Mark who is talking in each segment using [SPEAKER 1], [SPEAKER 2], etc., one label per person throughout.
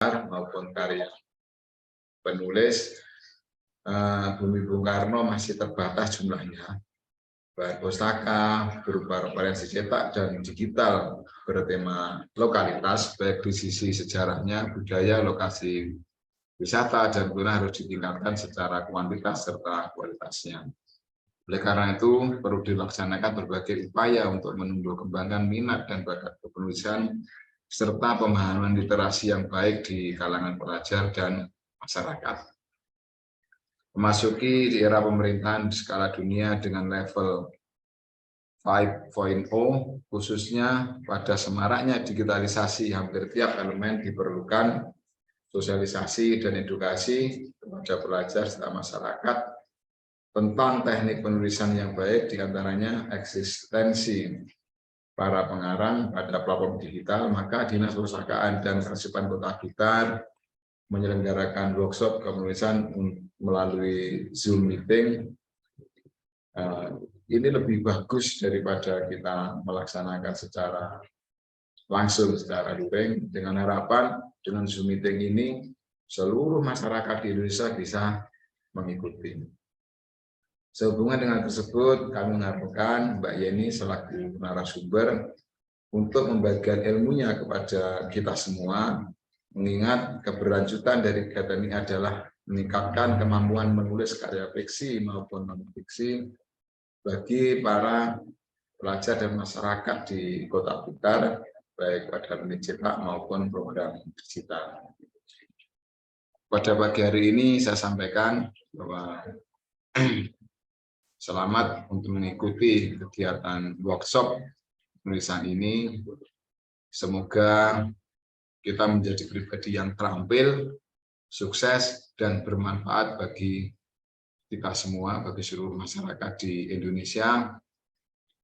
[SPEAKER 1] maupun karya penulis. Bumi Bung Karno masih terbatas jumlahnya. Bahan pustaka berupa referensi cetak dan digital bertema lokalitas, baik di sisi sejarahnya, budaya, lokasi wisata, dan guna harus ditingkatkan secara kuantitas serta kualitasnya. Oleh karena itu, perlu dilaksanakan berbagai upaya untuk menumbuh kembangkan minat dan bakat kepenulisan, serta pemahaman literasi yang baik di kalangan pelajar dan masyarakat. Memasuki di era pemerintahan skala dunia dengan level 5.0, khususnya pada semaraknya digitalisasi, hampir tiap elemen diperlukan sosialisasi dan edukasi kepada pelajar serta masyarakat tentang teknik penulisan yang baik, diantaranya eksistensi para pengarang pada platform digital. Maka Dinas Perpustakaan dan Kearsipan Kota Blitar menyelenggarakan workshop penulisan melalui Zoom meeting. Ini lebih bagus daripada kita melaksanakan secara langsung, secara luring, dengan harapan dengan Zoom meeting ini seluruh masyarakat di Indonesia bisa mengikuti. Sehubungan dengan tersebut, kami mengharapkan Mbak Yeni selaku narasumber untuk membagikan ilmunya kepada kita semua, mengingat keberlanjutan dari kegiatan ini adalah meningkatkan kemampuan menulis karya fiksi maupun non-fiksi bagi para pelajar dan masyarakat di Kota Blitar, baik pada media cetak maupun program digital. Pada pagi hari ini saya sampaikan bahwa selamat untuk mengikuti kegiatan workshop penulisan ini. Semoga kita menjadi pribadi yang terampil, sukses, dan bermanfaat bagi kita semua, bagi seluruh masyarakat di Indonesia.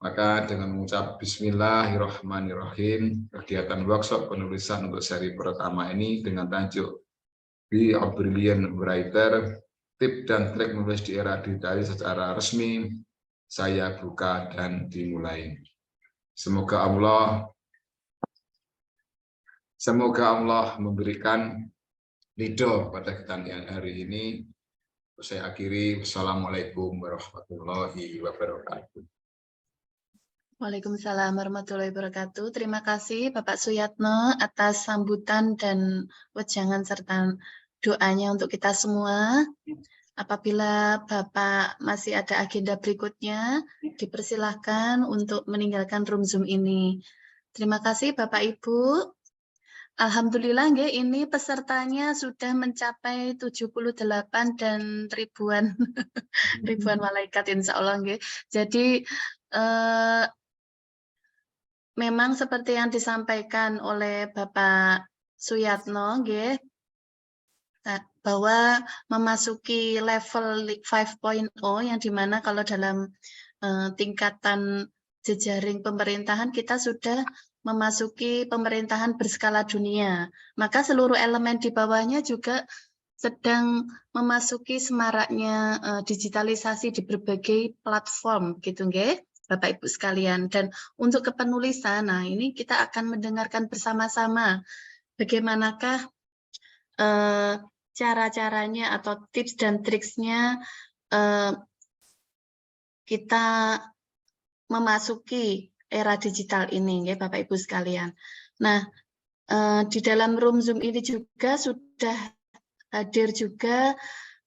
[SPEAKER 1] Maka dengan mengucap Bismillahirrahmanirrahim, kegiatan workshop penulisan untuk seri pertama ini dengan tajuk Be a Brilliant Writer, tip dan trik menulis di era digital secara resmi, saya buka dan dimulai. Semoga Allah memberikan ridho pada kita hari ini. Saya akhiri. Wassalamualaikum warahmatullahi wabarakatuh.
[SPEAKER 2] Waalaikumsalam warahmatullahi wabarakatuh. Terima kasih Bapak Suyatno atas sambutan dan wejangan serta doanya untuk kita semua. Apabila Bapak masih ada agenda berikutnya, dipersilahkan untuk meninggalkan room Zoom ini. Terima kasih Bapak Ibu. Alhamdulillah nggih, ini pesertanya sudah mencapai 78 dan ribuan malaikat insya Allah nggih. Jadi memang seperti yang disampaikan oleh Bapak Suyatno nggih, bahwa memasuki level 5.0 yang dimana kalau dalam tingkatan jejaring pemerintahan kita sudah memasuki pemerintahan berskala dunia, maka seluruh elemen di bawahnya juga sedang memasuki semaraknya digitalisasi di berbagai platform gitu nggih Bapak Ibu sekalian. Dan untuk kepenulisan, nah ini kita akan mendengarkan bersama-sama bagaimanakah cara-caranya atau tips dan triksnya kita memasuki era digital ini ya Bapak Ibu sekalian. Nah, di dalam room Zoom ini juga sudah hadir juga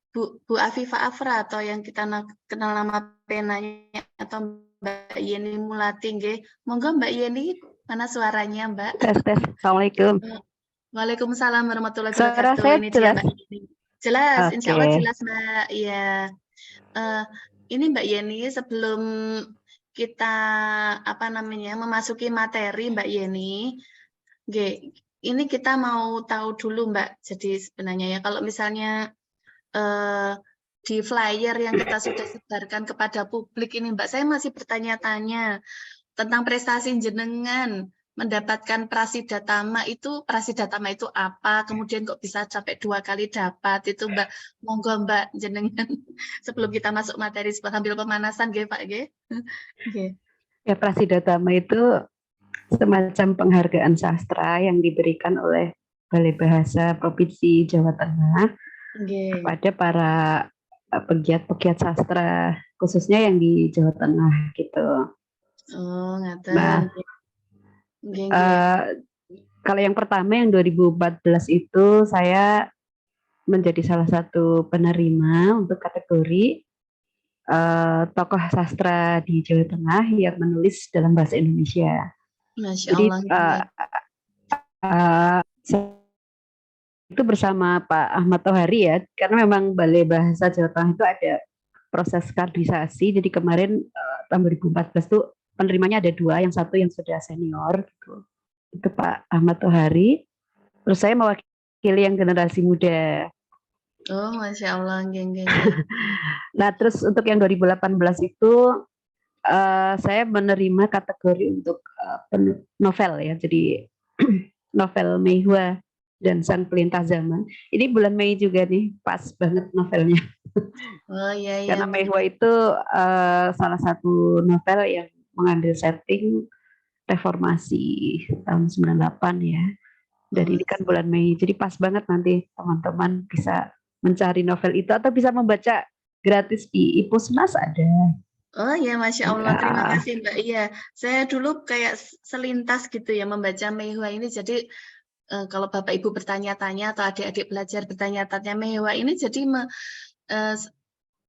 [SPEAKER 2] Bu Afifah Afra atau yang kita kenal nama penanya atau Mbak Yeni Mulati nggih. Monggo Mbak Yeni, mana suaranya Mbak?
[SPEAKER 3] Tes. Assalamualaikum.
[SPEAKER 2] Waalaikumsalam warahmatullahi
[SPEAKER 3] Suara
[SPEAKER 2] wabarakatuh.
[SPEAKER 3] saya
[SPEAKER 2] Ini
[SPEAKER 3] jelas?
[SPEAKER 2] dia Mbak Yeni. Jelas,
[SPEAKER 3] Okay.
[SPEAKER 2] Insya Allah jelas Mbak. Iya. Ini Mbak Yeni, sebelum kita memasuki materi Mbak Yeni, ini kita mau tahu dulu Mbak. Jadi sebenarnya ya kalau misalnya di flyer yang kita sudah sebarkan kepada publik ini Mbak, saya masih bertanya-tanya tentang prestasi jenengan mendapatkan Prasidatama itu apa, kemudian kok bisa sampai 2 kali dapat itu Mbak. Monggo Mbak jenengan sebelum kita masuk materi sambil pemanasan nggih Pak nggih.
[SPEAKER 3] Ya, Prasidatama itu semacam penghargaan sastra yang diberikan oleh Balai Bahasa Provinsi Jawa Tengah
[SPEAKER 2] Nggih.
[SPEAKER 3] kepada para pegiat-pegiat sastra khususnya yang di Jawa Tengah gitu.
[SPEAKER 2] Oh, ngaten.
[SPEAKER 3] Nah,
[SPEAKER 2] Nggih, nggih.
[SPEAKER 3] kalau yang pertama yang 2014 itu saya menjadi salah satu penerima untuk kategori tokoh sastra di Jawa Tengah yang menulis dalam bahasa Indonesia.
[SPEAKER 2] Masya
[SPEAKER 3] Jadi
[SPEAKER 2] Allah. Nggih.
[SPEAKER 3] itu bersama Pak Ahmad Tohari ya, karena memang Balai Bahasa Jawa Tengah itu ada proses kaderisasi. Jadi kemarin tahun 2014 tuh penerimanya ada 2, yang satu yang sudah senior gitu. Itu Pak Ahmad Tohari. Terus saya mewakili yang generasi muda.
[SPEAKER 2] Oh, Masya Allah. Nggih, nggih, nggih.
[SPEAKER 3] Nah, terus untuk yang 2018 itu saya menerima kategori untuk novel ya. Jadi novel Meihua dan Sang Pelintah Zaman. Ini bulan Mei juga nih, pas banget novelnya.
[SPEAKER 2] Oh, iya, iya.
[SPEAKER 3] Karena Meihua itu salah satu novel yang mengambil setting reformasi tahun 98 ya. Dan ini kan bulan Mei, jadi pas banget nanti teman-teman bisa mencari novel itu atau bisa membaca gratis di Ipusnas ada.
[SPEAKER 2] Oh ya, Masya Allah.
[SPEAKER 3] Ya.
[SPEAKER 2] Terima kasih Mbak. Iya, saya dulu kayak selintas gitu ya membaca Meihua ini. Jadi kalau Bapak Ibu bertanya-tanya atau adik-adik belajar bertanya-tanya Meihua ini, jadi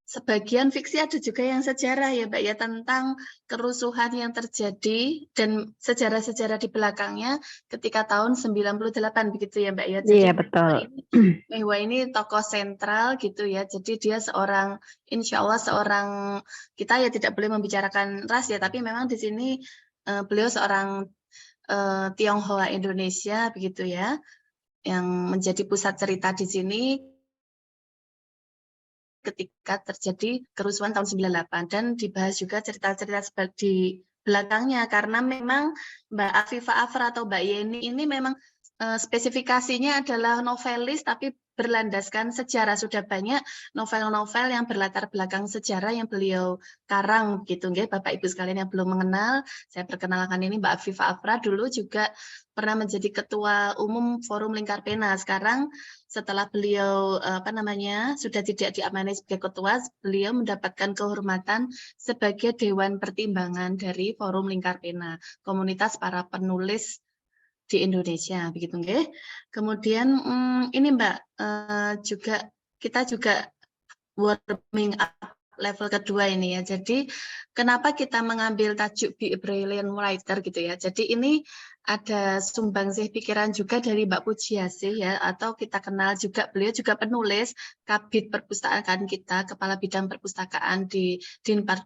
[SPEAKER 2] sebagian fiksi ada juga yang sejarah ya Mbak ya, tentang kerusuhan yang terjadi dan sejarah-sejarah di belakangnya ketika tahun 98 begitu ya Mbak ya. Jadi
[SPEAKER 3] Iya betul.
[SPEAKER 2] Meihua ini tokoh sentral gitu ya. Jadi dia seorang, insya Allah seorang, kita ya tidak boleh membicarakan ras ya, tapi memang di sini beliau seorang Tionghoa Indonesia begitu ya, yang menjadi pusat cerita di sini ketika terjadi kerusuhan tahun 98, dan dibahas juga cerita-cerita di belakangnya, karena memang Mbak Afifah Afra atau Mbak Yeni ini memang spesifikasinya adalah novelis tapi berlandaskan sejarah. Sudah banyak novel-novel yang berlatar belakang sejarah yang beliau karang gitu nggih. Bapak Ibu sekalian yang belum mengenal, saya perkenalkan, ini Mbak Afifah Afra dulu juga pernah menjadi ketua umum Forum Lingkar Pena. Sekarang setelah beliau sudah tidak diamanai sebagai ketua, beliau mendapatkan kehormatan sebagai Dewan Pertimbangan dari Forum Lingkar Pena, komunitas para penulis di Indonesia begitu nggih. Kemudian ini Mbak, kita juga warming up level kedua ini ya. Jadi kenapa kita mengambil tajuk Be a Brilliant Writer gitu ya. Jadi ini ada sumbangsih pikiran juga dari Mbak Pujiasih ya, atau kita kenal juga, beliau juga penulis, Kabid Perpustakaan kita, Kepala Bidang Perpustakaan di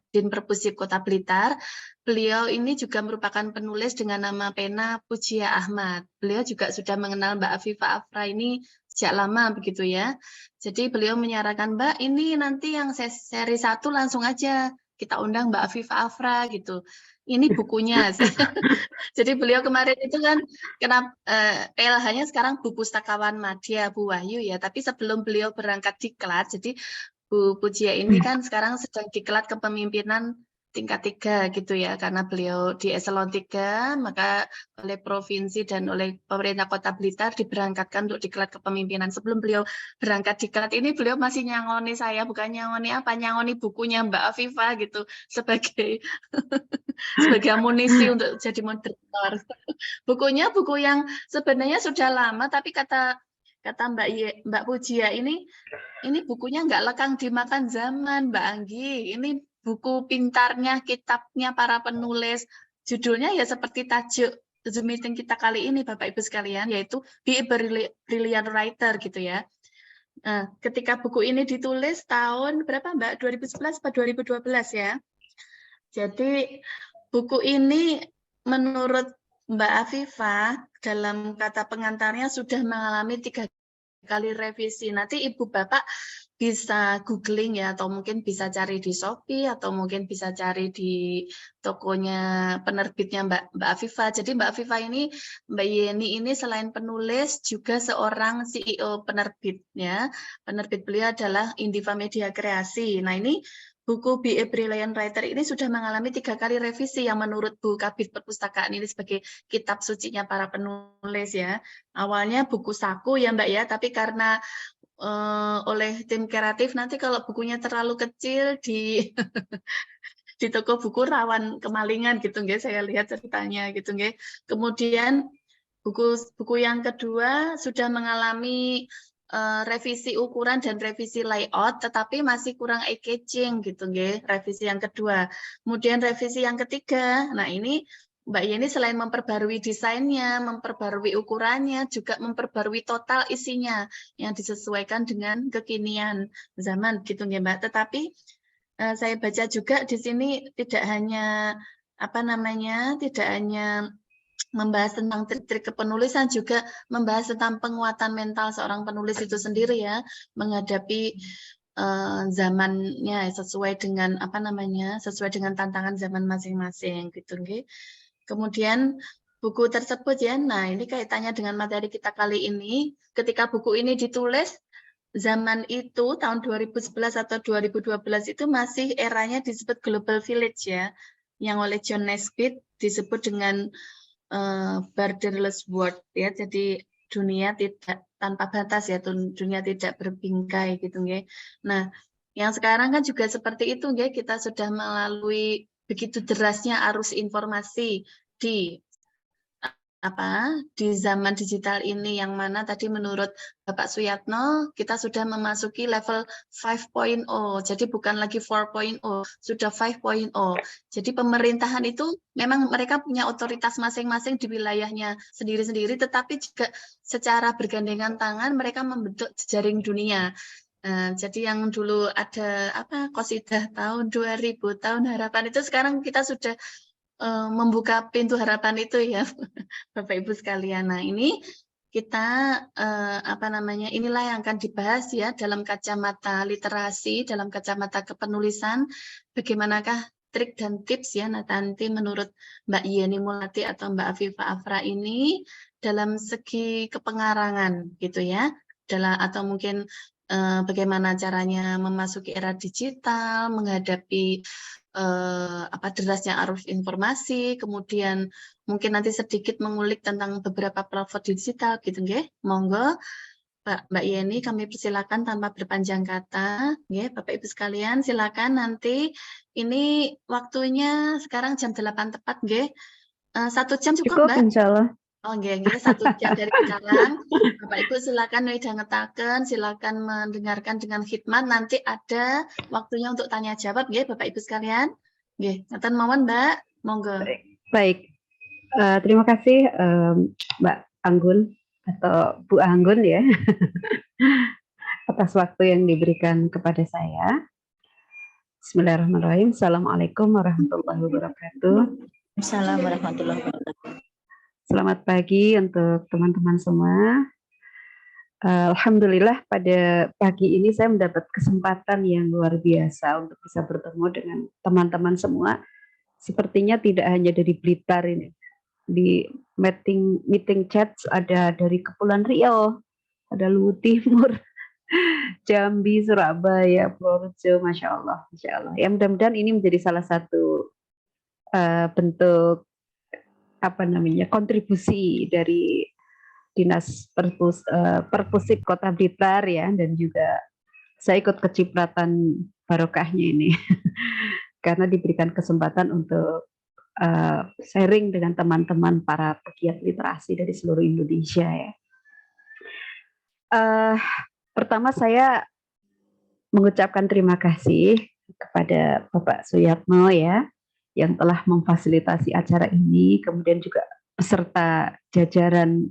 [SPEAKER 2] Dinperpusip Kota Blitar. Beliau ini juga merupakan penulis dengan nama pena Pujia Ahmad. Beliau juga sudah mengenal Mbak Afifah Afra ini sejak lama begitu ya. Jadi beliau menyarankan, Mbak, ini nanti yang seri 1 langsung aja kita undang Mbak Afifah Afra gitu. Ini bukunya. Jadi beliau kemarin itu kan kenapa PLH-nya sekarang Bu Pustakawan Madya Bu Wahyu ya, tapi sebelum beliau berangkat diklat, jadi Bu Pujia ini kan sekarang sedang diklat kepemimpinan tingkat 3 gitu ya, karena beliau di eselon 3, maka oleh provinsi dan oleh pemerintah Kota Blitar diberangkatkan untuk diklat kepemimpinan. Sebelum beliau berangkat diklat ini, beliau masih nyangoni saya, bukan nyangoni apa, nyangoni bukunya Mbak Afifah gitu, sebagai sebagai amunisi untuk jadi moderator. Bukunya buku yang sebenarnya sudah lama, tapi kata Mbak Pujia ini bukunya nggak lekang dimakan zaman, Mbak Anggi. Ini buku pintarnya, kitabnya para penulis. Judulnya ya seperti tajuk Zoom meeting kita kali ini, Bapak Ibu sekalian, yaitu Be a Brilliant Writer gitu ya. Nah, ketika buku ini ditulis tahun berapa Mbak? 2011 atau 2012 ya. Jadi buku ini menurut Mbak Afifah dalam kata pengantarnya sudah mengalami 3 kali revisi. Nanti Ibu Bapak bisa googling ya, atau mungkin bisa cari di Shopee, atau mungkin bisa cari di tokonya penerbitnya Mbak Afifah. Jadi Mbak Afifah ini, Mbak Yeni ini selain penulis juga seorang CEO penerbitnya. Penerbit beliau adalah Indiva Media Kreasi. Nah ini buku Be a Brilliant Writer ini sudah mengalami 3 kali revisi yang menurut Bu Kabid Perpustakaan ini sebagai kitab sucinya para penulis ya. Awalnya buku saku ya Mbak ya, tapi karena oleh tim kreatif nanti kalau bukunya terlalu kecil di di toko buku rawan kemalingan gitu nggih, saya lihat ceritanya gitu nggih. Kemudian buku yang kedua sudah mengalami revisi ukuran dan revisi layout, tetapi masih kurang eye-catching gitu nggih, revisi yang kedua. Kemudian revisi yang ketiga, nah ini Mbak Yeni selain memperbarui desainnya, memperbarui ukurannya, juga memperbarui total isinya yang disesuaikan dengan kekinian zaman gitu nggih Mbak. Tetapi saya baca juga di sini tidak hanya tidak hanya membahas tentang trik-trik kepenulisan, juga membahas tentang penguatan mental seorang penulis itu sendiri ya, menghadapi zamannya sesuai dengan sesuai dengan tantangan zaman masing-masing gitu nggih. Kemudian buku tersebut ya, nah ini kaitannya dengan materi kita kali ini, ketika buku ini ditulis zaman itu tahun 2011 atau 2012 itu masih eranya disebut Global Village ya, yang oleh John Naisbitt disebut dengan borderless world ya, jadi dunia tidak tanpa batas ya, dunia tidak berbingkai gitu nggih. Nah, yang sekarang kan juga seperti itu nggih, kita sudah melalui begitu derasnya arus informasi di di zaman digital ini, yang mana tadi menurut Bapak Suyatno kita sudah memasuki level 5.0, jadi bukan lagi 4.0, sudah 5.0. Jadi pemerintahan itu memang mereka punya otoritas masing-masing di wilayahnya sendiri-sendiri, tetapi juga secara bergandengan tangan mereka membentuk jejaring dunia. Jadi yang dulu ada qasidah tahun 2000, tahun harapan, itu sekarang kita sudah membuka pintu harapan itu ya Bapak Ibu sekalian. Nah ini kita inilah yang akan dibahas ya dalam kacamata literasi, dalam kacamata kepenulisan, bagaimanakah trik dan tips ya nanti menurut Mbak Yeni Mulati atau Mbak Afifah Afra ini dalam segi kepengarangan gitu ya, atau mungkin bagaimana caranya memasuki era digital, menghadapi derasnya arus informasi, kemudian mungkin nanti sedikit mengulik tentang beberapa platform digital gitu nggih. Monggo Mbak Yeni, kami persilakan tanpa berpanjang kata nggih, Bapak Ibu sekalian silakan. Nanti ini waktunya sekarang jam 8 tepat nggih. 1 jam cukup Mbak?
[SPEAKER 3] Insya Allah.
[SPEAKER 2] Oh nggih, 1 jam dari sekarang. Bapak Ibu silakan midhangetaken, silakan mendengarkan dengan khidmat. Nanti ada waktunya untuk tanya jawab nggih Bapak Ibu sekalian. Nggih, ngaten mawon Mbak. Monggo.
[SPEAKER 3] Baik. Terima kasih Mbak Anggun atau Bu Anggun ya atas waktu yang diberikan kepada saya. Bismillahirrahmanirrahim. Assalamualaikum warahmatullahi wabarakatuh.
[SPEAKER 4] Assalamualaikum warahmatullahi wabarakatuh.
[SPEAKER 3] Selamat pagi untuk teman-teman semua. Alhamdulillah pada pagi ini saya mendapat kesempatan yang luar biasa untuk bisa bertemu dengan teman-teman semua. Sepertinya tidak hanya dari Blitar ini. Di meeting chat ada dari Kepulauan Riau, ada Luwu Timur, Jambi, Surabaya, Purworejo, Masya Allah. Ya mudah-mudahan ini menjadi salah satu bentuk kontribusi dari Dinas Perpusip Kota Blitar ya, dan juga saya ikut kecipratan barokahnya ini karena diberikan kesempatan untuk sharing dengan teman-teman para pegiat literasi dari seluruh Indonesia ya. Pertama saya mengucapkan terima kasih kepada Bapak Suyatno ya yang telah memfasilitasi acara ini, kemudian juga beserta jajaran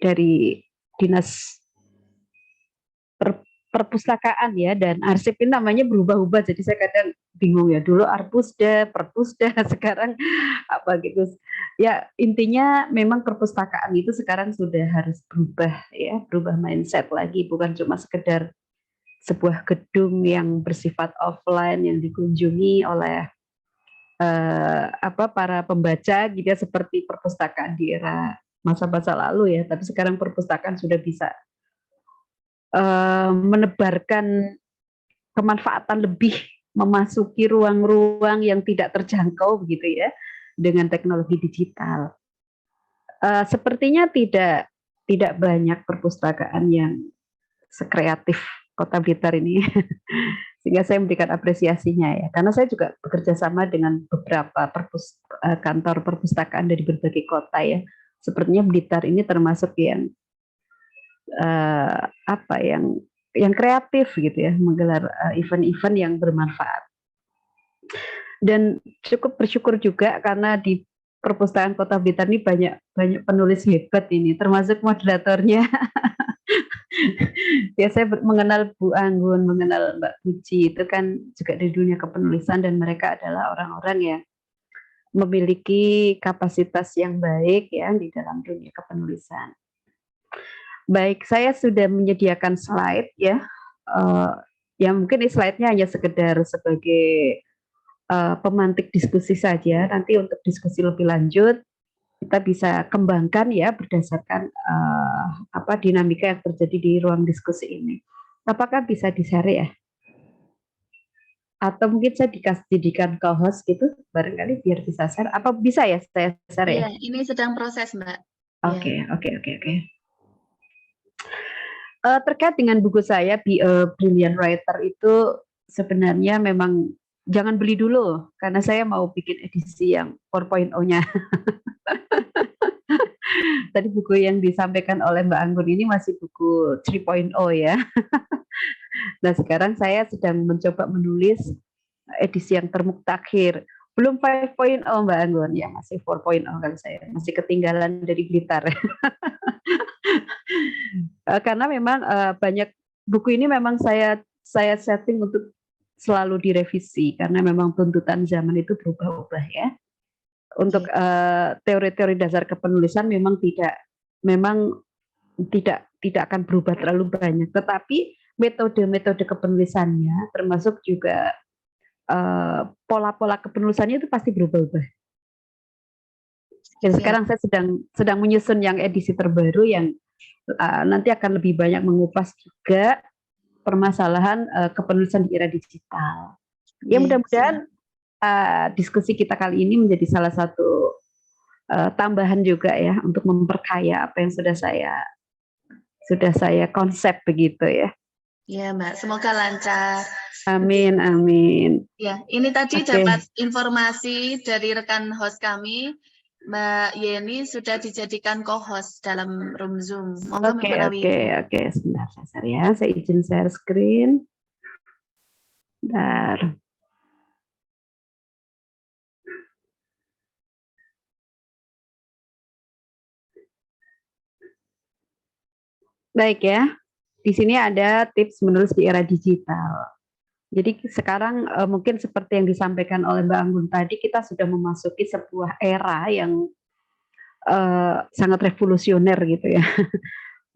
[SPEAKER 3] dari Dinas Perpustakaan ya, dan arsip ini namanya berubah-ubah, jadi saya kadang bingung ya, dulu Arpusda, Perpusda, sekarang apa gitu ya. Intinya memang perpustakaan itu sekarang sudah harus berubah ya, berubah mindset lagi, bukan cuma sekedar sebuah gedung yang bersifat offline yang dikunjungi oleh para pembaca gitu ya, seperti perpustakaan di era masa-masa lalu ya, tapi sekarang perpustakaan sudah bisa menebarkan kemanfaatan lebih, memasuki ruang-ruang yang tidak terjangkau begitu ya dengan teknologi digital. Sepertinya tidak banyak perpustakaan yang sekreatif Kota Blitar ini, sehingga saya memberikan apresiasinya ya. Karena saya juga bekerja sama dengan beberapa kantor perpustakaan dari berbagai kota ya. Sepertinya Blitar ini termasuk yang yang kreatif gitu ya, menggelar event-event yang bermanfaat. Dan cukup bersyukur juga karena di perpustakaan Kota Blitar ini banyak penulis hebat ini, termasuk moderatornya. Ya, saya mengenal Bu Anggun, mengenal Mbak Puji, itu kan juga di dunia kepenulisan, dan mereka adalah orang-orang yang memiliki kapasitas yang baik ya di dalam dunia kepenulisan. Baik, saya sudah menyediakan slide ya. Ya mungkin slide-nya hanya sekedar sebagai pemantik diskusi saja. Nanti untuk diskusi lebih lanjut kita bisa kembangkan ya berdasarkan dinamika yang terjadi di ruang diskusi ini. Apakah bisa di-share ya? Atau mungkin saya dijadikan co-host gitu barangkali biar bisa share. Apa bisa ya saya share ya?
[SPEAKER 2] Iya, ini sedang proses, Mbak.
[SPEAKER 3] Oke. Terkait dengan buku saya Be a Brilliant Writer itu sebenarnya memang jangan beli dulu karena saya mau bikin edisi yang 4.0-nya. Tadi buku yang disampaikan oleh Mbak Anggun ini masih buku 3.0 ya. Nah, sekarang saya sedang mencoba menulis edisi yang termuktakhir. Belum 5.0 Mbak Anggun, ya masih 4.0 kan saya. Masih ketinggalan dari Blitar. Karena memang banyak buku ini memang saya setting untuk selalu direvisi karena memang tuntutan zaman itu berubah-ubah ya. Untuk teori-teori dasar kepenulisan memang tidak akan berubah terlalu banyak, tetapi metode-metode kepenulisannya termasuk juga pola-pola kepenulisannya itu pasti berubah-ubah. Dan sekarang saya sedang menyusun yang edisi terbaru yang nanti akan lebih banyak mengupas juga permasalahan kepenulisan di era digital. Ya mudah-mudahan diskusi kita kali ini menjadi salah satu tambahan juga ya untuk memperkaya apa yang sudah saya konsep begitu ya.
[SPEAKER 2] Ya Mbak, semoga lancar.
[SPEAKER 3] Amin.
[SPEAKER 2] Ya, ini tadi dapat informasi dari rekan host kami, Mbak Yeni sudah dijadikan co-host dalam room Zoom. Monggo
[SPEAKER 3] Oke. Sebentar saya share ya. Saya izin share screen. Bentar. Baik ya. Di sini ada tips menulis di era digital. Jadi sekarang mungkin seperti yang disampaikan oleh Mbak Anggun tadi, kita sudah memasuki sebuah era yang sangat revolusioner gitu ya,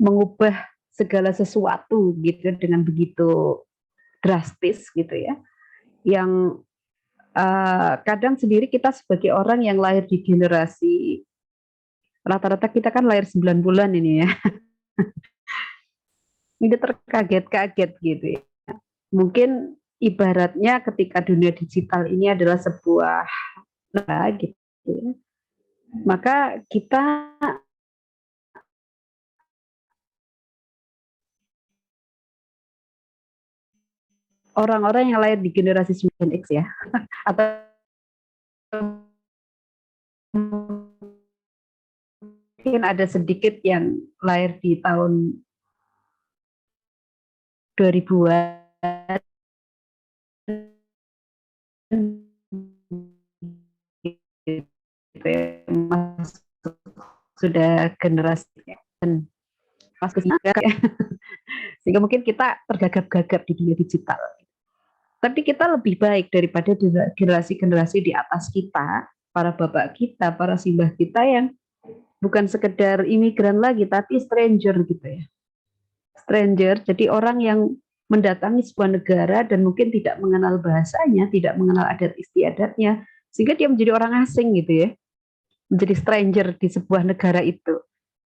[SPEAKER 3] mengubah segala sesuatu gitu dengan begitu drastis gitu ya, yang kadang sendiri kita sebagai orang yang lahir di generasi rata-rata kita kan lahir 9 bulan ini ya, ini terkaget-kaget gitu ya. Mungkin ibaratnya ketika dunia digital ini adalah sebuah gitu ya, maka kita orang-orang yang lahir di generasi 9X ya, atau mungkin ada sedikit yang lahir di tahun 2000-an, sudah generasi sehingga mungkin kita tergagap-gagap di dunia digital. Tapi kita lebih baik daripada generasi-generasi di atas kita, para bapak kita, para simbah kita yang bukan sekedar imigran lagi, tapi stranger gitu ya. Stranger, jadi orang yang mendatangi sebuah negara dan mungkin tidak mengenal bahasanya, tidak mengenal adat istiadatnya, sehingga dia menjadi orang asing gitu ya, menjadi stranger di sebuah negara itu.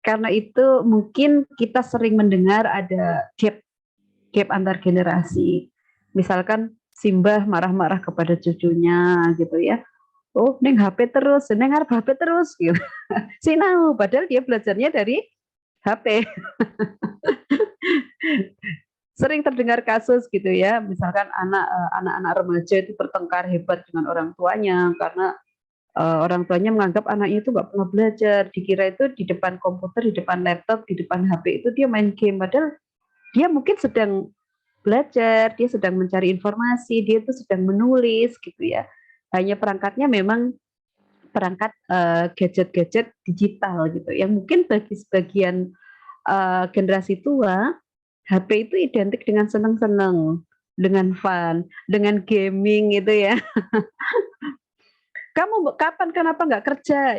[SPEAKER 3] Karena itu mungkin kita sering mendengar ada gap gap antar generasi. Misalkan Simbah marah-marah kepada cucunya gitu ya. Oh, neng HP terus, neng harap HP terus gitu. Sinau, padahal dia belajarnya dari HP. Sering terdengar kasus gitu ya, misalkan anak-anak remaja itu bertengkar hebat dengan orang tuanya karena orang tuanya menganggap anaknya itu nggak pernah belajar, dikira itu di depan komputer, di depan laptop, di depan HP itu dia main game, padahal dia mungkin sedang belajar, dia sedang mencari informasi, dia itu sedang menulis gitu ya. Hanya perangkatnya memang perangkat gadget-gadget digital gitu, yang mungkin bagi sebagian generasi tua, HP itu identik dengan senang-senang, dengan fun, dengan gaming gitu ya. Kamu kapan kenapa nggak kerja?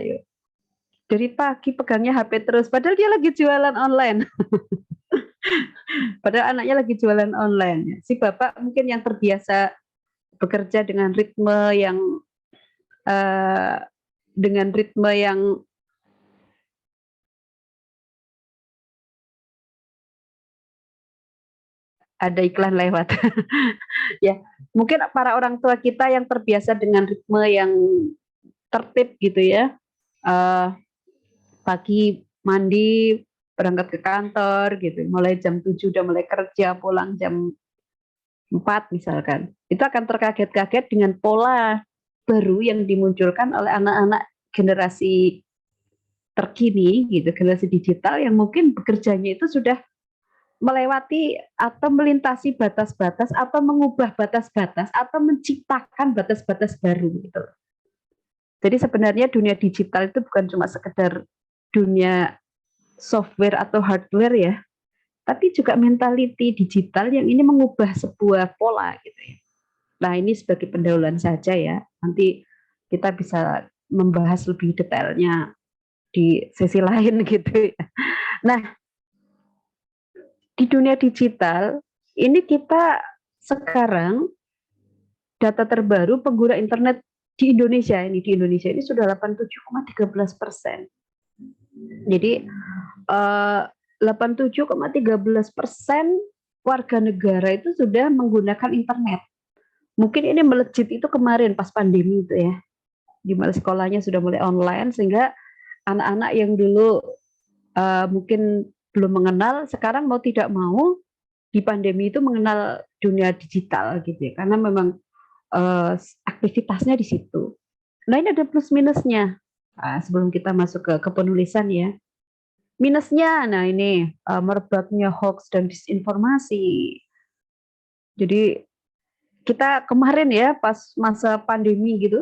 [SPEAKER 3] Dari pagi pegangnya HP terus, padahal dia lagi jualan online. Padahal anaknya lagi jualan online. Si bapak mungkin yang terbiasa bekerja eh, dengan ritme yang ada iklan lewat. Ya, mungkin para orang tua kita yang terbiasa dengan ritme yang tertib gitu ya. Eh, Pagi mandi, berangkat ke kantor gitu. Mulai jam 7 udah mulai kerja, pulang jam 4 misalkan. Itu akan terkaget-kaget dengan pola baru yang dimunculkan oleh anak-anak generasi terkini gitu, generasi digital yang mungkin bekerjanya itu sudah melewati atau melintasi batas-batas atau mengubah batas-batas atau menciptakan batas-batas baru gitu. Jadi sebenarnya dunia digital itu bukan cuma sekedar dunia software atau hardware ya, tapi juga mentality digital yang ini mengubah sebuah pola gitu ya. Nah, ini sebagai pendahuluan saja ya. Nanti kita bisa membahas lebih detailnya di sesi lain gitu ya. Nah, di dunia digital ini kita sekarang data terbaru pengguna internet di Indonesia ini sudah 87,13%. Jadi 87,13% warga negara itu sudah menggunakan internet. Mungkin ini melejit itu kemarin pas pandemi itu ya, di mana sekolahnya sudah mulai online sehingga anak-anak yang dulu mungkin belum mengenal, sekarang mau tidak mau di pandemi itu mengenal dunia digital gitu ya, karena memang aktivitasnya di situ. Nah, ini ada plus minusnya. Nah, sebelum kita masuk ke penulisan ya, minusnya, nah ini merebaknya hoax dan disinformasi. Jadi kita kemarin ya pas masa pandemi gitu,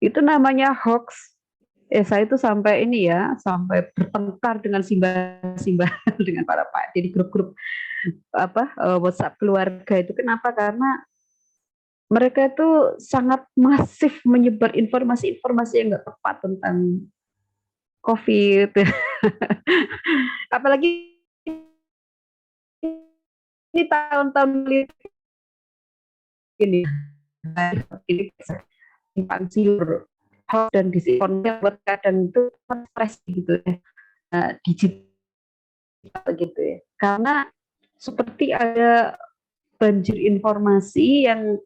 [SPEAKER 3] itu namanya hoax. Saya itu sampai ini ya, sampai bertengkar dengan simbah-simbah dengan para pak di grup-grup WhatsApp keluarga itu. Kenapa? Karena mereka itu sangat masif menyebar informasi-informasi yang nggak tepat tentang COVID. Apalagi ini tahun-tahun ini simpang siur hoax dan disinformasi buat kadang itu stres gitu ya, digital gitu ya, karena seperti ada banjir informasi yang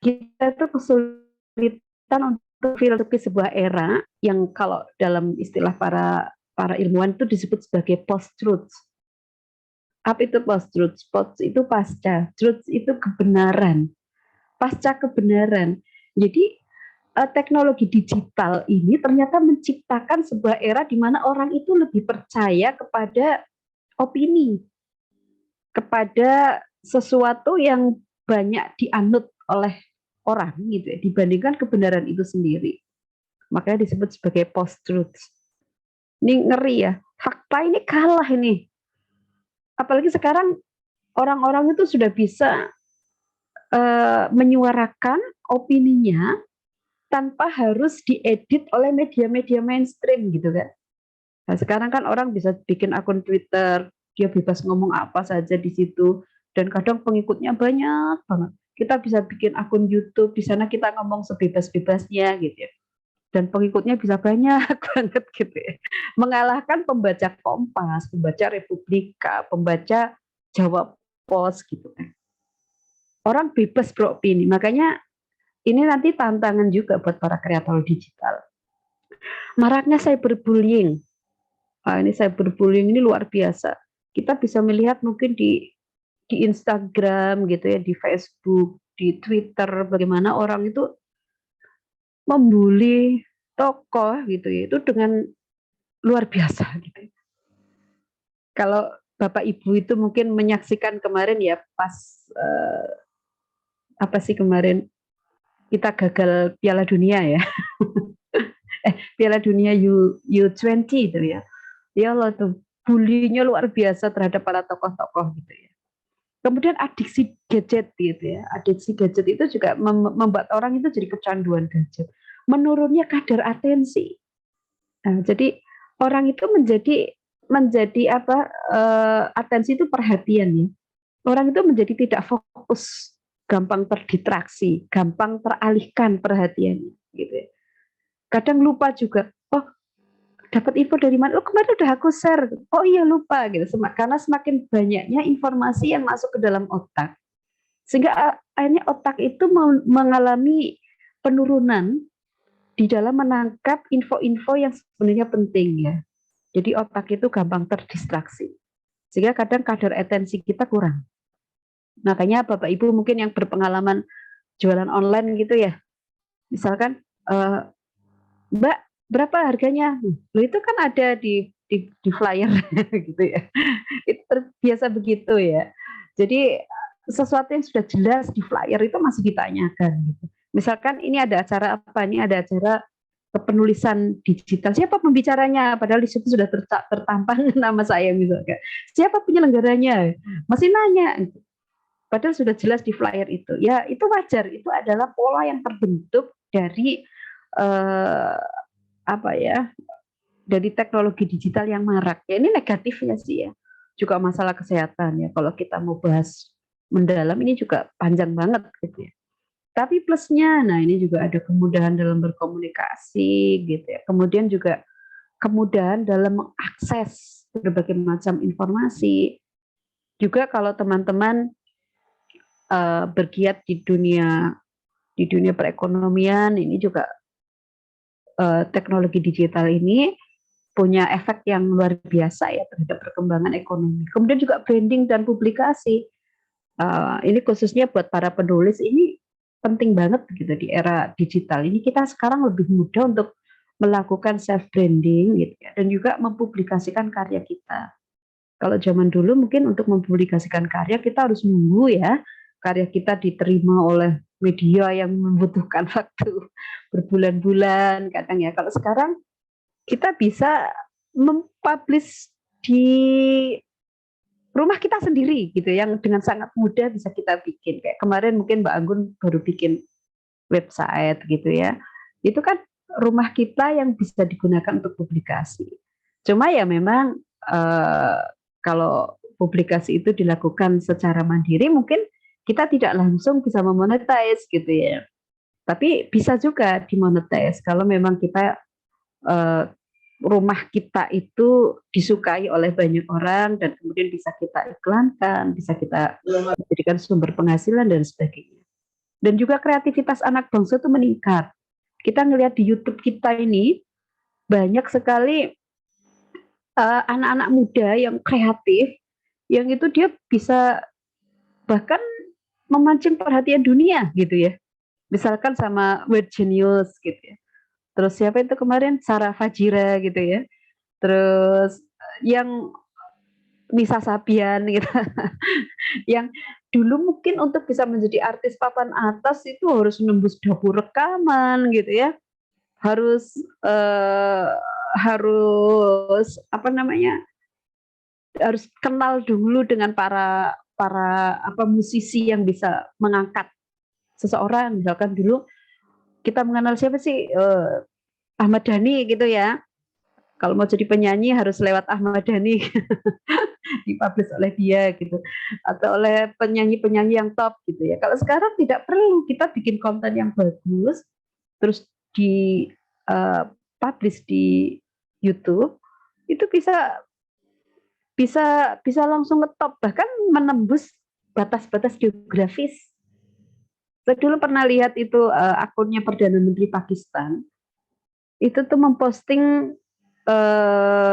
[SPEAKER 3] kita tuh kesulitan untuk filter sebuah era yang kalau dalam istilah para ilmuwan itu disebut sebagai post truth. Apa itu post truth? Post itu pasca, truth itu kebenaran, pasca kebenaran. Jadi teknologi digital ini ternyata menciptakan sebuah era di mana orang itu lebih percaya kepada opini, kepada sesuatu yang banyak dianut oleh orang gitu ya, dibandingkan kebenaran itu sendiri. Makanya disebut sebagai post truth. Ini ngeri ya, fakta ini kalah ini. Apalagi sekarang orang-orang itu sudah bisa menyuarakan opininya tanpa harus diedit oleh media-media mainstream gitu kan. Nah, sekarang kan orang bisa bikin akun Twitter, dia bebas ngomong apa saja di situ, dan kadang pengikutnya banyak banget. Kita bisa bikin akun YouTube, di sana kita ngomong sebebas-bebasnya gitu ya. dan pengikutnya bisa banyak banget gitu ya. Mengalahkan pembaca Kompas, pembaca Republika, pembaca Jawa Pos gitu kan. Orang bebas beropini, makanya ini nanti tantangan juga buat para kreator digital. Maraknya cyberbullying. Ini cyberbullying ini luar biasa. Kita bisa melihat mungkin di Instagram gitu ya, di Facebook, di Twitter, bagaimana orang itu membuli tokoh gitu ya, itu dengan luar biasa gitu. Kalau Bapak Ibu itu mungkin menyaksikan kemarin ya pas apa sih kemarin kita gagal Piala Dunia ya. Piala Dunia U20 itu ya. Ya Allah tuh bulinya luar biasa terhadap para tokoh-tokoh gitu ya. Kemudian adiksi gadget gitu ya. Adiksi gadget itu juga membuat orang itu jadi kecanduan gadget. Menurunnya kadar atensi. Nah, jadi orang itu menjadi apa? Atensi itu perhatian ya. Orang itu menjadi tidak fokus, gampang terdistraksi, gampang teralihkan perhatiannya gitu ya. Kadang lupa juga. Oh, dapat info dari mana? Oh, kemarin udah aku share. Oh iya lupa gitu. Karena semakin banyaknya informasi yang masuk ke dalam otak, sehingga akhirnya otak itu mengalami penurunan di dalam menangkap info-info yang sebenarnya penting ya. Jadi otak itu gampang terdistraksi, sehingga kadang kadar atensi kita kurang. Makanya Bapak Ibu mungkin yang berpengalaman jualan online gitu ya, misalkan Mbak berapa harganya? Loh itu kan ada di flyer gitu ya. Itu biasa begitu ya. Jadi sesuatu yang sudah jelas di flyer itu masih ditanyakan gitu. Misalkan ini ada acara apa? Ini ada acara kepenulisan digital. Siapa pembicaranya? Padahal di situ sudah tertampang nama saya misalkan. Siapa penyelenggaranya? Masih nanya. Padahal sudah jelas di flyer itu. Ya itu wajar. Itu adalah pola yang terbentuk dari apa ya? Dari teknologi digital yang marak. Ya ini negatifnya sih ya. Juga masalah kesehatan ya. Kalau kita mau bahas mendalam ini juga panjang banget gitu ya. Tapi plusnya, nah ini juga ada kemudahan dalam berkomunikasi gitu ya. Kemudian juga kemudahan dalam mengakses berbagai macam informasi. Juga kalau teman-teman bergiat di dunia perekonomian, ini juga teknologi digital ini punya efek yang luar biasa ya terhadap perkembangan ekonomi. Kemudian juga branding dan publikasi. Ini khususnya buat para penulis ini penting banget gitu di era digital ini. Kita sekarang lebih mudah untuk melakukan self branding gitu ya, dan juga mempublikasikan karya kita. Kalau zaman dulu mungkin untuk mempublikasikan karya kita harus nunggu ya karya kita diterima oleh media yang membutuhkan waktu berbulan-bulan kadang ya. Kalau sekarang kita bisa mempublish di rumah kita sendiri gitu, yang dengan sangat mudah bisa kita bikin. Kayak kemarin mungkin Mbak Anggun baru bikin website gitu ya. Itu kan rumah kita yang bisa digunakan untuk publikasi. Cuma ya memang kalau publikasi itu dilakukan secara mandiri mungkin kita tidak langsung bisa memonetize gitu ya. Tapi bisa juga dimonetize kalau memang kita rumah kita itu disukai oleh banyak orang dan kemudian bisa kita iklankan, bisa kita jadikan sumber penghasilan dan sebagainya. Dan juga kreativitas anak bangsa itu meningkat. Kita ngelihat di YouTube kita ini banyak sekali anak-anak muda yang kreatif, yang itu dia bisa bahkan memancing perhatian dunia gitu ya. Misalkan sama Word Genius gitu ya. Terus siapa itu kemarin Sarah Fajira gitu ya. Terus yang Nisa Sabian gitu. Yang dulu mungkin untuk bisa menjadi artis papan atas itu harus nembus dapur rekaman gitu ya. Harus apa namanya? Harus kenal dulu dengan para musisi yang bisa mengangkat seseorang. Misalkan dulu kita mengenal siapa sih Ahmad Dhani gitu ya. Kalau mau jadi penyanyi harus lewat Ahmad Dhani, dipublish oleh dia gitu, atau oleh penyanyi-penyanyi yang top gitu ya. Kalau sekarang tidak perlu, kita bikin konten yang bagus, terus publish di YouTube itu bisa bisa bisa langsung ngetop, bahkan menembus batas-batas geografis. Saya dulu pernah lihat itu akunnya Perdana Menteri Pakistan, itu tuh memposting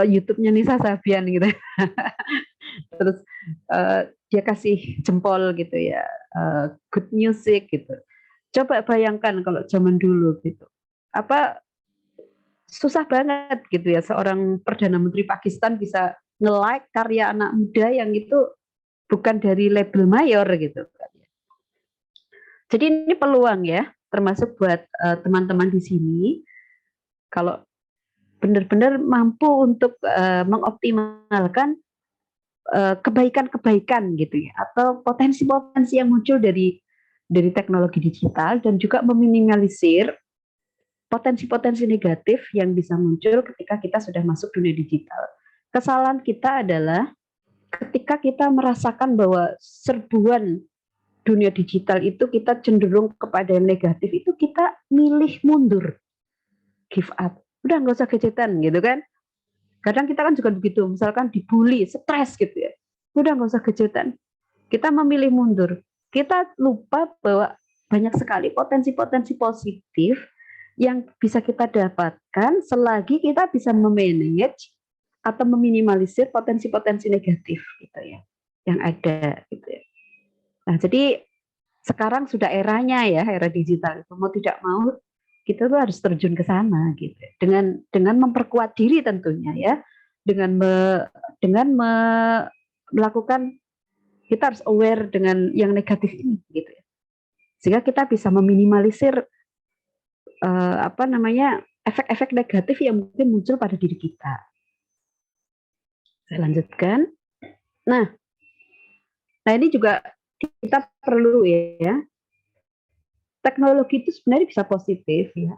[SPEAKER 3] YouTube-nya Nisa Sabian gitu. Terus dia kasih jempol gitu ya, good music gitu. Coba bayangkan kalau zaman dulu gitu, apa susah banget gitu ya seorang Perdana Menteri Pakistan bisa nge-like karya anak muda yang itu bukan dari label mayor gitu. Jadi ini peluang ya, termasuk buat teman-teman di sini, kalau benar-benar mampu untuk mengoptimalkan kebaikan-kebaikan gitu ya, atau potensi-potensi yang muncul dari teknologi digital, dan juga meminimalisir potensi-potensi negatif yang bisa muncul ketika kita sudah masuk dunia digital. Kesalahan kita adalah ketika kita merasakan bahwa serbuan dunia digital itu kita cenderung kepada yang negatif, itu kita milih mundur, give up, udah nggak usah gadgetan gitu kan. Kadang kita kan juga begitu, misalkan dibully, stres gitu ya, udah nggak usah gadgetan, kita memilih mundur. Kita lupa bahwa banyak sekali potensi-potensi positif yang bisa kita dapatkan selagi kita bisa memanage atau meminimalisir potensi-potensi negatif gitu ya yang ada gitu ya. Nah, jadi sekarang sudah eranya ya, era digital itu, mau tidak mau kita tuh harus terjun ke sana gitu. Dengan memperkuat diri tentunya ya, dengan melakukan, kita harus aware dengan yang negatif ini gitu ya. Sehingga kita bisa meminimalisir efek-efek negatif yang mungkin muncul pada diri kita. Saya lanjutkan. Nah ini juga kita perlu ya, teknologi itu sebenarnya bisa positif ya,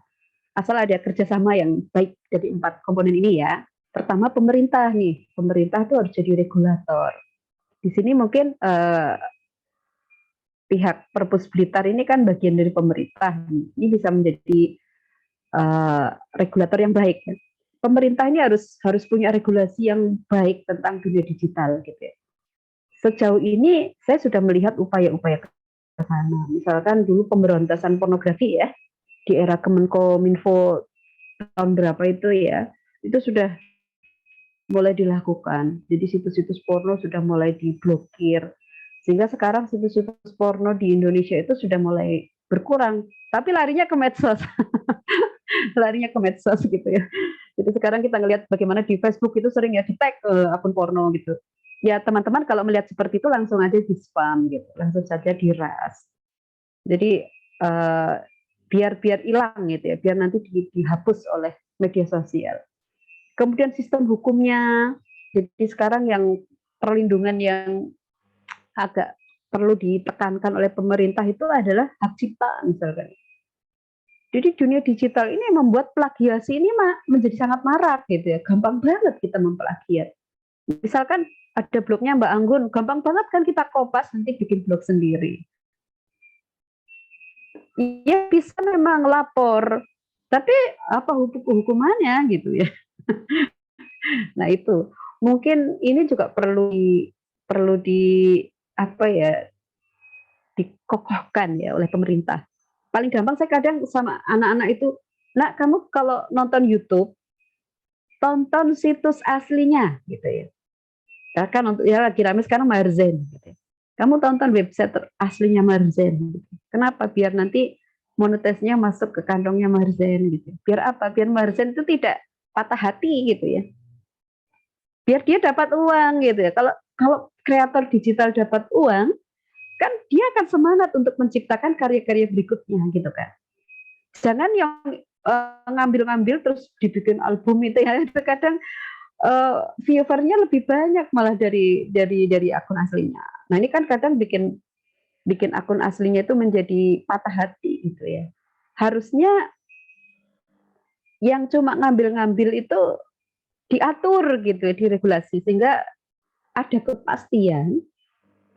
[SPEAKER 3] asal ada kerjasama yang baik dari 4 komponen ini ya. Pertama, pemerintah nih, pemerintah itu harus jadi regulator. Di sini mungkin pihak Perpus Blitar ini kan bagian dari pemerintah, ini bisa menjadi regulator yang baik. Pemerintah ini harus punya regulasi yang baik tentang dunia digital gitu ya. Sejauh ini saya sudah melihat upaya-upaya ke sana. Misalkan dulu pemberantasan pornografi ya, di era Kemenkominfo tahun berapa itu ya, itu sudah mulai dilakukan. Jadi situs-situs porno sudah mulai diblokir. Sehingga sekarang situs-situs porno di Indonesia itu sudah mulai berkurang. Tapi larinya ke medsos. Larinya ke medsos gitu ya. Jadi sekarang kita ngelihat bagaimana di Facebook itu sering ya di-tag akun porno gitu. Ya teman-teman kalau melihat seperti itu langsung aja di spam gitu, langsung saja diras. Jadi biar hilang gitu ya, biar nanti dihapus oleh media sosial. Kemudian sistem hukumnya, jadi sekarang yang perlindungan yang agak perlu ditekankan oleh pemerintah itu adalah hak cipta misalkan. Jadi dunia digital ini membuat plagiasi ini menjadi sangat marak gitu ya, gampang banget kita memplagiat. Misalkan ada blognya Mbak Anggun, gampang banget kan kita kopas nanti bikin blog sendiri. Iya bisa memang lapor, tapi apa hukumannya gitu ya. Nah itu mungkin ini juga perlu dikokohkan ya oleh pemerintah. Paling gampang saya kadang sama anak-anak itu, nak kamu kalau nonton YouTube tonton situs aslinya gitu ya. Kan untuk ya lagi rame sekarang Marzen gitu. Kamu tonton website aslinya Marzen gitu. Kenapa? Biar nanti monetisnya masuk ke kantongnya Marzen gitu. Biar apa? Biar Marzen itu tidak patah hati gitu ya. Biar dia dapat uang gitu ya. Kalau kreator digital dapat uang, kan dia akan semangat untuk menciptakan karya-karya berikutnya gitu kan. Jangan yang ngambil-ngambil terus dibikin album itu ya, itu kadang viewernya lebih banyak malah dari akun aslinya. Nah ini kan kadang bikin akun aslinya itu menjadi patah hati gitu ya. Harusnya yang cuma ngambil-ngambil itu diatur gitu ya, diregulasi sehingga ada kepastian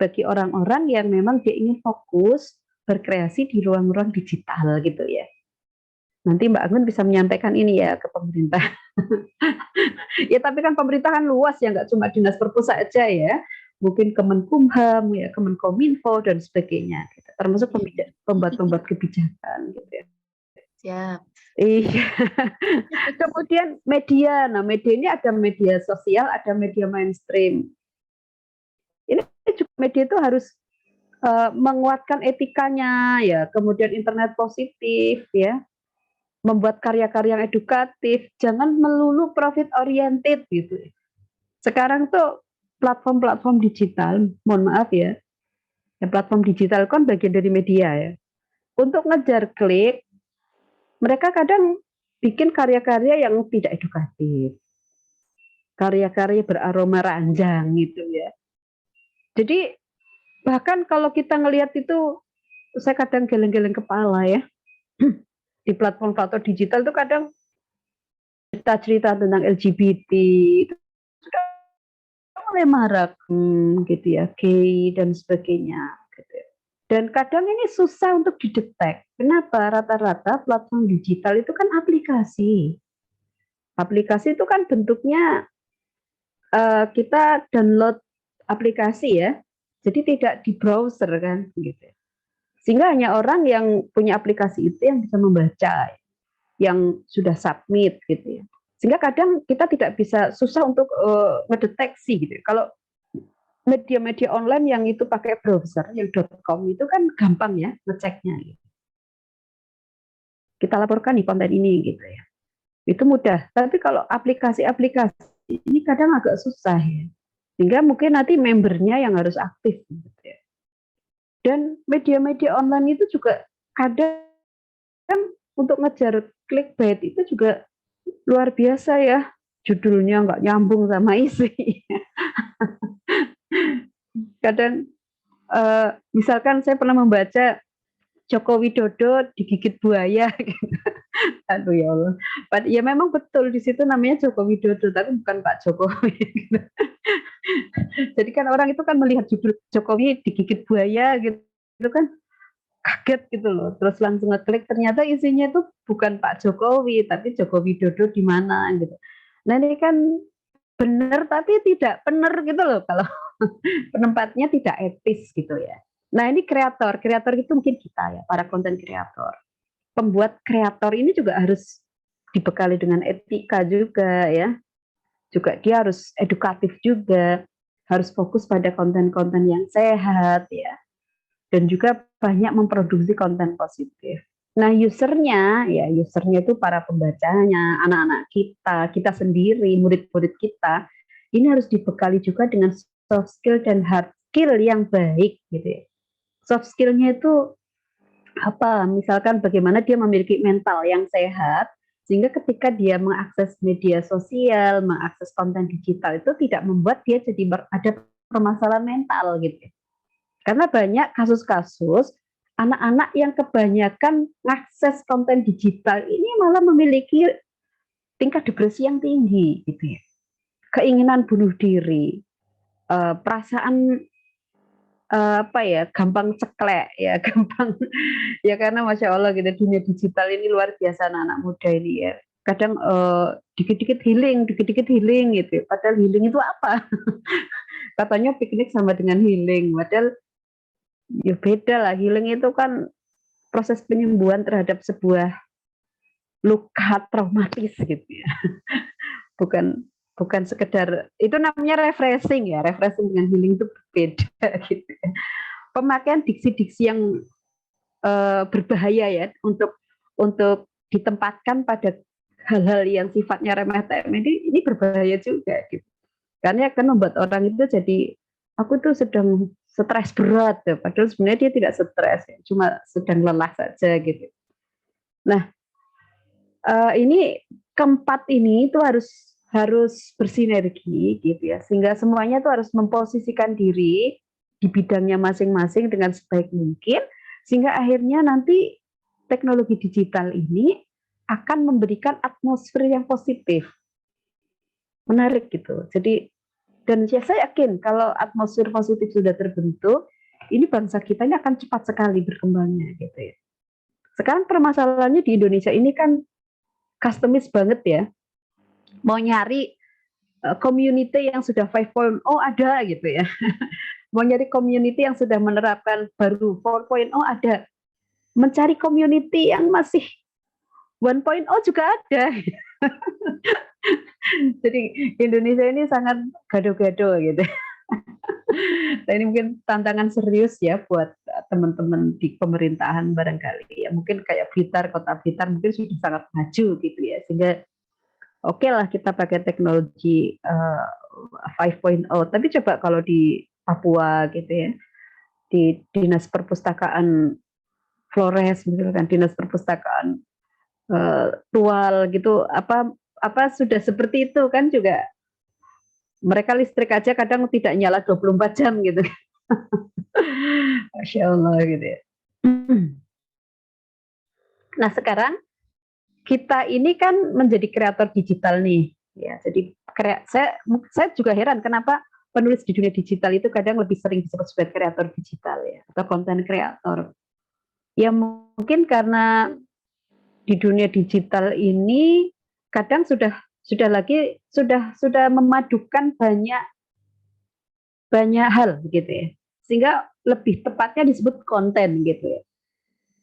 [SPEAKER 3] bagi orang-orang yang memang dia ingin fokus berkreasi di ruang-ruang digital gitu ya. Nanti Mbak Anggun bisa menyampaikan ini ya ke pemerintah. Ya tapi kan pemerintah kan luas ya, nggak cuma Dinas Perpus saja ya. Mungkin Kemenkumham, ya Kemenkominfo dan sebagainya. Gitu. Termasuk pembuat-pembuat kebijakan gitu ya.
[SPEAKER 2] Siap.
[SPEAKER 3] Iya. Kemudian media. Nah, media ini ada media sosial, ada media mainstream. Ini juga media itu harus menguatkan etikanya ya, kemudian internet positif ya, membuat karya-karya yang edukatif, jangan melulu profit oriented gitu. Sekarang tuh platform-platform digital, mohon maaf ya, platform digital kan bagian dari media ya. Untuk ngejar klik, mereka kadang bikin karya-karya yang tidak edukatif, karya-karya beraroma ranjang gitu ya. Jadi bahkan kalau kita ngelihat itu, saya kadang geleng-geleng kepala ya. Di platform-platform digital itu kadang cerita-cerita tentang LGBT itu sudah mulai marak gitu ya, gay dan sebagainya gitu ya. Dan kadang ini susah untuk didetek. Kenapa? Rata-rata platform digital itu kan aplikasi. Aplikasi itu kan bentuknya kita download aplikasi ya. Jadi tidak di browser kan gitu. Sehingga hanya orang yang punya aplikasi itu yang bisa membaca, yang sudah submit gitu ya. Sehingga kadang kita tidak bisa, susah untuk mendeteksi gitu. Kalau media-media online yang itu pakai browser, yang .com itu kan gampang ya ngeceknya. Gitu. Kita laporkan di konten ini gitu ya. Itu mudah. Tapi kalau aplikasi-aplikasi ini kadang agak susah ya. Sehingga mungkin nanti membernya yang harus aktif gitu ya. Dan media-media online itu juga kadang untuk ngejar clickbait itu juga luar biasa ya. Judulnya nggak nyambung sama isi. Kadang misalkan saya pernah membaca Joko Widodo digigit buaya. Aduh ya Allah. Ya memang betul di situ namanya Joko Widodo, tapi bukan Pak Jokowi. Jadi kan orang itu kan melihat judul Jokowi digigit buaya gitu, itu kan kaget gitu loh. Terus langsung ngeklik, ternyata isinya itu bukan Pak Jokowi, tapi Joko Widodo di mana gitu. Nah ini kan benar tapi tidak benar gitu loh kalau penempatnya tidak etis gitu ya. Nah ini kreator itu mungkin kita ya, para konten kreator. Pembuat kreator ini juga harus dibekali dengan etika juga ya. Juga dia harus edukatif juga, harus fokus pada konten-konten yang sehat ya. Dan juga banyak memproduksi konten positif. Nah, usernya itu para pembacanya, anak-anak kita sendiri, murid-murid kita, ini harus dibekali juga dengan soft skill dan hard skill yang baik gitu ya. Soft skill-nya itu apa? Misalkan bagaimana dia memiliki mental yang sehat, sehingga ketika dia mengakses media sosial, mengakses konten digital itu tidak membuat dia jadi ada permasalahan mental gitu. Karena banyak kasus-kasus anak-anak yang kebanyakan mengakses konten digital ini malah memiliki tingkat depresi yang tinggi gitu ya. Keinginan bunuh diri, perasaan gampang ceklek ya, gampang ya, karena Masya Allah gitu, dunia digital ini luar biasa anak-anak muda ini ya. Kadang dikit-dikit healing gitu. Padahal healing itu apa? Katanya piknik sama dengan healing. Padahal ya beda lah. Healing itu kan proses penyembuhan terhadap sebuah luka traumatis gitu ya. Bukan sekedar, itu namanya refreshing ya. Refreshing dengan healing itu berbeda gitu ya. Pemakaian diksi-diksi yang berbahaya ya untuk ditempatkan pada hal-hal yang sifatnya remeh-temeh ini berbahaya juga gitu. Karena akan membuat orang itu jadi, aku tuh sedang stres berat ya, padahal sebenarnya dia tidak stres ya, cuma sedang lelah saja gitu. Nah, ini keempat ini itu harus bersinergi gitu ya, sehingga semuanya itu harus memposisikan diri di bidangnya masing-masing dengan sebaik mungkin, sehingga akhirnya nanti teknologi digital ini akan memberikan atmosfer yang positif. Menarik gitu. Jadi, dan saya yakin kalau atmosfer positif sudah terbentuk, ini bangsa kita ini akan cepat sekali berkembangnya gitu ya. Sekarang permasalahannya di Indonesia ini kan customis banget ya. Mau nyari community yang sudah 5.0 ada gitu ya. Mau nyari community yang sudah menerapkan baru 4.0 ada. Mencari community yang masih 1.0 juga ada. Jadi Indonesia ini sangat gado-gado gitu. Nah, ini mungkin tantangan serius ya buat teman-teman di pemerintahan barangkali ya. Mungkin kayak Blitar, Kota Blitar mungkin sudah sangat maju gitu ya. Sehingga oke lah kita pakai teknologi 5.0. Tapi coba kalau di Papua gitu ya, di Dinas Perpustakaan Flores misalkan, Dinas Perpustakaan Tual gitu, apa sudah seperti itu kan juga. Mereka listrik aja kadang tidak nyala 24 jam gitu. Masya Allah gitu ya. Nah sekarang kita ini kan menjadi kreator digital nih. Ya, jadi saya juga heran kenapa penulis di dunia digital itu kadang lebih sering disebut sebagai kreator digital ya, atau konten kreator. Ya mungkin karena di dunia digital ini kadang sudah memadukan banyak hal gitu ya, sehingga lebih tepatnya disebut konten gitu ya.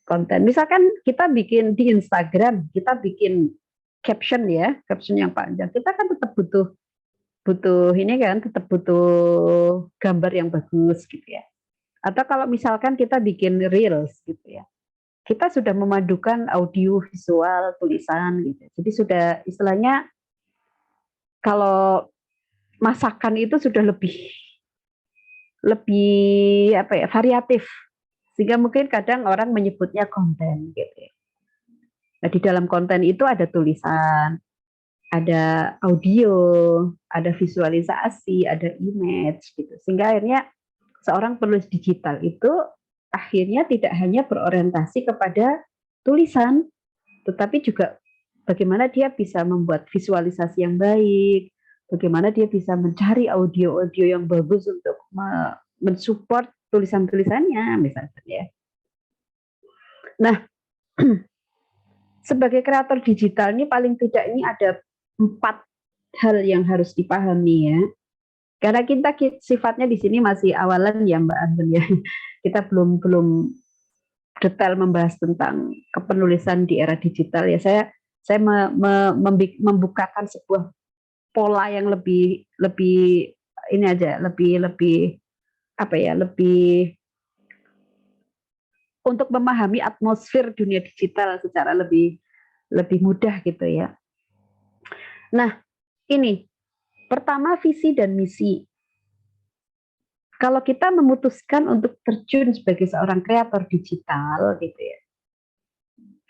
[SPEAKER 3] Konten misalkan kita bikin di Instagram, kita bikin caption ya, caption yang panjang, kita kan tetap butuh ini kan, tetap butuh gambar yang bagus gitu ya. Atau kalau misalkan kita bikin reels gitu ya, kita sudah memadukan audio, visual, tulisan gitu. Jadi sudah istilahnya kalau masakan itu sudah lebih apa ya, variatif. Sehingga mungkin kadang orang menyebutnya konten gitu ya. Nah, di dalam konten itu ada tulisan, ada audio, ada visualisasi, ada image gitu. Sehingga akhirnya seorang penulis digital itu akhirnya tidak hanya berorientasi kepada tulisan, tetapi juga bagaimana dia bisa membuat visualisasi yang baik, bagaimana dia bisa mencari audio-audio yang bagus untuk mensupport tulisan-tulisannya misalnya ya. Nah, sebagai kreator digital ini paling tidak ini ada 4 hal yang harus dipahami ya. Karena kita sifatnya di sini masih awalan ya Mbak Anton ya. Kita belum detail membahas tentang kepenulisan di era digital ya. Saya membukakan sebuah pola yang lebih ini aja, lebih apa ya, lebih untuk memahami atmosfer dunia digital secara lebih mudah gitu ya. Nah, ini pertama visi dan misi. Kalau kita memutuskan untuk terjun sebagai seorang kreator digital gitu ya,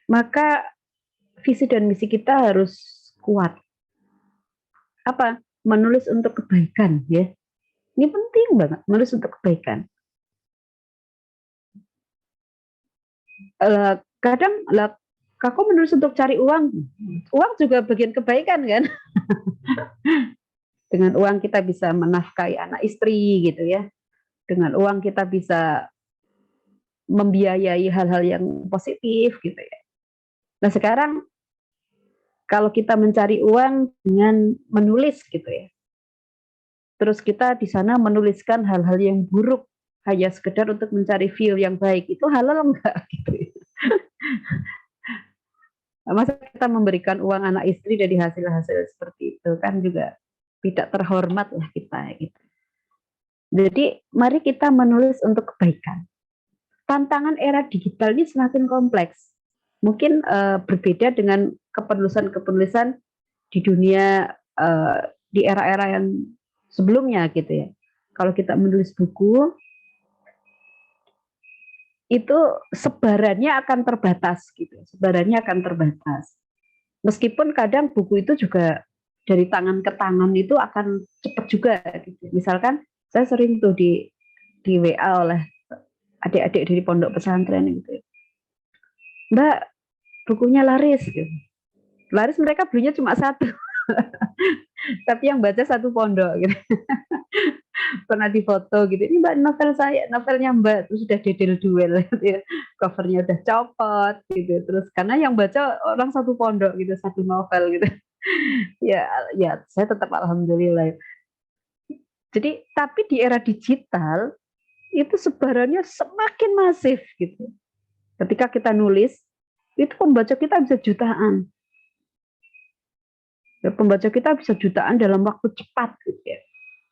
[SPEAKER 3] maka visi dan misi kita harus kuat. Apa? Menulis untuk kebaikan ya. Ini penting banget, menulis untuk kebaikan. Kadang aku menulis untuk cari uang juga bagian kebaikan kan. Dengan uang kita bisa menafkahi anak istri gitu ya. Dengan uang kita bisa membiayai hal-hal yang positif gitu ya. Nah sekarang kalau kita mencari uang dengan menulis gitu ya, terus kita di sana menuliskan hal-hal yang buruk hanya sekedar untuk mencari view yang baik, itu halal enggak gitu ya. Masa kita memberikan uang anak istri dari hasil-hasil seperti itu kan juga tidak terhormat lah kita gitu. Jadi mari kita menulis untuk kebaikan. Tantangan era digital ini semakin kompleks. Mungkin berbeda dengan kepenulisan di dunia di era-era yang sebelumnya gitu ya. Kalau kita menulis buku itu sebarannya akan terbatas gitu. Sebarannya akan terbatas. Meskipun kadang buku itu juga dari tangan ke tangan itu akan cepat juga gitu. Misalkan saya sering tuh di WA oleh adik-adik dari pondok pesantren gitu. Mbak, bukunya laris gitu. Laris mereka belinya cuma 1. Tapi yang baca 1 pondok gitu. pernah difoto gitu. Ini Mbak novel saya, novelnya Mbak, terus sudah dedel duel gitu ya. Covernya udah copot gitu. Terus karena yang baca orang satu pondok gitu, satu novel gitu. Ya, ya saya tetap alhamdulillah. Jadi tapi di era digital itu sebarannya semakin masif gitu. Ketika kita nulis, itu pembaca kita bisa jutaan. Ya, pembaca kita bisa jutaan dalam waktu cepat gitu ya.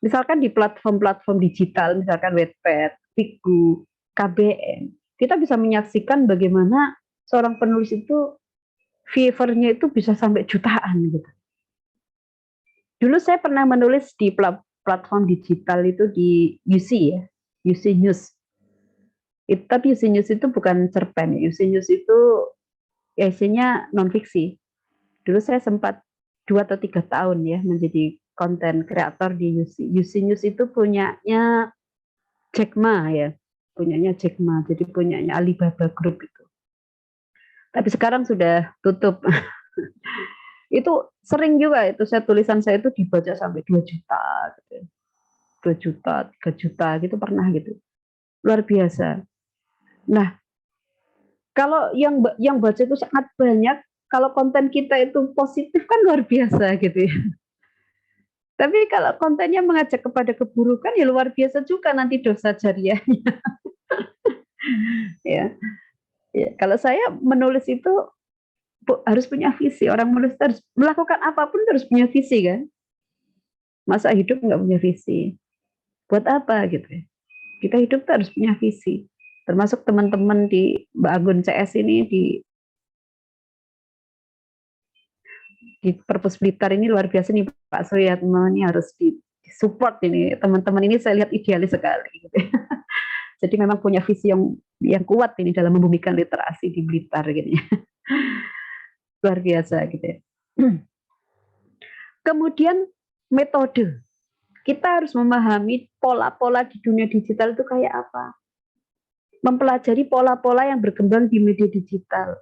[SPEAKER 3] Misalkan di platform-platform digital, misalkan Wattpad, Biku, KBN, kita bisa menyaksikan bagaimana seorang penulis itu viewernya itu bisa sampai jutaan gitu. Dulu saya pernah menulis di platform digital itu di UC ya, UC News. Tapi UC News itu bukan cerpen, UC News itu isinya non fiksi. Dulu saya sempat 2 atau 3 tahun ya menjadi konten kreator di UC. UC News itu punyanya Jack Ma ya, punyanya Jack Ma, jadi punyanya Alibaba Group itu. Tapi sekarang sudah tutup. Itu sering juga itu tulisan saya itu dibaca sampai 2 juta gitu. 2 juta, 3 juta gitu pernah gitu. Luar biasa. Nah, kalau yang baca itu sangat banyak, kalau konten kita itu positif kan luar biasa gitu ya. Tapi kalau kontennya mengajak kepada keburukan ya luar biasa juga nanti dosa jariahnya. Ya. Ya, kalau saya menulis itu harus punya visi. Orang menulis harus melakukan apapun harus punya visi kan. Masa hidup nggak punya visi? Buat apa gitu ya? Kita hidup harus punya visi. Termasuk teman-teman di Mbak Agun CS ini di Perpus Blitar ini luar biasa nih Pak Suyatmo, ini harus support ini teman-teman ini saya lihat idealis sekali gitu. Jadi memang punya visi yang kuat ini dalam membumikan literasi di Blitar gitu ya. Luar biasa gitu ya. Kemudian metode, kita harus memahami pola-pola di dunia digital itu kayak apa, mempelajari pola-pola yang berkembang di media digital.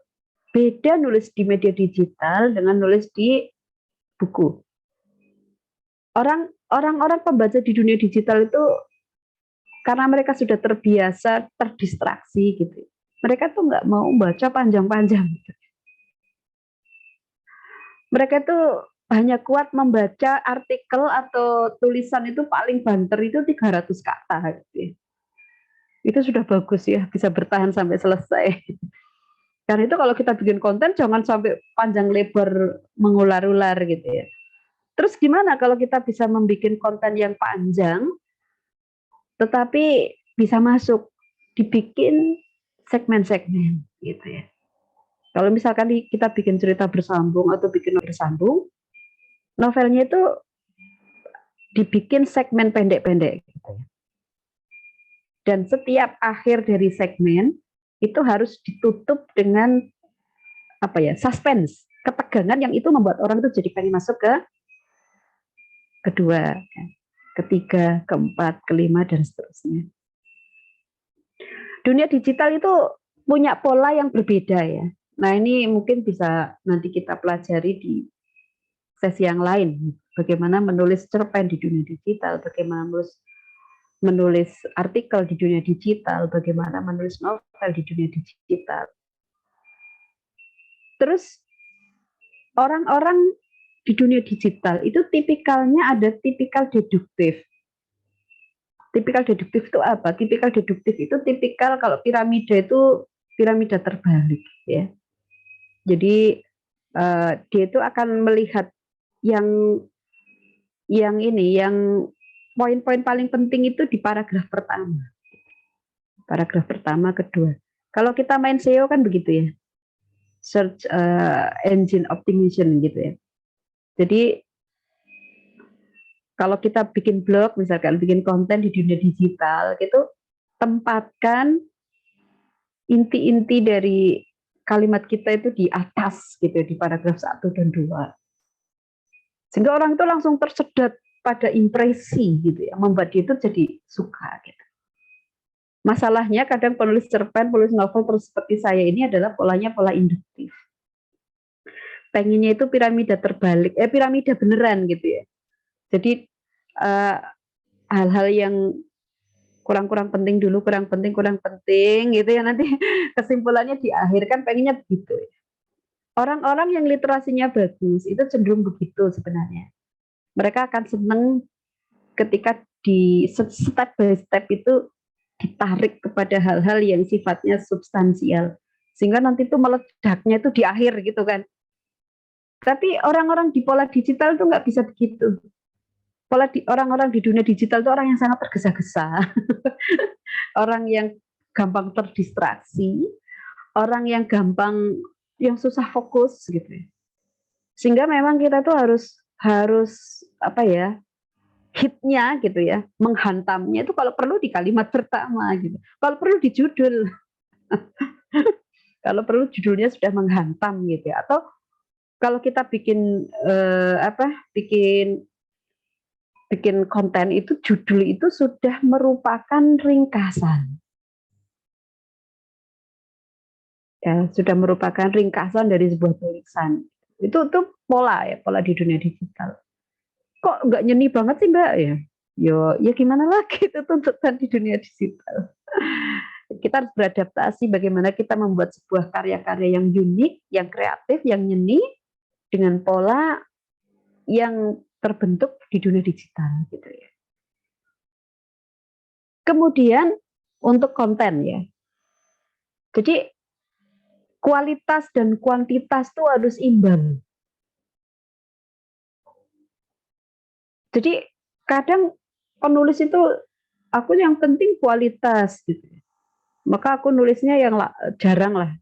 [SPEAKER 3] Beda nulis di media digital dengan nulis di buku. Orang-orang pembaca di dunia digital itu karena mereka sudah terbiasa terdistraksi gitu. Mereka tuh nggak mau baca panjang-panjang. Mereka tuh hanya kuat membaca artikel atau tulisan itu paling banter itu 300 kata gitu. Itu sudah bagus ya, bisa bertahan sampai selesai. Karena itu kalau kita bikin konten jangan sampai panjang lebar mengular-ular gitu ya. Terus gimana kalau kita bisa membuat konten yang panjang tetapi bisa masuk, dibikin segmen-segmen gitu ya. Kalau misalkan kita bikin cerita bersambung atau bikin novel bersambung, novelnya itu dibikin segmen pendek-pendek gitu ya. Dan setiap akhir dari segmen itu harus ditutup dengan apa ya, suspense, ketegangan yang itu membuat orang itu jadi pengen masuk ke kedua, ketiga, keempat, kelima, dan seterusnya. Dunia digital itu punya pola yang berbeda ya. Nah ini mungkin bisa nanti kita pelajari di sesi yang lain. Bagaimana menulis cerpen di dunia digital, bagaimana menulis artikel di dunia digital, bagaimana menulis novel di dunia digital. Terus orang-orang di dunia digital itu tipikalnya ada tipikal deduktif. Tipikal deduktif itu apa? Tipikal deduktif itu tipikal kalau piramida itu piramida terbalik ya. Jadi dia itu akan melihat yang poin-poin paling penting itu di paragraf pertama. Paragraf pertama, kedua. Kalau kita main SEO kan begitu ya. Search engine optimization gitu ya. Jadi kalau kita bikin blog misalkan, bikin konten di dunia digital gitu, tempatkan inti-inti dari kalimat kita itu di atas gitu, di paragraf 1 dan 2. Sehingga orang itu langsung tersedot pada impresi gitu ya, membuat dia itu jadi suka gitu. Masalahnya kadang penulis cerpen, penulis novel terus seperti saya ini adalah polanya pola induktif. Pengennya itu piramida terbalik, piramida beneran gitu ya. Jadi hal-hal yang kurang penting dulu, kurang penting gitu ya, nanti kesimpulannya di akhir kan pengennya begitu. Orang-orang yang literasinya bagus itu cenderung begitu sebenarnya. Mereka akan seneng ketika di step by step itu ditarik kepada hal-hal yang sifatnya substansial, sehingga nanti itu meledaknya itu di akhir gitu kan. Tapi orang-orang di pola digital itu nggak bisa begitu. Orang-orang di dunia digital itu orang yang sangat tergesa-gesa, orang yang gampang terdistraksi, orang yang susah fokus gitu. Sehingga memang kita tuh harus apa ya, hitnya gitu ya, menghantamnya itu kalau perlu di kalimat pertama gitu. Kalau perlu di judul. Kalau perlu judulnya sudah menghantam gitu ya. Atau kalau kita bikin bikin konten itu, judul itu sudah merupakan ringkasan. Ya, sudah merupakan ringkasan dari sebuah tulisan. Itu pola di dunia digital. Kok nggak nyeni banget sih Mbak ya? Ya gimana lagi, itu tuntutan di dunia digital. Kita harus beradaptasi bagaimana kita membuat sebuah karya-karya yang unik, yang kreatif, yang nyeni dengan pola yang terbentuk di dunia digital gitu ya. Kemudian untuk konten ya. Jadi kualitas dan kuantitas itu harus imbang. Jadi kadang penulis itu aku yang penting kualitas gitu. Maka aku nulisnya yang jarang lah.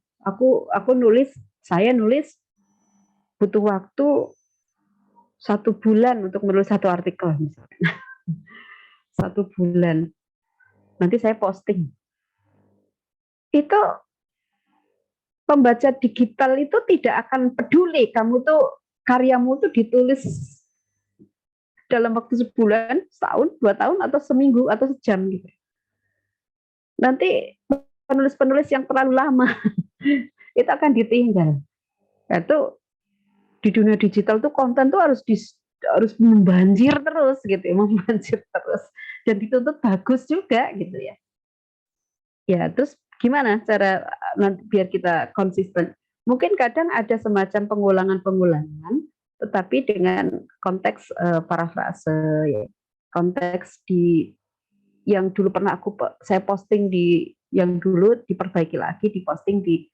[SPEAKER 3] Saya nulis butuh waktu 1 bulan untuk menulis 1 artikel misalnya. 1 bulan. Nanti saya posting. Itu pembaca digital itu tidak akan peduli karyamu tuh ditulis dalam waktu sebulan, setahun, 2 tahun, atau seminggu, atau sejam gitu. Nanti penulis-penulis yang terlalu lama itu akan ditinggal. Itu di dunia digital tuh konten tuh harus membanjir terus gitu ya, membanjir terus dan dituntut bagus juga gitu ya. Ya, terus gimana cara nanti biar kita konsisten? Mungkin kadang ada semacam pengulangan, tetapi dengan konteks parafrase ya. Konteks yang dulu pernah saya posting yang dulu diperbaiki lagi, diposting di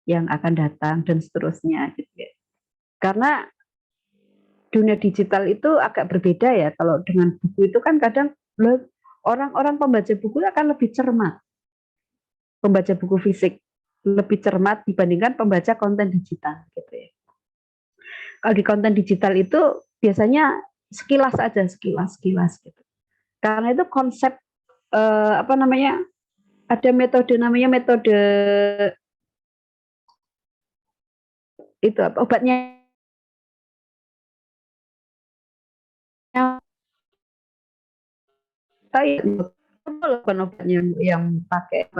[SPEAKER 3] yang akan datang dan seterusnya gitu ya. Karena dunia digital itu agak berbeda ya. Kalau dengan buku itu kan kadang orang-orang pembaca buku akan lebih cermat. Pembaca buku fisik lebih cermat dibandingkan pembaca konten digital gitu ya. Kalau di konten digital itu biasanya sekilas aja, sekilas gitu. Karena itu konsep ada metode namanya metode itu obatnya bukan obatnya yang pakai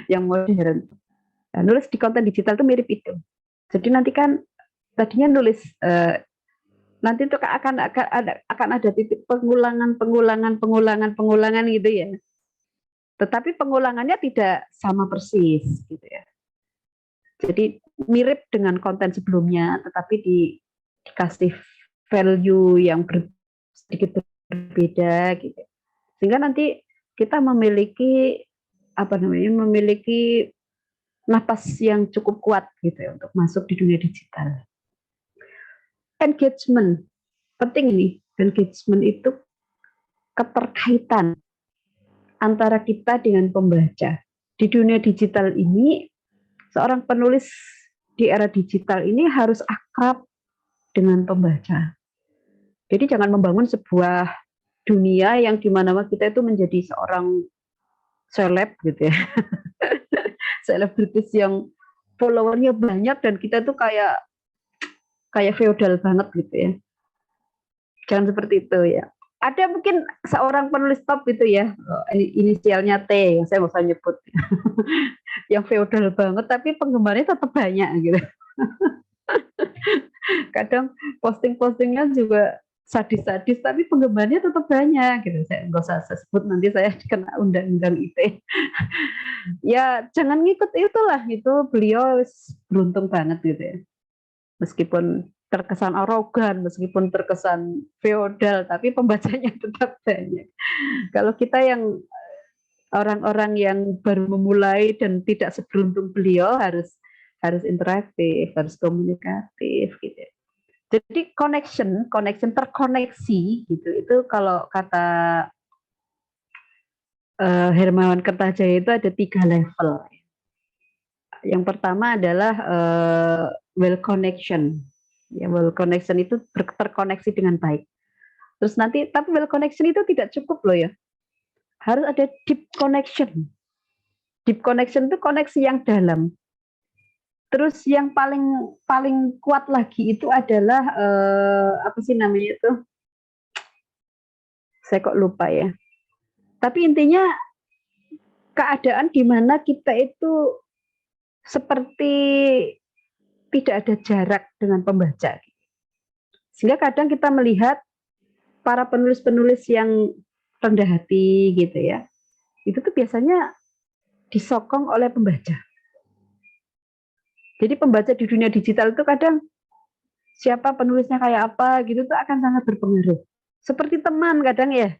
[SPEAKER 3] yang modern. Nah, nulis di konten digital itu mirip itu. Jadi nanti kan tadinya nulis nanti itu akan ada titik pengulangan gitu ya. Tetapi pengulangannya tidak sama persis gitu ya. Jadi mirip dengan konten sebelumnya, tetapi dikasih value yang sedikit berbeda gitu. Sehingga nanti kita memiliki napas yang cukup kuat gitu ya untuk masuk di dunia digital. Engagement penting ini. Engagement itu keterkaitan antara kita dengan pembaca. Di dunia digital ini, seorang penulis di era digital ini harus akrab dengan pembaca. Jadi jangan membangun sebuah dunia yang dimana kita itu menjadi seorang seleb gitu ya. Selebritis yang followernya banyak dan kita tuh kayak feodal banget gitu ya. Jangan seperti itu ya. Ada mungkin seorang penulis top gitu ya, inisialnya T, yang saya nggak usah nyebut, yang feodal banget, tapi penggemarnya tetap banyak gitu. Kadang posting-postingnya juga sadis-sadis tapi penggemarnya tetap banyak gitu. Saya nggak usah saya sebut, nanti saya kena undang-undang ITE. Ya jangan ngikut itulah, itu beliau beruntung banget gitu ya. Meskipun terkesan arogan, meskipun terkesan feodal, tapi pembacanya tetap banyak. Kalau kita yang orang-orang yang baru memulai dan tidak seberuntung beliau, harus interaktif, harus komunikatif gitu. Jadi connection terkoneksi gitu. Itu kalau kata Hermawan Kertajaya itu ada 3 level. Yang pertama adalah well connection. Ya, well connection itu terkoneksi dengan baik. Terus nanti, tapi well connection itu tidak cukup loh ya. Harus ada deep connection. Deep connection itu koneksi yang dalam. Terus yang paling kuat lagi itu adalah apa sih namanya itu? Saya kok lupa ya. Tapi intinya keadaan di mana kita itu seperti tidak ada jarak dengan pembaca. Sehingga kadang kita melihat para penulis-penulis yang rendah hati gitu ya, itu tuh biasanya disokong oleh pembaca. Jadi pembaca di dunia digital itu kadang siapa penulisnya kayak apa gitu tuh akan sangat berpengaruh. Seperti teman kadang ya,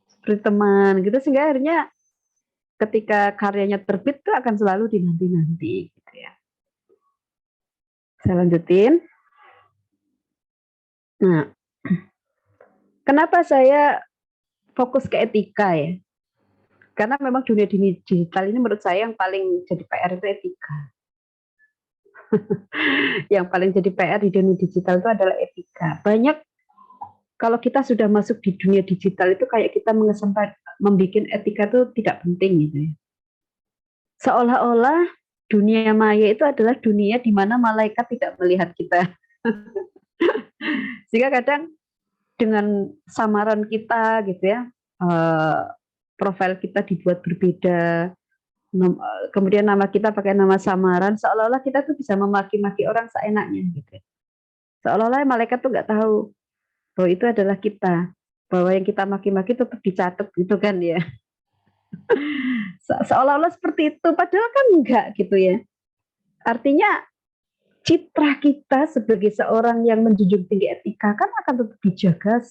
[SPEAKER 3] seperti teman gitu, sehingga akhirnya ketika karyanya terbit tuh akan selalu dinanti-nanti gitu ya. Saya lanjutin. Nah, kenapa saya fokus ke etika ya? Karena memang dunia digital ini menurut saya yang paling jadi PR itu etika. Yang paling jadi PR di dunia digital itu adalah etika. Banyak kalau kita sudah masuk di dunia digital itu kayak kita membuat etika itu tidak penting gitu ya. Seolah-olah dunia maya itu adalah dunia di mana malaikat tidak melihat kita. Sehingga kadang dengan samaran kita gitu ya, profil kita dibuat berbeda, kemudian nama kita pakai nama samaran, seolah-olah kita tuh bisa memaki-maki orang seenaknya gitu. Seolah-olah malaikat tuh nggak tahu bahwa itu adalah kita, bahwa yang kita maki-maki tetap dicatat gitu kan ya. Seolah-olah seperti itu, padahal kan enggak gitu ya. Artinya citra kita sebagai seorang yang menjunjung tinggi etika kan akan tetap dijaga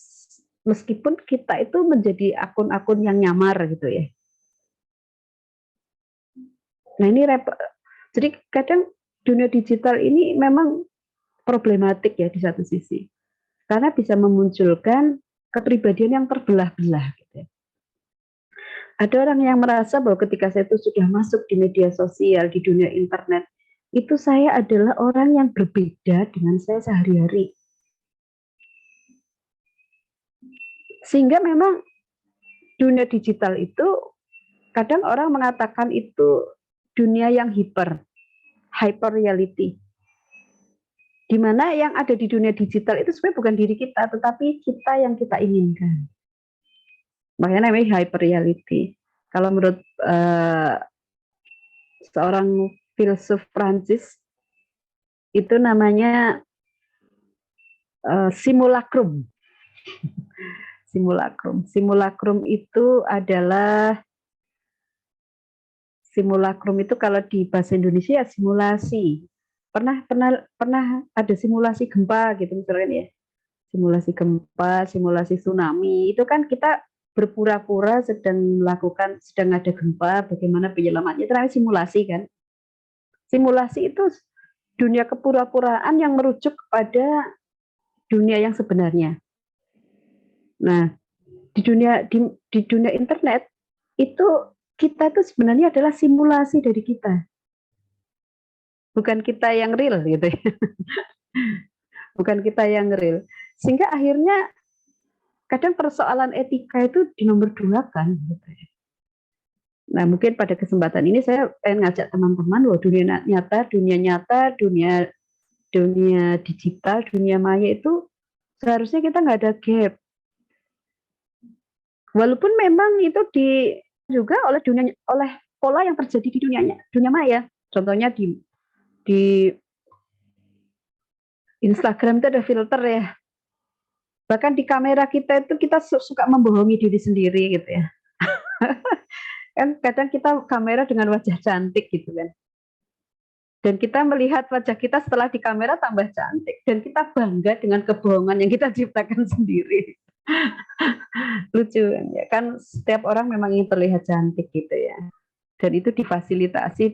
[SPEAKER 3] meskipun kita itu menjadi akun-akun yang nyamar gitu ya. Nah ini jadi kadang dunia digital ini memang problematik ya di satu sisi, karena bisa memunculkan kepribadian yang terbelah-belah. Gitu. Ada orang yang merasa bahwa ketika saya itu sudah masuk di media sosial, di dunia internet, itu saya adalah orang yang berbeda dengan saya sehari-hari. Sehingga memang dunia digital itu kadang orang mengatakan itu dunia yang hyper reality. Di mana yang ada di dunia digital itu sebenarnya bukan diri kita, tetapi kita yang kita inginkan. Makanya namanya hyper reality. Kalau menurut seorang filsuf Prancis, itu namanya simulacrum. Simulacrum itu adalah kalau di bahasa Indonesia ya simulasi. Pernah ada simulasi gempa gitu misalnya ya. Simulasi gempa, simulasi tsunami, itu kan kita berpura-pura sedang ada gempa, bagaimana penyelamatnya, itu namanya simulasi kan. Simulasi itu dunia kepura-puraan yang merujuk kepada dunia yang sebenarnya. Nah, di dunia internet itu kita itu sebenarnya adalah simulasi dari kita. Bukan kita yang real gitu ya. Bukan kita yang real. Sehingga akhirnya kadang persoalan etika itu dinomorduakan gitu ya. Nah, mungkin pada kesempatan ini saya pengen ngajak teman-teman bahwa dunia nyata, dunia digital, dunia maya itu seharusnya kita nggak ada gap. Walaupun memang itu juga oleh pola yang terjadi di dunia maya. Contohnya di Instagram itu ada filter ya. Bahkan di kamera kita itu kita suka membohongi diri sendiri gitu ya. Kan kadang kita kamera dengan wajah cantik gitu kan. Dan kita melihat wajah kita setelah di kamera tambah cantik. Dan kita bangga dengan kebohongan yang kita ciptakan sendiri. Lucu kan ya. Kan setiap orang memang ingin terlihat cantik gitu ya. Dan itu difasilitasi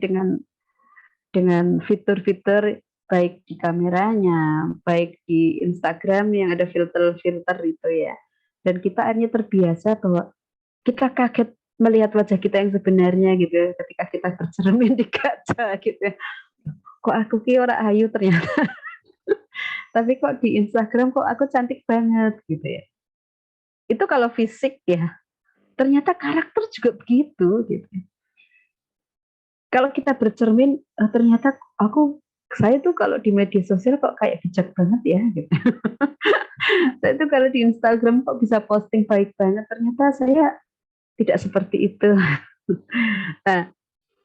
[SPEAKER 3] dengan fitur-fitur baik di kameranya, baik di Instagram yang ada filter-filter itu ya. Dan kita akhirnya terbiasa bahwa kita kaget melihat wajah kita yang sebenarnya gitu ya, ketika kita bercermin di kaca gitu ya. Kok aku ki ora ayu ternyata. Tapi kok di Instagram kok aku cantik banget gitu ya. Itu kalau fisik ya. Ternyata karakter juga begitu gitu. Kalau kita bercermin, ternyata saya tuh kalau di media sosial kok kayak bijak banget ya gitu. Saya tuh kalau di Instagram kok bisa posting baik banget, ternyata saya tidak seperti itu. Nah,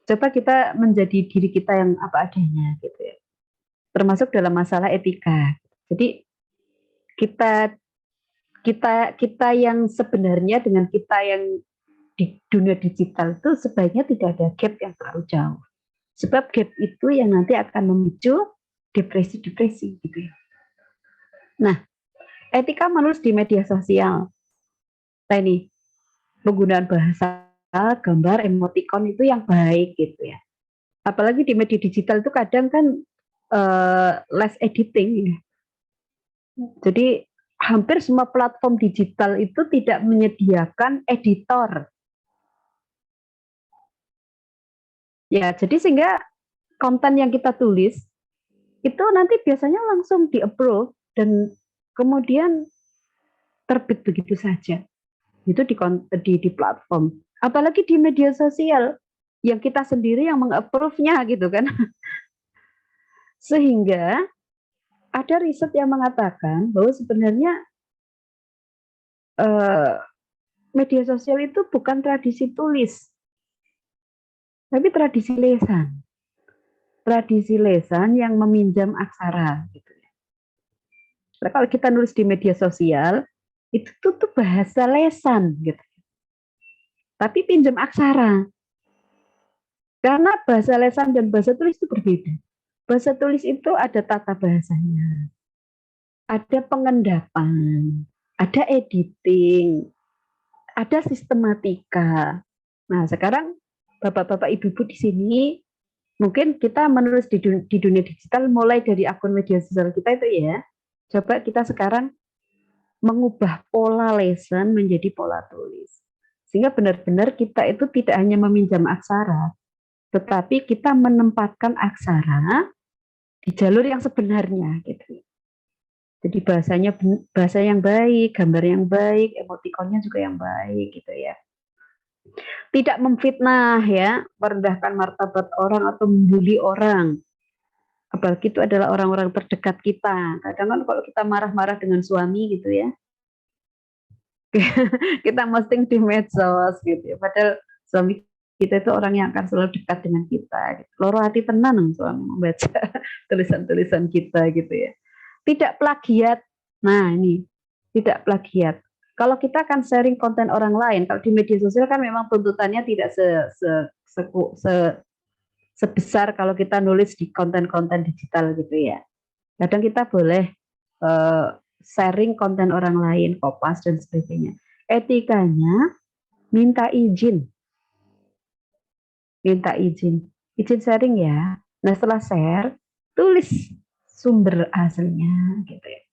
[SPEAKER 3] coba kita menjadi diri kita yang apa adanya gitu ya. Termasuk dalam masalah etika. Jadi kita kita yang sebenarnya dengan kita yang di dunia digital itu sebaiknya tidak ada gap yang terlalu jauh. Sebab gap itu yang nanti akan memicu depresi-depresi gitu ya. Nah, etika menulis di media sosial. Nah ini, penggunaan bahasa, gambar, emoticon itu yang baik gitu ya. Apalagi di media digital itu kadang kan less editing ya. Jadi hampir semua platform digital itu tidak menyediakan editor. Ya, jadi sehingga konten yang kita tulis itu nanti biasanya langsung di-approve dan kemudian terbit begitu saja. Itu di platform. Apalagi di media sosial yang kita sendiri yang meng-approve-nya gitu kan. Sehingga ada riset yang mengatakan bahwa sebenarnya media sosial itu bukan tradisi tulis, tapi tradisi lesan. Tradisi lesan yang meminjam aksara gitu ya. Nah, kalau kita nulis di media sosial itu tuh bahasa lesan gitu. Tapi pinjam aksara. Karena bahasa lesan dan bahasa tulis itu berbeda. Bahasa tulis itu ada tata bahasanya. Ada pengendapan, ada editing, ada sistematika. Nah, sekarang Bapak-bapak, Ibu-ibu di sini mungkin kita menulis di dunia digital mulai dari akun media sosial kita itu ya. Coba kita sekarang mengubah pola lesan menjadi pola tulis. Sehingga benar-benar kita itu tidak hanya meminjam aksara, tetapi kita menempatkan aksara di jalur yang sebenarnya gitu. Jadi bahasanya bahasa yang baik, gambar yang baik, emotikonnya juga yang baik gitu ya. Tidak memfitnah ya, merendahkan martabat orang atau membuli orang. Apalagi itu adalah orang-orang terdekat kita. Kadang kan kalau kita marah-marah dengan suami gitu ya, kita posting di medsos gitu ya. Padahal suami kita itu orang yang akan selalu dekat dengan kita. Loro hati tenan suami membaca tulisan-tulisan kita gitu ya. Tidak plagiat. Nah ini, tidak plagiat. Kalau kita akan sharing konten orang lain, kalau di media sosial kan memang tuntutannya tidak sebesar kalau kita nulis di konten-konten digital gitu ya. Kadang kita boleh sharing konten orang lain, kopas dan sebagainya. Etikanya minta izin. Minta izin. Izin sharing ya. Nah setelah share, tulis sumber aslinya gitu ya.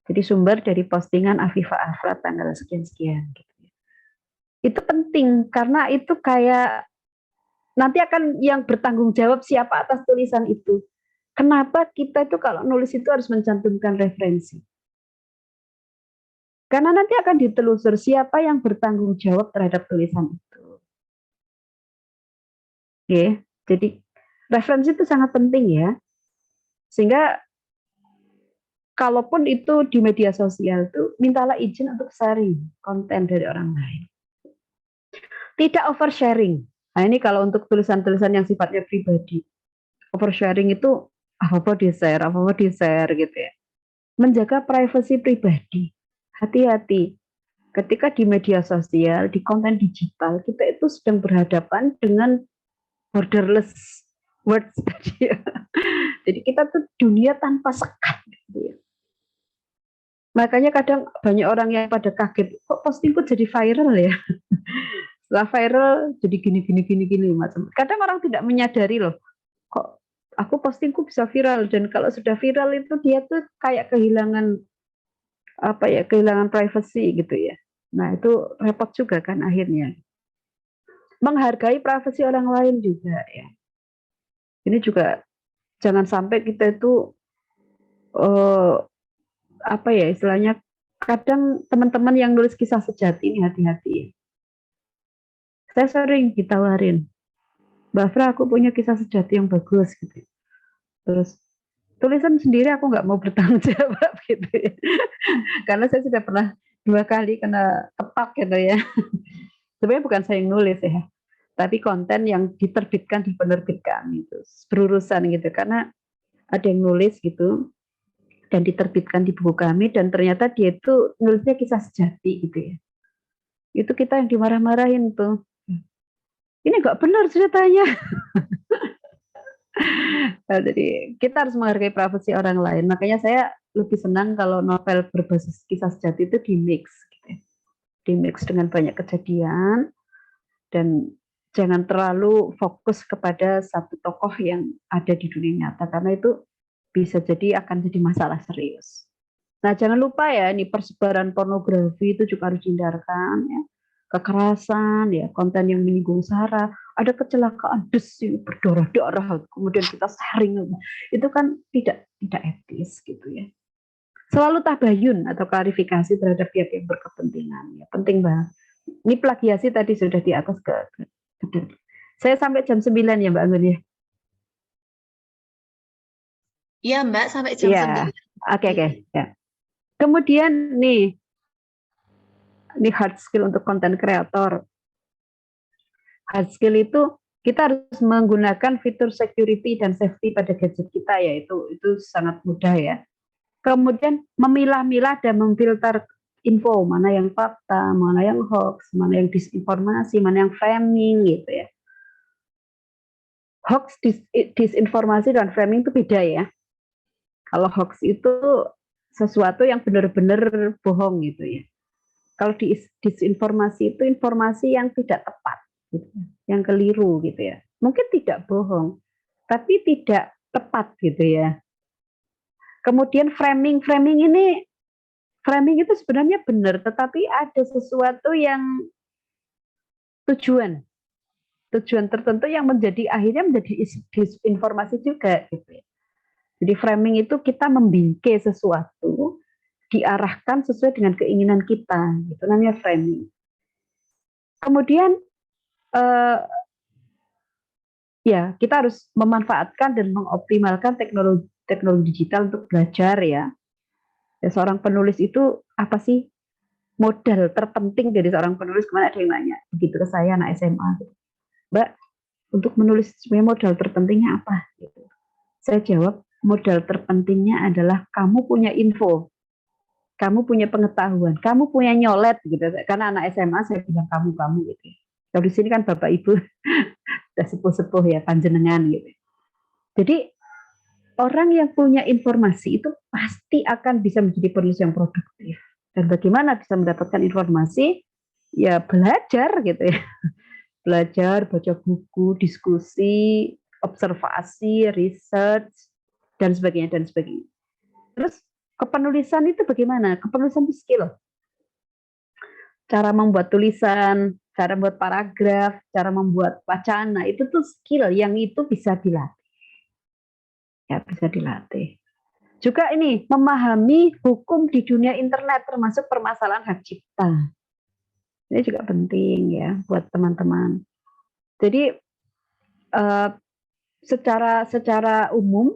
[SPEAKER 3] Jadi sumber dari postingan Afifa Afra tanggal sekian-sekian. Gitu. Itu penting karena itu kayak nanti akan yang bertanggung jawab siapa atas tulisan itu. Kenapa kita itu kalau nulis itu harus mencantumkan referensi? Karena nanti akan ditelusur siapa yang bertanggung jawab terhadap tulisan itu. Oke, jadi referensi itu sangat penting ya. Sehingga kalaupun itu di media sosial itu mintalah izin untuk sharing konten dari orang lain. Tidak oversharing. Nah ini kalau untuk tulisan-tulisan yang sifatnya pribadi. Oversharing itu apa-apa di-share gitu ya. Menjaga privasi pribadi. hati-hati. Ketika di media sosial, di konten digital, kita itu sedang berhadapan dengan borderless words tadi ya. Jadi kita tuh dunia tanpa sekat gitu ya. Makanya kadang banyak orang yang pada kaget, kok postingku jadi viral ya? Setelah viral jadi gini macam. Kadang orang tidak menyadari loh, kok aku postingku bisa viral, dan kalau sudah viral itu dia tuh kayak kehilangan kehilangan privacy gitu ya. Nah, itu repot juga kan akhirnya. Menghargai privasi orang lain juga ya. Ini juga jangan sampai kita itu istilahnya, kadang teman-teman yang nulis kisah sejati ini hati-hati. Saya sering ditawarin, Mbak Fra, aku punya kisah sejati yang bagus gitu. Terus tulisan sendiri aku nggak mau bertanggung jawab gitu ya. Karena saya sudah pernah 2 kali kena kepak gitu ya. Sebenarnya bukan saya yang nulis ya, tapi konten yang diterbitkan di penerbit kami itu berurusan gitu, karena ada yang nulis gitu dan diterbitkan di buku kami, dan ternyata dia itu nulisnya kisah sejati gitu ya. Itu kita yang dimarah-marahin tuh. Ini nggak benar ceritanya. Nah, jadi kita harus menghargai privasi orang lain. Makanya saya lebih senang kalau novel berbasis kisah sejati itu dimix, gitu ya. Dimix dengan banyak kejadian, dan jangan terlalu fokus kepada satu tokoh yang ada di dunia nyata, karena itu bisa jadi akan jadi masalah serius. Nah, jangan lupa ya, ini persebaran pornografi itu juga harus dihindarkan ya. Kekerasan ya, konten yang menyinggung SARA, ada kecelakaan berdarah-darah, kemudian kita sharing, itu kan tidak etis gitu ya. Selalu tabayun atau klarifikasi terhadap pihak yang berkepentingan ya, penting banget. Ini plagiasi tadi sudah di atas ke. Saya sampai jam 9 ya Mbak Anggun ya.
[SPEAKER 2] Iya Mbak, sampai jam 9.
[SPEAKER 3] Oke. Ya. Kemudian nih, ini hard skill untuk konten kreator. Hard skill itu kita harus menggunakan fitur security dan safety pada gadget kita ya, itu sangat mudah ya. Kemudian memilah-milah dan memfilter info, mana yang fakta, mana yang hoax, mana yang disinformasi, mana yang framing gitu ya. Hoax, disinformasi dan framing itu beda ya. Kalau hoax itu sesuatu yang benar-benar bohong gitu ya. Kalau disinformasi itu informasi yang tidak tepat, gitu, yang keliru gitu ya. Mungkin tidak bohong, tapi tidak tepat gitu ya. Kemudian framing itu sebenarnya benar, tetapi ada sesuatu yang tujuan tertentu yang akhirnya menjadi disinformasi juga gitu ya. Jadi framing itu kita membingkai sesuatu, diarahkan sesuai dengan keinginan kita, itu namanya framing. Kemudian ya kita harus memanfaatkan dan mengoptimalkan teknologi digital untuk belajar ya. Seorang penulis itu apa sih modal terpenting dari seorang penulis? Kemarin ada yang nanya begitu ke saya, anak SMA, Mbak, untuk menulis sebenarnya modal terpentingnya apa? Gitu. Saya jawab, modal terpentingnya adalah kamu punya info, kamu punya pengetahuan, kamu punya nyolet gitu. Karena anak SMA saya bilang kamu gitu. Kalau di sini kan Bapak Ibu sudah sepuh-sepuh ya, panjenengan gitu. Jadi orang yang punya informasi itu pasti akan bisa menjadi penulis yang produktif. Dan bagaimana bisa mendapatkan informasi? Ya belajar gitu ya. Belajar, baca buku, diskusi, observasi, research, dan sebagainya. Terus kepenulisan itu bagaimana? Kepenulisan itu skill. Cara membuat tulisan, cara membuat paragraf, cara membuat wacana, itu tuh skill yang itu bisa dilatih. Ya, bisa dilatih. Juga ini, memahami hukum di dunia internet, termasuk permasalahan hak cipta. Ini juga penting ya buat teman-teman. Jadi secara umum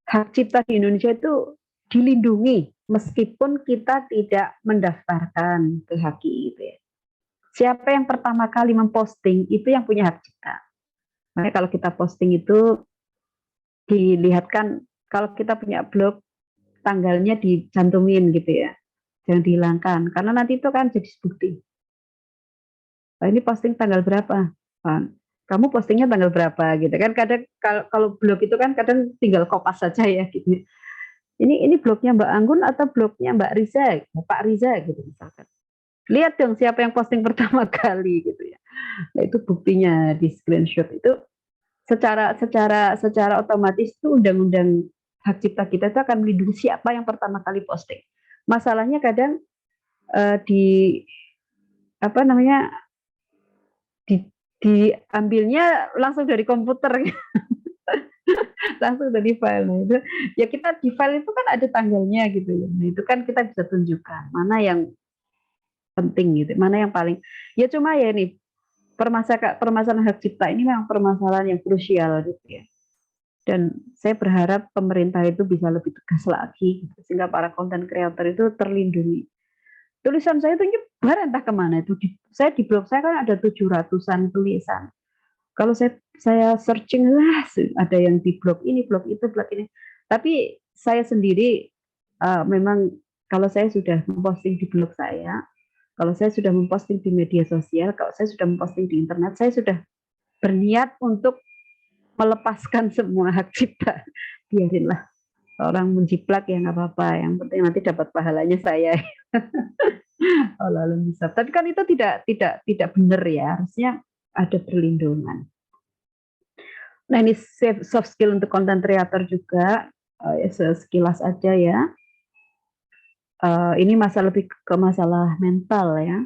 [SPEAKER 3] hak cipta di Indonesia itu dilindungi meskipun kita tidak mendaftarkan ke HAKI gitu ya. Siapa yang pertama kali memposting itu yang punya hak cipta. Makanya kalau kita posting itu dilihatkan, kalau kita punya blog tanggalnya dicantumin gitu ya. jangan dihilangkan karena nanti itu kan jadi bukti. Nah, ini posting tanggal berapa? Nah, kamu postingnya tanggal berapa gitu kan? Kadang kalau blog itu kan kadang tinggal kopas saja ya gitu. Ini blognya Mbak Anggun atau blognya Mbak Riza, Pak Riza gitu misalkan. Lihat dong siapa yang posting pertama kali gitu ya. Nah, itu buktinya di screenshot itu secara otomatis itu undang-undang hak cipta kita itu akan melindungi siapa yang pertama kali posting. Masalahnya kadang di apa namanya diambilnya langsung dari komputer langsung dari file itu ya kita di file itu kan ada tanggalnya gitu ya. Nah, itu kan kita bisa tunjukkan mana yang penting gitu, mana yang paling ya cuma ya ini permasalahan hak cipta ini memang permasalahan yang krusial gitu ya. Dan saya berharap pemerintah itu bisa lebih tegas lagi gitu, sehingga para content creator itu terlindungi. Tulisan saya itu nyebar entah kemana itu. Saya di blog saya kan ada 700-an tulisan. Kalau saya searching lah ada yang di blog ini, blog itu, blog ini. Tapi saya sendiri memang kalau saya sudah memposting di blog saya, kalau saya sudah memposting di media sosial, kalau saya sudah memposting di internet, saya sudah berniat untuk melepaskan semua hak cipta. Biarinlah orang menjiplak ya nggak apa-apa, yang penting nanti dapat pahalanya saya. Tapi kan itu tidak benar ya, harusnya ada perlindungan. Nah ini soft skill untuk content creator juga sekilas aja ya. Ini lebih ke masalah mental ya,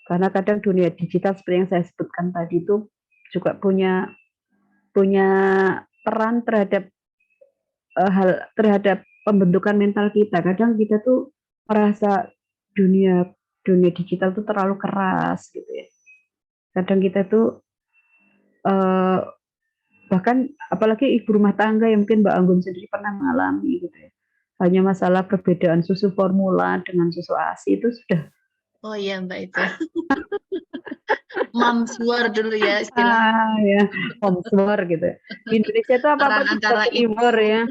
[SPEAKER 3] karena kadang dunia digital seperti yang saya sebutkan tadi itu juga punya peran terhadap pembentukan mental kita. Kadang kita tuh merasa dunia digital tuh terlalu keras gitu ya. Kadang kita tuh bahkan apalagi ibu rumah tangga yang mungkin Mbak Anggun sendiri pernah mengalami gitu ya. Hanya masalah perbedaan susu formula dengan susu ASI itu sudah.
[SPEAKER 2] Oh iya Mbak itu. Moms war dulu ya istilahnya.
[SPEAKER 3] Ya, moms war gitu. Di Indonesia itu apa-apa jadi war ya.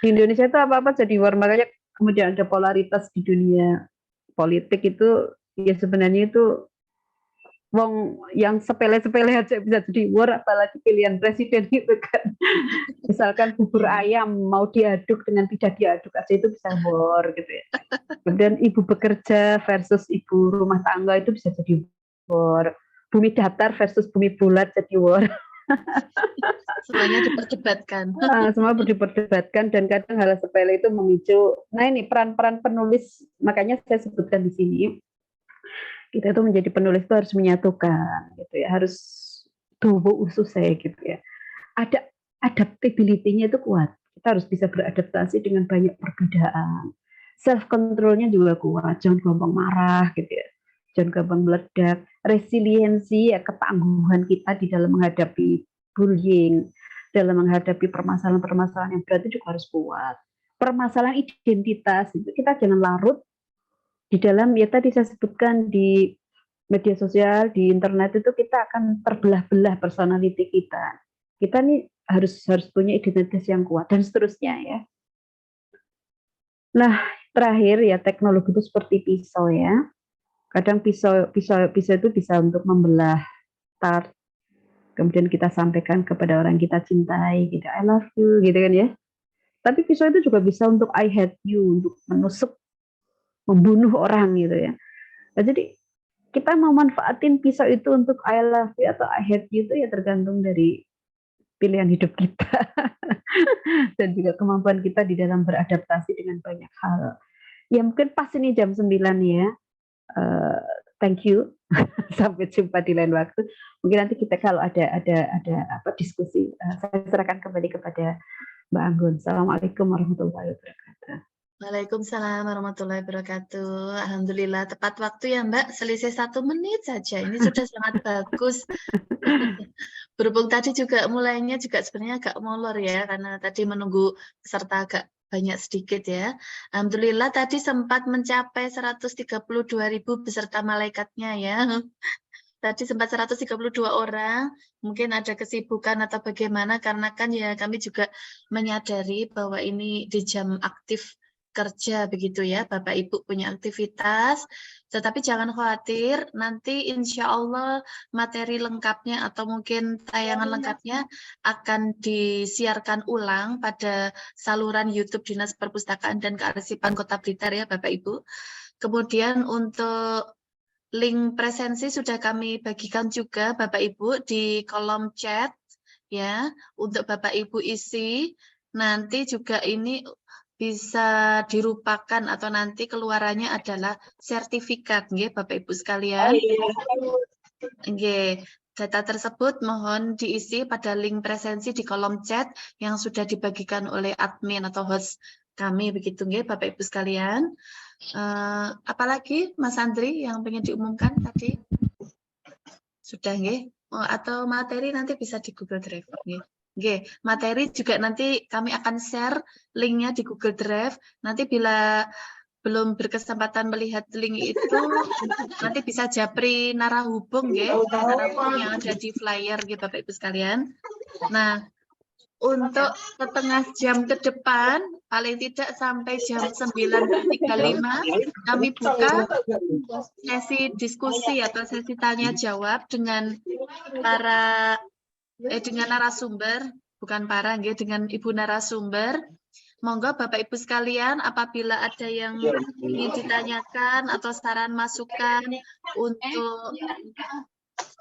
[SPEAKER 3] Di Indonesia itu apa-apa jadi war, makanya kemudian ada polaritas di dunia politik itu ya sebenarnya itu wong yang sepele-sepele aja bisa jadi war, apalagi pilihan presiden gitu kan. Misalkan bubur ayam mau diaduk dengan tidak diaduk aja itu bisa war gitu ya. Kemudian ibu bekerja versus ibu rumah tangga itu bisa jadi war. Bumi datar versus bumi bulat jadi war.
[SPEAKER 2] Semuanya diperdebatkan.
[SPEAKER 3] Semua diperdebatkan dan kadang hal sepele itu memicu. Nah ini peran-peran penulis, makanya saya sebutkan di sini. Kita itu menjadi penulis itu harus menyatukan, gitu ya, harus tubuh usus saya gitu ya. Ada adaptability-nya itu kuat. Kita harus bisa beradaptasi dengan banyak perbedaan. Self control-nya juga kuat, jangan gampang marah gitu ya. Jangan gampang meledak. Resiliensi ya, ketangguhan kita di dalam menghadapi bullying, dalam menghadapi permasalahan-permasalahan yang berat itu juga harus kuat. Permasalahan identitas itu kita jangan larut di dalam ya tadi saya sebutkan di media sosial, di internet itu kita akan terbelah-belah personality kita. Kita nih harus punya identitas yang kuat dan seterusnya ya. Nah, terakhir ya teknologi itu seperti pisau ya. Kadang pisau itu bisa untuk membelah tart. Kemudian kita sampaikan kepada orang kita cintai, gitu, I love you, gitu kan ya. Tapi pisau itu juga bisa untuk I hate you, untuk menusuk, membunuh orang gitu ya. Nah, jadi kita mau manfaatin pisau itu untuk I love you atau I hate you itu ya tergantung dari pilihan hidup kita dan juga kemampuan kita di dalam beradaptasi dengan banyak hal. Ya mungkin pas ini jam 9 ya. Thank you. Sampai jumpa di lain waktu. Mungkin nanti kita kalau ada diskusi, saya serahkan kembali kepada Mbak Anggun. Assalamualaikum warahmatullahi wabarakatuh.
[SPEAKER 2] Waalaikumsalam warahmatullahi wabarakatuh. Alhamdulillah tepat waktu ya Mbak, selisih 1 menit saja. Ini sudah sangat bagus. Berhubung tadi juga mulainya juga sebenarnya agak molor ya, karena tadi menunggu peserta agak banyak sedikit ya. Alhamdulillah tadi sempat mencapai 132.000 beserta malaikatnya ya. Tadi sempat 132 orang, mungkin ada kesibukan atau bagaimana, karena kan ya kami juga menyadari bahwa ini di jam aktif kerja begitu ya, Bapak Ibu punya aktivitas, tetapi jangan khawatir, nanti insya Allah materi lengkapnya atau mungkin tayangan lengkapnya akan disiarkan ulang pada saluran YouTube Dinas Perpustakaan dan Kearsipan Kota Blitar ya Bapak Ibu. Kemudian untuk link presensi sudah kami bagikan juga Bapak Ibu di kolom chat ya, untuk Bapak Ibu isi. Nanti juga ini bisa dirupakan atau nanti keluarannya adalah sertifikat nggih Bapak Ibu sekalian. Nggih, data tersebut mohon diisi pada link presensi di kolom chat yang sudah dibagikan oleh admin atau host kami begitu nggih Bapak Ibu sekalian. Apalagi Mas Andri yang pengen diumumkan tadi? Sudah nggih? Oh, atau materi nanti bisa di Google Drive nggih. Oke, materi juga nanti kami akan share linknya di Google Drive. Nanti bila belum berkesempatan melihat link itu, nanti bisa japri narahubung ya, narahubung yang ada di flyer gitu Bapak Ibu sekalian. Nah, untuk setengah jam ke depan, paling tidak sampai jam 9.35, kami buka sesi diskusi atau sesi tanya jawab dengan dengan narasumber, bukan dengan Ibu narasumber. Monggo Bapak Ibu sekalian, apabila ada yang ingin ditanyakan atau saran masukan untuk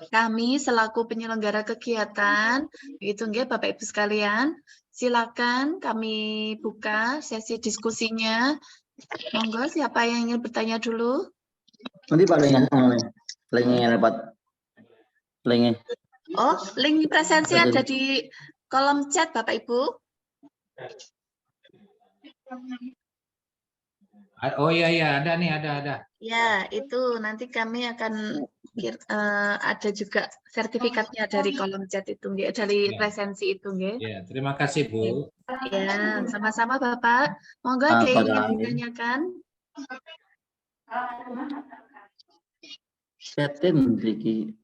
[SPEAKER 2] kami selaku penyelenggara kegiatan, begitu nggih Bapak Ibu sekalian, silakan kami buka sesi diskusinya. Monggo siapa yang ingin bertanya dulu?
[SPEAKER 5] Nanti Pak linknya dapat linknya.
[SPEAKER 2] Oh, link presensi ada di kolom chat Bapak Ibu.
[SPEAKER 6] Oh iya ada nih, ada.
[SPEAKER 2] Ya, itu nanti kami akan ada juga sertifikatnya dari kolom chat itu, nggih, dari presensi itu, nggih.
[SPEAKER 6] Ya, terima kasih Bu.
[SPEAKER 2] Ya, sama-sama Bapak. Monggo ada yang ingin ditanyakan.
[SPEAKER 5] Setin iki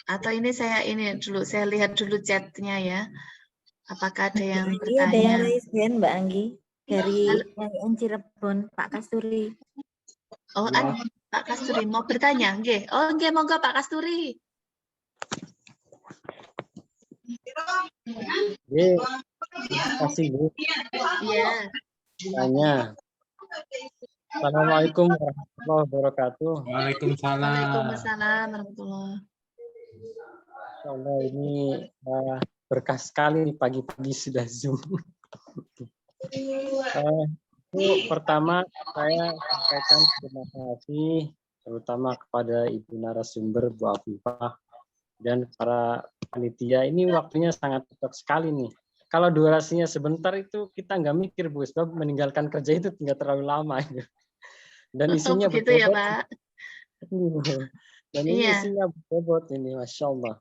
[SPEAKER 2] Atau ini saya lihat dulu chatnya ya. Apakah ada yang
[SPEAKER 4] Ada
[SPEAKER 2] bertanya?
[SPEAKER 4] yang raise hand Mbak Anggi dari YN Cirebon, Pak Kasturi.
[SPEAKER 2] Oh, Pak Kasturi mau bertanya, nggih. Oh, nggih, monggo Pak Kasturi.
[SPEAKER 7] Terima kasih Bu.
[SPEAKER 2] Iya.
[SPEAKER 7] Tanya. Assalamualaikum warahmatullahi wabarakatuh.
[SPEAKER 6] Waalaikumsalam.
[SPEAKER 2] Waalaikumsalam warahmatullahi.
[SPEAKER 7] Allah ini berkah sekali nih pagi-pagi sudah Zoom. Pertama saya sampaikan terima kasih terutama kepada Ibu narasumber Bu Afifah dan para panitia. Ini waktunya sangat tepat sekali nih. Kalau durasinya sebentar itu kita nggak mikir Bu, sebab meninggalkan kerja itu tidak terlalu lama. Dan isinya
[SPEAKER 2] begitu ya Pak.
[SPEAKER 7] Dan ini isinya berbobot ini, Masya Allah.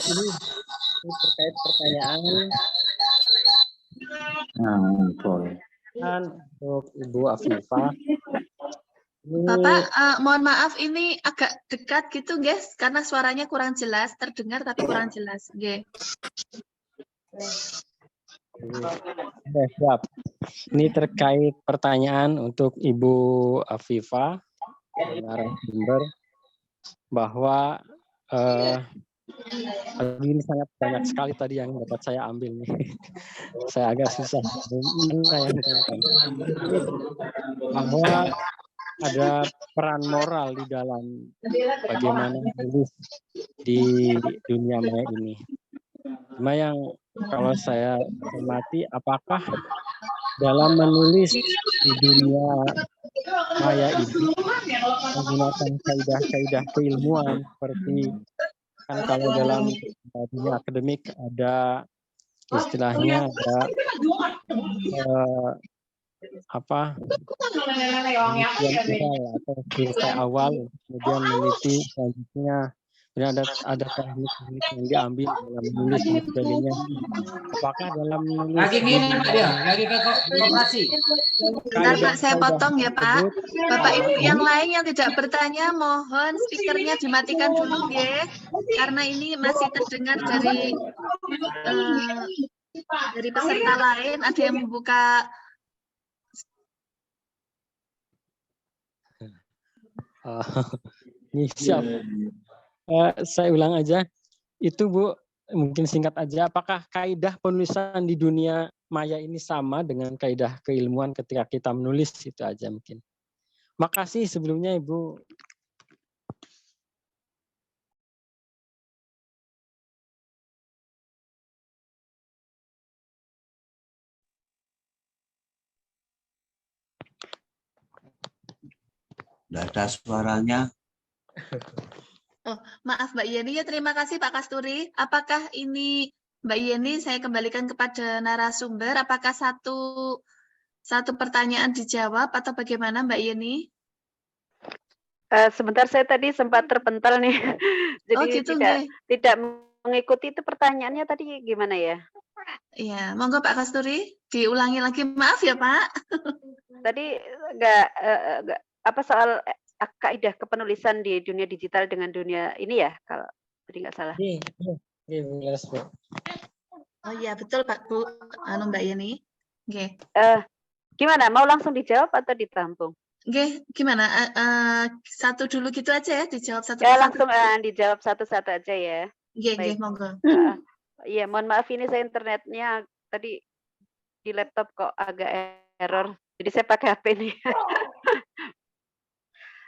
[SPEAKER 7] Ini terkait pertanyaan untuk Ibu Afifah.
[SPEAKER 2] Bapak, mohon maaf ini agak dekat gitu, guys, karena suaranya kurang jelas, terdengar tapi kurang jelas, guys.
[SPEAKER 7] Siap. Ini terkait pertanyaan untuk Ibu Afifah, narasumber, bahwa ini sangat banyak sekali tadi yang dapat saya ambil nih. Saya agak susah bahwa ada peran moral di dalam bagaimana menulis di dunia maya ini. Cuma yang kalau saya cermati, apakah dalam menulis di dunia maya ini menggunakan kaidah-kaidah keilmuan seperti kan kalau dalam dunia akademik ada istilahnya ada penelitian awal atau survei awal, kemudian meneliti selanjutnya sebenarnya ada teknik-teknik yang diambil dalam menulis dan sebagainya. Apakah dalam menulis
[SPEAKER 6] Lagi
[SPEAKER 7] di
[SPEAKER 6] minum dia, lagi ke koperasi.
[SPEAKER 2] Bentar Pak, saya
[SPEAKER 7] kaidah-kaidah
[SPEAKER 2] potong ya Pak.
[SPEAKER 7] tersebut,
[SPEAKER 2] Bapak Ibu yang lain yang tidak bertanya, mohon speakernya dimatikan dulu ya, karena ini masih terdengar dari peserta lain. Ada yang membuka.
[SPEAKER 7] ini siap. Saya ulang aja. Itu Bu, mungkin singkat aja. Apakah kaidah penulisan di dunia maya ini sama dengan kaidah keilmuan ketika kita menulis? Itu aja mungkin. Makasih sebelumnya Ibu.
[SPEAKER 8] Nggak ada suaranya.
[SPEAKER 2] Oh, maaf Mbak Yeni ya, terima kasih Pak Kasturi. Apakah ini Mbak Yeni, saya kembalikan kepada narasumber, apakah satu pertanyaan dijawab atau bagaimana Mbak Yeni?
[SPEAKER 3] Sebentar, saya tadi sempat terpental nih. Jadi
[SPEAKER 2] Oh gitu,
[SPEAKER 3] tidak mengikuti itu pertanyaannya tadi gimana ya?
[SPEAKER 2] Iya, monggo Pak Kasturi, diulangi lagi. Maaf ya Pak.
[SPEAKER 3] Tadi enggak apa soal kaidah kepenulisan di dunia digital dengan dunia ini ya, kalau tadi nggak salah.
[SPEAKER 2] Oh iya, betul Pak Bu, Mbak Yeni. Oke.
[SPEAKER 3] Gimana? Mau langsung dijawab atau ditampung?
[SPEAKER 2] Oke, gimana? Satu dulu gitu aja ya, dijawab satu.
[SPEAKER 3] Ya langsung dijawab satu-satu aja ya.
[SPEAKER 2] Oke, monggo.
[SPEAKER 3] Iya, mohon maaf ini saya internetnya tadi di laptop kok agak error. Jadi saya pakai HP nih.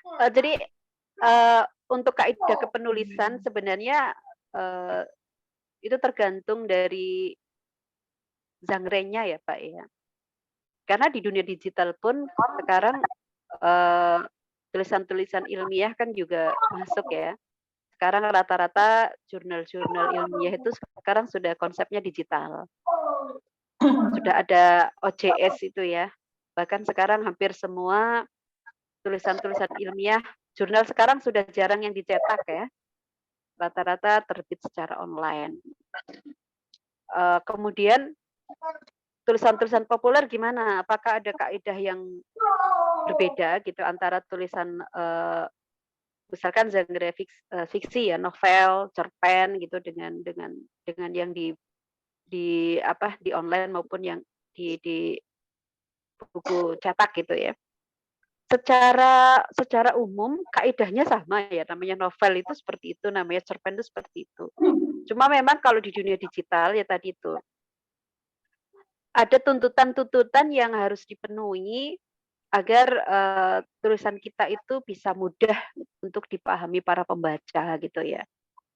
[SPEAKER 3] Jadi untuk kaidah kepenulisan sebenarnya itu tergantung dari genre-nya ya Pak ya. Karena di dunia digital pun sekarang tulisan-tulisan ilmiah kan juga masuk ya. Sekarang rata-rata jurnal-jurnal ilmiah itu sekarang sudah konsepnya digital. Sudah ada OJS itu ya. Bahkan sekarang hampir semua tulisan-tulisan ilmiah, jurnal sekarang sudah jarang yang dicetak ya. Rata-rata terbit secara online. Kemudian tulisan-tulisan populer gimana? Apakah ada kaidah yang berbeda gitu antara tulisan misalkan genre fiksi ya, novel, cerpen gitu dengan yang di online maupun yang di buku cetak gitu ya. Secara umum kaidahnya sama ya, namanya novel itu seperti itu, namanya cerpen itu seperti itu. Cuma memang kalau di dunia digital ya tadi itu ada tuntutan-tuntutan yang harus dipenuhi agar tulisan kita itu bisa mudah untuk dipahami para pembaca gitu ya.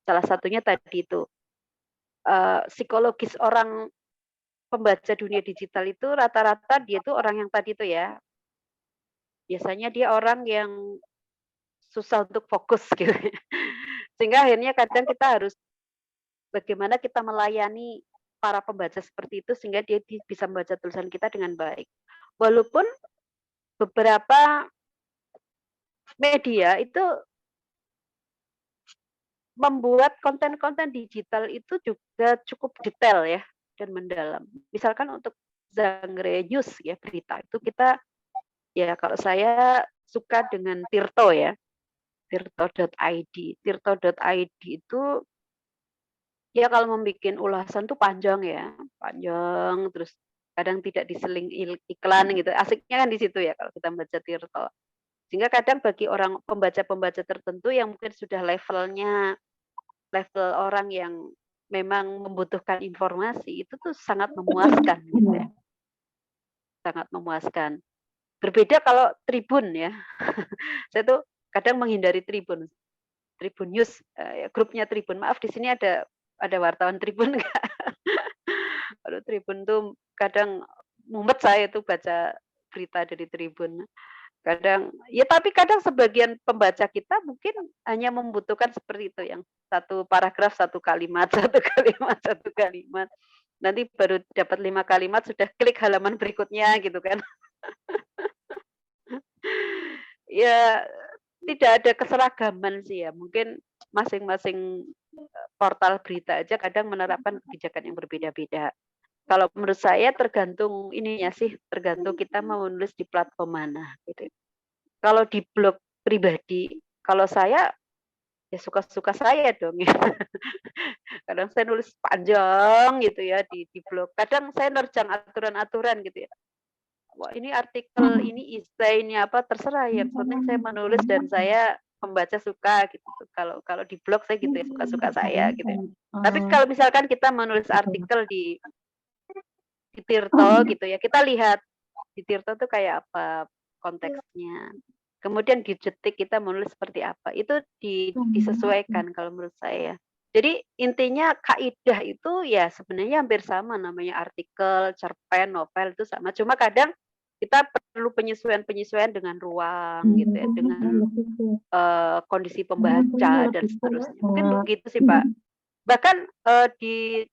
[SPEAKER 3] Salah satunya tadi itu psikologis orang pembaca dunia digital itu rata-rata dia itu orang yang tadi itu ya. Biasanya dia orang yang susah untuk fokus gitu. Sehingga akhirnya kadang kita harus bagaimana kita melayani para pembaca seperti itu sehingga dia bisa membaca tulisan kita dengan baik. Walaupun beberapa media itu membuat konten-konten digital itu juga cukup detail ya dan mendalam. Misalkan untuk genre news ya, berita itu kita ya kalau saya suka dengan Tirto ya, tirto.id. Tirto.id itu ya kalau membuat ulasan tuh panjang ya, panjang terus kadang tidak diseling iklan gitu. Asiknya kan di situ ya kalau kita membaca Tirto. Sehingga kadang bagi orang pembaca-pembaca tertentu yang mungkin sudah level orang yang memang membutuhkan informasi itu tuh sangat memuaskan gitu ya. Sangat memuaskan. Berbeda kalau Tribun ya. Saya tuh kadang menghindari Tribun News, grupnya Tribun. Maaf di sini ada wartawan Tribun enggak? Kalau Tribun tuh kadang mumet saya tuh baca berita dari Tribun. Kadang ya tapi kadang sebagian pembaca kita mungkin hanya membutuhkan seperti itu yang satu paragraf satu kalimat nanti baru dapat 5 kalimat sudah klik halaman berikutnya gitu kan. Ya tidak ada keseragaman sih ya. Mungkin masing-masing portal berita aja kadang menerapkan kebijakan yang berbeda-beda. Kalau menurut saya tergantung ininya sih, tergantung kita mau nulis di platform mana gitu. Kalau di blog pribadi, kalau saya ya suka-suka saya dong ya. Kadang saya nulis panjang gitu ya di blog. Kadang saya nerjang aturan-aturan gitu ya. Wah, ini artikel, ini essay, ini apa, terserah. Yang penting saya menulis dan saya pembaca suka gitu. Kalau kalau di blog saya gitu ya, suka-suka saya gitu ya. Tapi kalau misalkan kita menulis artikel di Tirto gitu ya, kita lihat di Tirto tuh kayak apa konteksnya. Kemudian di Detik kita menulis seperti apa. Itu disesuaikan kalau menurut saya. Jadi intinya kaidah itu ya sebenarnya hampir sama, namanya artikel, cerpen, novel itu sama. Cuma kadang kita perlu penyesuaian-penyesuaian dengan ruang gitu ya, dengan kondisi pembaca dan seterusnya. Mungkin begitu sih Pak. Bahkan di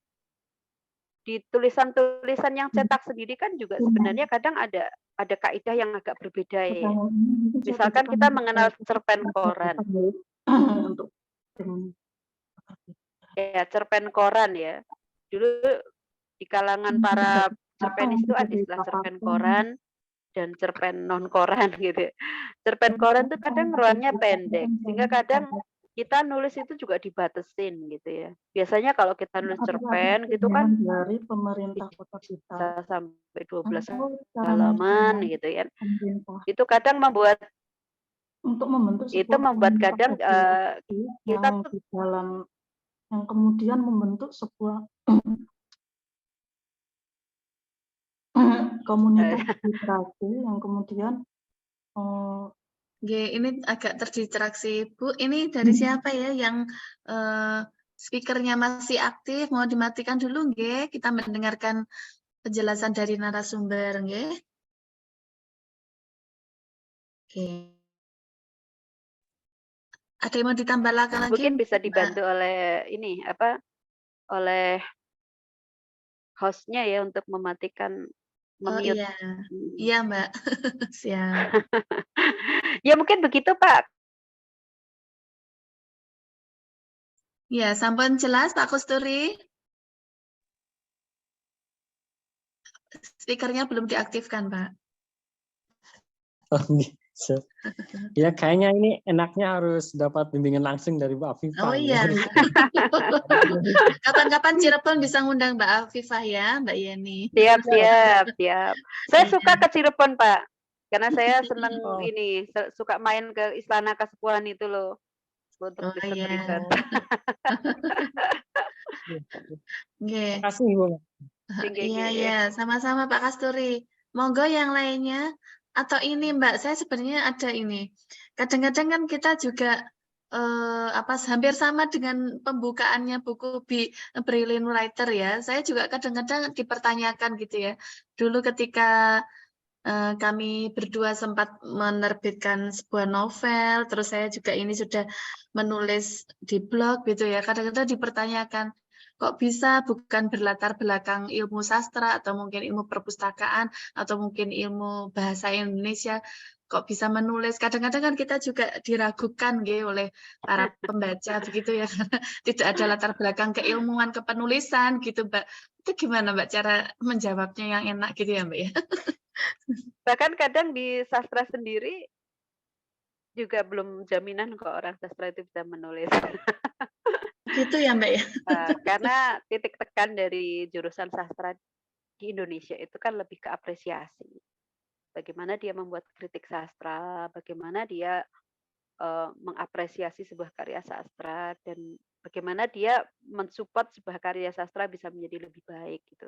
[SPEAKER 3] tulisan-tulisan yang cetak sendiri kan juga sebenarnya kadang ada kaidah yang agak berbeda ya. Misalkan kita mengenal cerpen koran. Ya, cerpen koran ya. Dulu di kalangan para cerpenis itu ada istilah cerpen koran dan cerpen non koran gitu. Cerpen koran tuh kadang ruangnya pendek, sehingga kadang kita nulis itu juga dibatasin gitu ya. Biasanya kalau kita nulis cerpen gitu kan
[SPEAKER 8] dari pemerintah kota kita
[SPEAKER 3] bisa sampai 12
[SPEAKER 8] atau cara
[SPEAKER 3] halaman
[SPEAKER 8] nasional
[SPEAKER 3] gitu ya.
[SPEAKER 8] pemerintah
[SPEAKER 3] Itu kadang membuat
[SPEAKER 8] untuk membentuk
[SPEAKER 3] itu
[SPEAKER 8] sebuah
[SPEAKER 3] membuat
[SPEAKER 8] komunitas
[SPEAKER 3] kadang
[SPEAKER 8] advokasi
[SPEAKER 3] kita
[SPEAKER 8] yang
[SPEAKER 3] tuh
[SPEAKER 8] di dalam yang kemudian membentuk sebuah komunitas literasi yang kemudian
[SPEAKER 2] Ini agak terdistraksi Bu. Ini dari siapa ya yang speakernya masih aktif? Mau dimatikan dulu nggih? Kita mendengarkan penjelasan dari narasumber nggih. Oke. Ada yang mau ditambahkan lagi?
[SPEAKER 3] mungkin bisa
[SPEAKER 2] Mbak?
[SPEAKER 3] dibantu oleh ini apa, oleh hostnya ya untuk mematikan,
[SPEAKER 2] Oh
[SPEAKER 3] memute.
[SPEAKER 2] iya, iya Mbak. Siap.
[SPEAKER 3] Ya mungkin begitu Pak.
[SPEAKER 2] Ya, sampun jelas Pak Kusturi. Speakernya belum diaktifkan Pak.
[SPEAKER 7] Oh, gitu. Ya kayaknya ini enaknya harus dapat bimbingan langsung dari Mbak Afifah.
[SPEAKER 2] Oh iya. Kapan-kapan Cirebon bisa ngundang Mbak Afifah ya, Mbak Yeni.
[SPEAKER 3] Siap. Saya
[SPEAKER 2] Iya.
[SPEAKER 3] suka ke Cirebon Pak, karena saya senang
[SPEAKER 7] Oh.
[SPEAKER 3] ini, suka main ke Istana Kasepuhan itu loh, untuk
[SPEAKER 2] Oh iya.
[SPEAKER 3] riset-riset.
[SPEAKER 2] Nggih.
[SPEAKER 7] Terima kasih Bu.
[SPEAKER 2] Iya, sama-sama Pak Kasturi. Monggo yang lainnya. Atau ini Mbak, saya sebenarnya ada ini. Kadang-kadang kan kita juga hampir sama dengan pembukaannya buku Brilliant Writer ya. Saya juga kadang-kadang dipertanyakan gitu ya. Dulu ketika kami berdua sempat menerbitkan sebuah novel, terus saya juga ini sudah menulis di blog gitu ya. Kadang-kadang dipertanyakan, kok bisa bukan berlatar belakang ilmu sastra atau mungkin ilmu perpustakaan atau mungkin ilmu bahasa Indonesia, kok bisa menulis? Kadang-kadang kan kita juga diragukan gitu oleh para pembaca begitu ya, karena tidak ada latar belakang keilmuan kepenulisan gitu, Mbak. Itu gimana Mbak cara menjawabnya yang enak gitu ya, Mbak ya?
[SPEAKER 3] Bahkan kadang di sastra sendiri juga belum jaminan kok orang sastra itu bisa menulis.
[SPEAKER 2] Gitu ya Mbak ya?
[SPEAKER 3] Karena titik tekan dari jurusan sastra di Indonesia itu kan lebih ke apresiasi. Bagaimana dia membuat kritik sastra, bagaimana dia mengapresiasi sebuah karya sastra, dan bagaimana dia mensupport sebuah karya sastra bisa menjadi lebih baik gitu.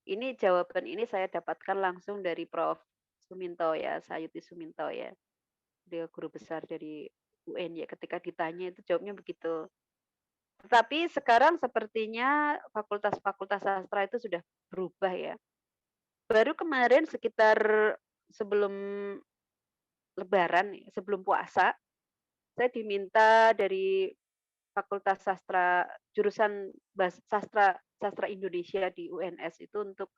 [SPEAKER 3] Ini jawaban ini saya dapatkan langsung dari Prof. Suminto ya, Sayuti Suminto ya. Dia guru besar dari UN ya, ketika ditanya itu jawabnya begitu. Tetapi sekarang sepertinya fakultas-fakultas sastra itu sudah berubah ya. Baru kemarin sekitar sebelum Lebaran, sebelum puasa, saya diminta dari Fakultas Sastra jurusan sastra Indonesia di UNS itu untuk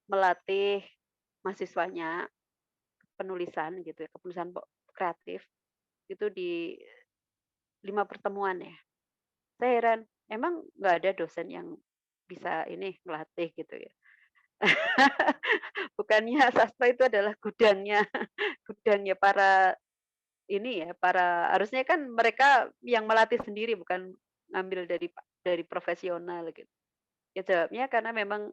[SPEAKER 3] melatih mahasiswanya penulisan gitu ya, penulisan kreatif. itu di 5 pertemuan ya. Saya heran, emang nggak ada dosen yang bisa ini ngelatih gitu ya. Bukannya sastra itu adalah gudangnya gudangnya para ini ya, para harusnya kan mereka yang melatih sendiri bukan ngambil dari profesional gitu. Ya jawabnya karena memang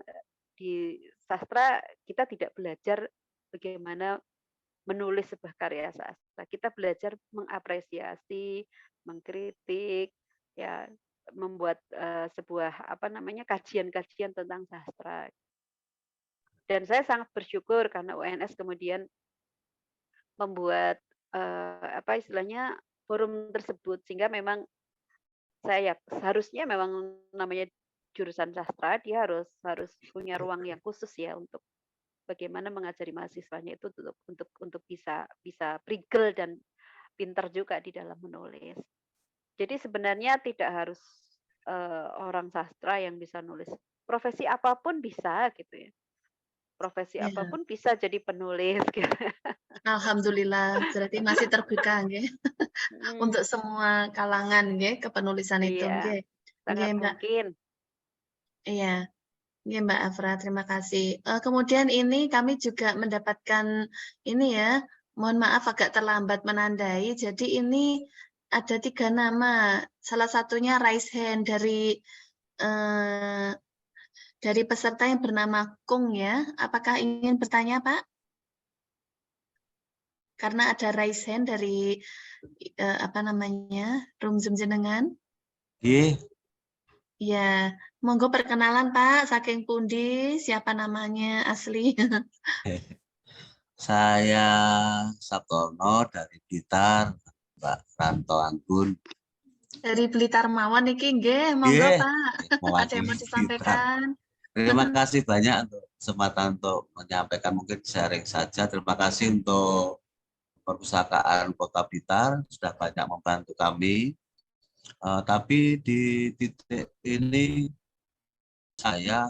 [SPEAKER 3] di sastra kita tidak belajar bagaimana menulis sebuah karya sastra. Kita belajar mengapresiasi, mengkritik, ya membuat sebuah apa namanya kajian-kajian tentang sastra. Dan saya sangat bersyukur karena UNS kemudian membuat apa istilahnya forum tersebut sehingga memang saya seharusnya memang namanya jurusan sastra dia harus punya ruang yang khusus ya untuk bagaimana mengajari mahasiswanya itu untuk bisa bisa prigel dan pintar juga di dalam menulis. Jadi sebenarnya tidak harus orang sastra yang bisa nulis. Profesi apapun bisa gitu ya. Profesi
[SPEAKER 2] Ya,
[SPEAKER 3] apapun bisa jadi penulis gitu.
[SPEAKER 2] alhamdulillah berarti masih terbuka nggih
[SPEAKER 3] Mm,
[SPEAKER 2] untuk semua kalangan nggih kepenulisan itu
[SPEAKER 3] iya,
[SPEAKER 2] nggih. Nggih,
[SPEAKER 3] sangat
[SPEAKER 2] Mbak.
[SPEAKER 3] mungkin.
[SPEAKER 2] Iya. Nggih, Mbak Afra, terima kasih. Kemudian ini kami juga mendapatkan ini ya, mohon maaf agak terlambat menandai. Jadi ini ada 3 nama. Salah satunya raise hand eh, dari peserta yang bernama Kung ya. Apakah ingin bertanya, Pak? Karena ada raise hand dari apa namanya? Room Zoom jenengan.
[SPEAKER 9] Nggih,
[SPEAKER 2] Ya, monggo perkenalan Pak, saking pundi, siapa namanya asli?
[SPEAKER 9] saya Sabtono dari Blitar, Mbak Ranto Anggun.
[SPEAKER 2] Dari Blitar mawon niki nggih, monggo
[SPEAKER 9] Nggih,
[SPEAKER 2] Pak. Ada yang
[SPEAKER 9] mewakili
[SPEAKER 2] mau
[SPEAKER 9] Blitar.
[SPEAKER 2] disampaikan?
[SPEAKER 9] Terima kasih banyak untuk kesempatan untuk menyampaikan mungkin sharing saja. Terima kasih untuk Perpustakaan Kota Blitar sudah banyak membantu kami. Tapi di titik ini saya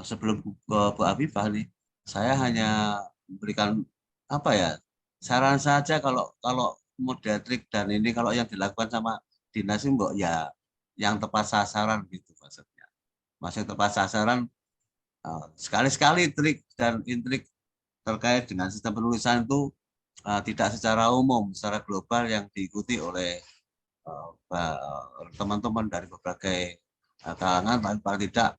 [SPEAKER 9] sebelum ke Bu Afifah nih, saya hanya memberikan apa ya saran saja kalau model trik dan ini kalau yang dilakukan sama dinas ini mbok ya yang tepat sasaran gitu maksudnya. Maksud tepat sasaran sekali-sekali trik dan intrik terkait dengan sistem penulisan itu tidak secara umum, secara global yang diikuti oleh teman-teman dari berbagai kalangan, paling tidak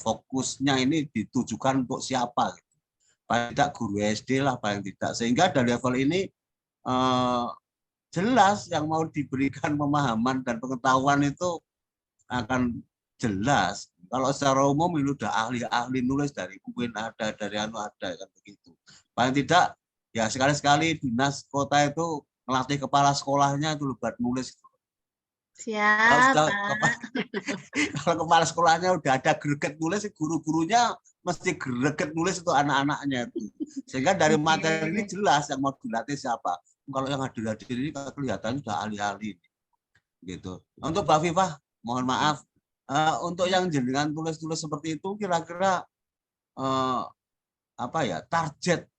[SPEAKER 9] fokusnya ini ditujukan untuk siapa gitu. Paling tidak guru SD lah paling tidak, sehingga dari level ini jelas yang mau diberikan pemahaman dan pengetahuan itu akan jelas. Kalau secara umum ini udah ahli-ahli nulis dari UIN ada, dari anu ada kan begitu. Paling tidak ya sekali-sekali dinas kota itu melatih kepala sekolahnya itu buat nulis.
[SPEAKER 2] Siap, Pak.
[SPEAKER 9] Kalau kepala sekolahnya udah ada greget nulis, guru-gurunya mesti greget nulis itu anak-anaknya itu. Sehingga dari materi ini jelas yang mau dilatih siapa. Kalau yang hadir-hadir ini kelihatan sudah ahli-ahli. Gitu. Untuk Mbak Fifah, mohon maaf. Untuk yang jenengan tulis-tulis seperti itu, kira-kira apa ya target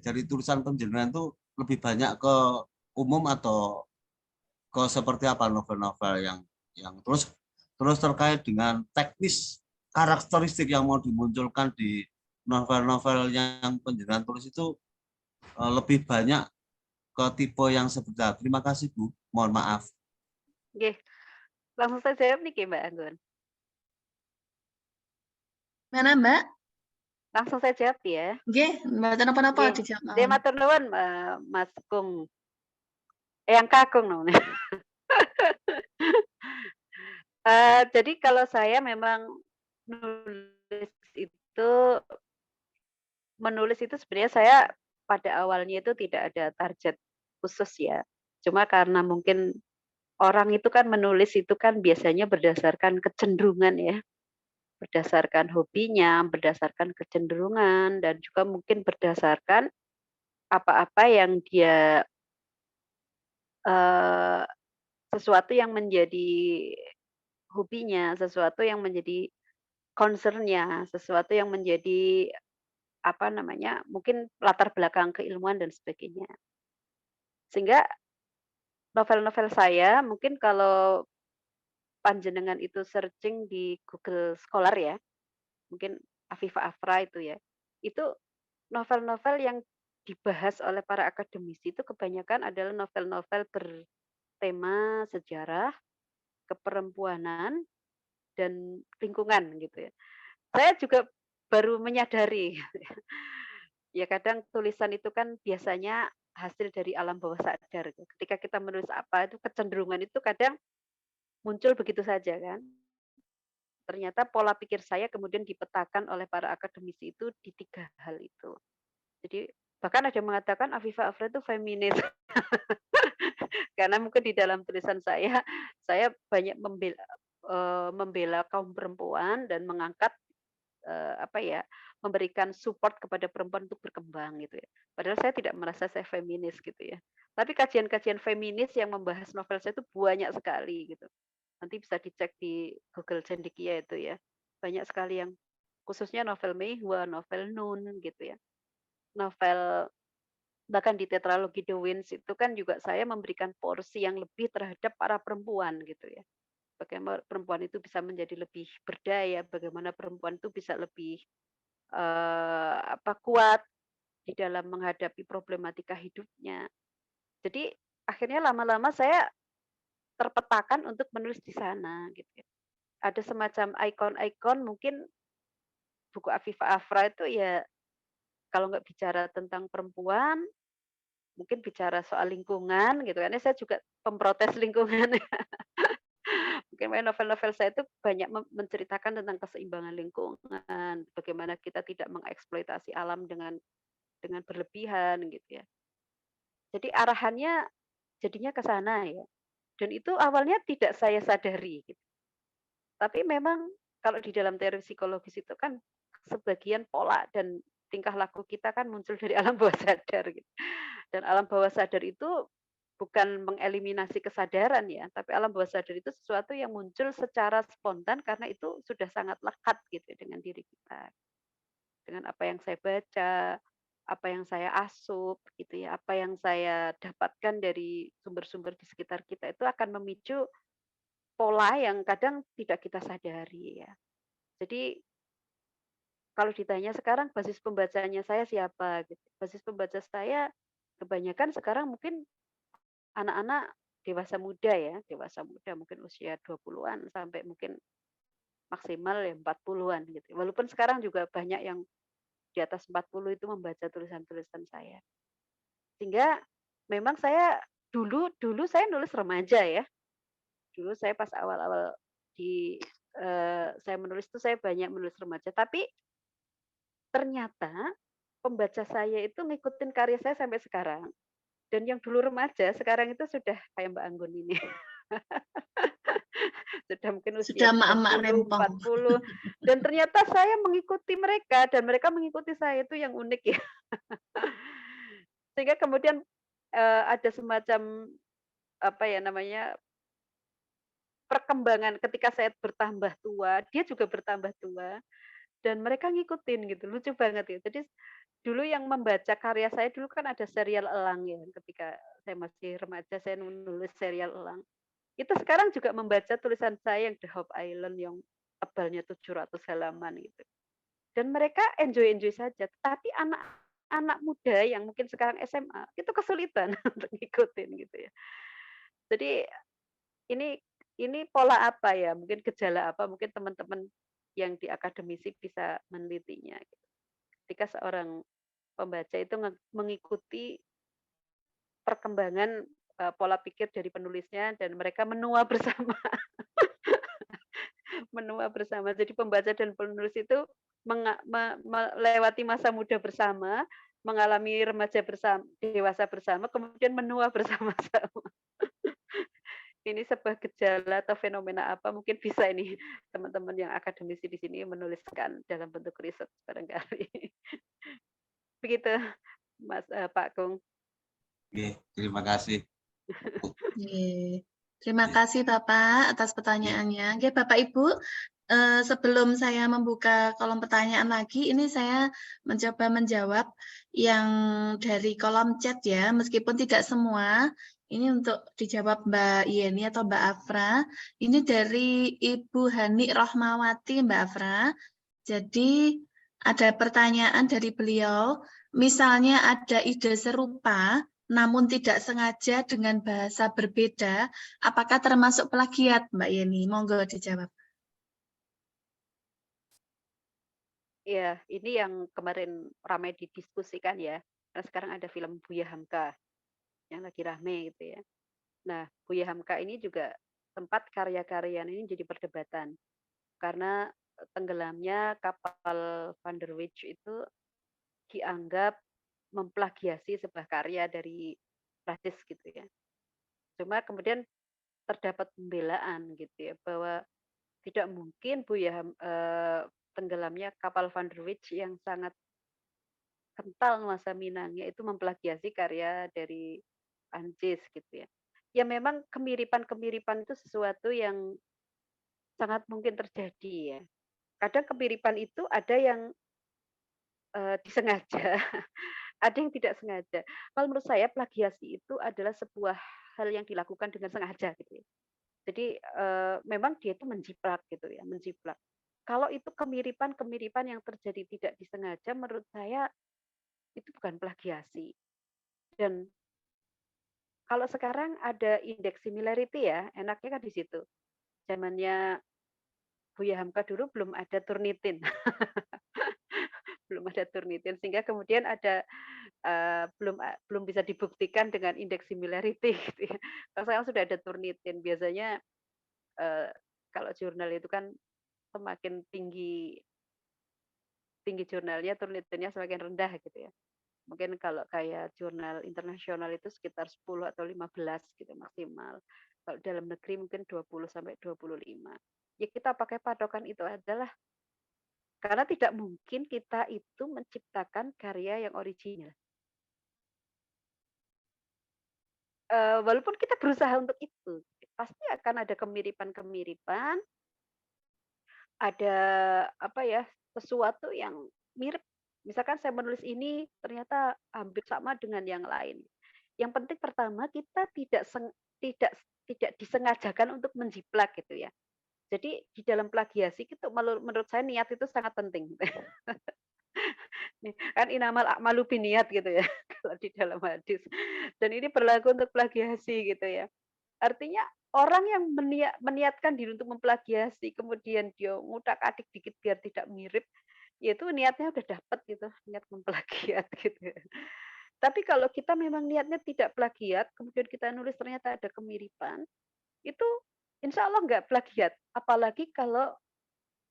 [SPEAKER 9] dari tulisan penjenengan itu lebih banyak ke umum atau ke seperti apa novel-novel yang terus terkait dengan teknis karakteristik yang mau dimunculkan di novel-novel yang penjenengan tulis itu lebih banyak ke tipe yang seperti apa? Terima kasih Bu, mohon maaf.
[SPEAKER 3] Oke, langsung saya jawab nih Mbak Anggun.
[SPEAKER 2] Mana Mbak?
[SPEAKER 3] Langsung saya jawab ya.
[SPEAKER 2] Nggih, mboten napa-napa dijawab
[SPEAKER 3] Nggih,
[SPEAKER 2] mawon.
[SPEAKER 3] matur nuwun Mas Kung. Yang kakung namanya. Jadi kalau saya memang menulis itu sebenarnya saya pada awalnya itu tidak ada target khusus ya. Cuma karena mungkin orang itu kan menulis itu kan biasanya berdasarkan kecenderungan ya. Berdasarkan hobinya, berdasarkan kecenderungan, dan juga mungkin berdasarkan apa-apa yang dia sesuatu yang menjadi hobinya, sesuatu yang menjadi concern-nya, sesuatu yang menjadi apa namanya, mungkin latar belakang keilmuan dan sebagainya. Sehingga novel-novel saya mungkin kalau panjenengan itu searching di Google Scholar ya, mungkin Afifa Afra itu ya, itu novel-novel yang dibahas oleh para akademisi itu kebanyakan adalah novel-novel bertema sejarah, keperempuanan, dan lingkungan gitu ya. Saya juga baru menyadari, gitu ya. Ya kadang tulisan itu kan biasanya hasil dari alam bawah sadar. Ketika kita menulis apa itu kecenderungan itu kadang muncul begitu saja kan. Ternyata pola pikir saya kemudian dipetakan oleh para akademisi itu di 3 hal itu. Jadi bahkan ada yang mengatakan Afifa Afra itu feminis. Karena mungkin di dalam tulisan saya banyak membela kaum perempuan dan mengangkat apa ya, memberikan support kepada perempuan untuk berkembang gitu ya. Padahal saya tidak merasa saya feminis gitu ya. Tapi kajian-kajian feminis yang membahas novel saya itu banyak sekali gitu. Nanti bisa dicek di Google Cendekia itu ya. Banyak sekali yang khususnya novel Meihua, novel Nun gitu ya. Novel bahkan di tetralogi The Winds itu kan juga saya memberikan porsi yang lebih terhadap para perempuan gitu ya. Bagaimana perempuan itu bisa menjadi lebih berdaya, bagaimana perempuan itu bisa lebih kuat di dalam menghadapi problematika hidupnya. Jadi akhirnya lama-lama saya terpetakan untuk menulis di sana gitu ya. Ada semacam ikon-ikon mungkin buku Afifa Afra itu ya kalau nggak bicara tentang perempuan, mungkin bicara soal lingkungan gitu kan. Saya juga pemprotes lingkungan. Mungkin novel-novel saya itu banyak menceritakan tentang keseimbangan lingkungan, bagaimana kita tidak mengeksploitasi alam dengan berlebihan gitu ya. Jadi arahannya jadinya ke sana ya. Dan itu awalnya tidak saya sadari gitu. Tapi memang kalau di dalam teori psikologis itu kan sebagian pola dan tingkah laku kita kan muncul dari alam bawah sadar gitu. Dan alam bawah sadar itu bukan mengeliminasi kesadaran ya, tapi alam bawah sadar itu sesuatu yang muncul secara spontan karena itu sudah sangat lekat gitu dengan diri kita. Dengan apa yang saya baca, apa yang saya asup gitu ya, apa yang saya dapatkan dari sumber-sumber di sekitar kita itu akan memicu pola yang kadang tidak kita sadari ya. Jadi kalau ditanya sekarang basis pembacanya saya siapa gitu. Basis pembaca saya kebanyakan sekarang mungkin anak-anak dewasa muda ya, dewasa muda mungkin usia 20-an sampai mungkin maksimal ya 40-an gitu. Walaupun sekarang juga banyak yang di atas 40 itu membaca tulisan-tulisan saya. Sehingga memang saya dulu saya nulis remaja ya. Dulu saya pas awal-awal saya menulis itu saya banyak menulis remaja, tapi ternyata pembaca saya itu ngikutin karya saya sampai sekarang. Dan yang dulu remaja, sekarang itu sudah kayak Mbak Anggun ini. Sudah mungkin usia
[SPEAKER 2] Sudah emak-emak
[SPEAKER 3] 30,
[SPEAKER 2] rempong.
[SPEAKER 3] 40. Dan ternyata saya mengikuti mereka, dan mereka mengikuti saya, itu yang unik ya. Sehingga kemudian ada semacam, apa ya namanya, perkembangan ketika saya bertambah tua, dia juga bertambah tua. Dan mereka ngikutin gitu, lucu banget ya. Jadi dulu yang membaca karya saya dulu kan ada serial Elang ya, ketika saya masih remaja saya nulis serial Elang. Itu sekarang juga membaca tulisan saya yang The Hope Island yang tebalnya 700 halaman gitu. Dan mereka enjoy saja. Tapi anak muda yang mungkin sekarang SMA itu kesulitan untuk ngikutin gitu ya. Jadi ini pola apa ya? Mungkin gejala apa? Mungkin teman-teman yang di akademisi bisa menelitinya. Ketika seorang pembaca itu mengikuti perkembangan pola pikir dari penulisnya dan mereka menua bersama. Menua bersama. Jadi pembaca dan penulis itu melewati masa muda bersama, mengalami remaja bersama, dewasa bersama, kemudian menua bersama-sama. Ini sebuah gejala atau fenomena apa mungkin bisa ini teman-teman yang akademisi di sini menuliskan dalam bentuk riset barangkali. Begitu Mas Pak Kung.
[SPEAKER 9] Oke, terima kasih.
[SPEAKER 2] Terima kasih Bapak atas pertanyaannya. Oke, Bapak Ibu, sebelum saya membuka kolom pertanyaan lagi, ini saya mencoba menjawab yang dari kolom chat ya, meskipun tidak semua. Ini untuk dijawab Mbak Yeni atau Mbak Afra. Ini dari Ibu Hani Rohmawati, Mbak Afra. Jadi ada pertanyaan dari beliau, misalnya ada ide serupa, namun tidak sengaja dengan bahasa berbeda, apakah termasuk plagiat, Mbak Yeni? Monggo dijawab.
[SPEAKER 3] Iya, ini yang kemarin ramai didiskusikan ya. Karena sekarang ada film Buya Hamka yang lagi rame gitu ya. Nah, Buya Hamka ini juga tempat karya-karyanya ini jadi perdebatan. Karena tenggelamnya kapal Van der Wijk itu dianggap memplagiasi sebuah karya dari Prancis gitu ya. Cuma kemudian terdapat pembelaan gitu ya bahwa tidak mungkin tenggelamnya kapal Van der Wijk yang sangat kental nuansa Minangnya itu memplagiasi karya dari Prancis gitu ya. Ya memang kemiripan-kemiripan itu sesuatu yang sangat mungkin terjadi ya. Kadang kemiripan itu ada yang disengaja, ada yang tidak sengaja. Kalau menurut saya plagiasi itu adalah sebuah hal yang dilakukan dengan sengaja gitu ya. Jadi memang dia itu menjiplak gitu ya, menjiplak. Kalau itu kemiripan-kemiripan yang terjadi tidak disengaja, menurut saya itu bukan plagiasi. Dan kalau sekarang ada indeks similarity ya, enaknya kan di situ. Zamannya Buya Hamka dulu belum ada Turnitin. Belum ada Turnitin sehingga kemudian ada belum bisa dibuktikan dengan indeks similarity gitu ya. Kalau sekarang sudah ada Turnitin, biasanya kalau jurnal itu kan semakin tinggi jurnalnya, Turnitinnya semakin rendah gitu ya. Mungkin kalau kayak jurnal internasional itu sekitar 10 atau 15 gitu maksimal. Kalau dalam negeri mungkin 20 sampai 25. Ya kita pakai patokan itu adalah karena tidak mungkin kita itu menciptakan karya yang original. Walaupun kita berusaha untuk itu, pasti akan ada kemiripan-kemiripan, ada apa ya, sesuatu yang mirip. Misalkan saya menulis ini ternyata hampir sama dengan yang lain. Yang penting pertama kita tidak tidak disengajakan untuk menjiplak gitu ya. Jadi di dalam plagiasi itu menurut saya niat itu sangat penting. Kan inamal a'malu niat gitu ya kalau di dalam hadis. Dan ini berlaku untuk plagiasi gitu ya. Artinya orang yang meniatkan diri untuk memplagiasi, kemudian dia ngutak-atik dikit biar tidak mirip, ya itu niatnya udah dapat gitu, niat memplagiat gitu. Tapi kalau kita memang niatnya tidak plagiat, kemudian kita nulis ternyata ada kemiripan, itu insya Allah nggak plagiat. Apalagi kalau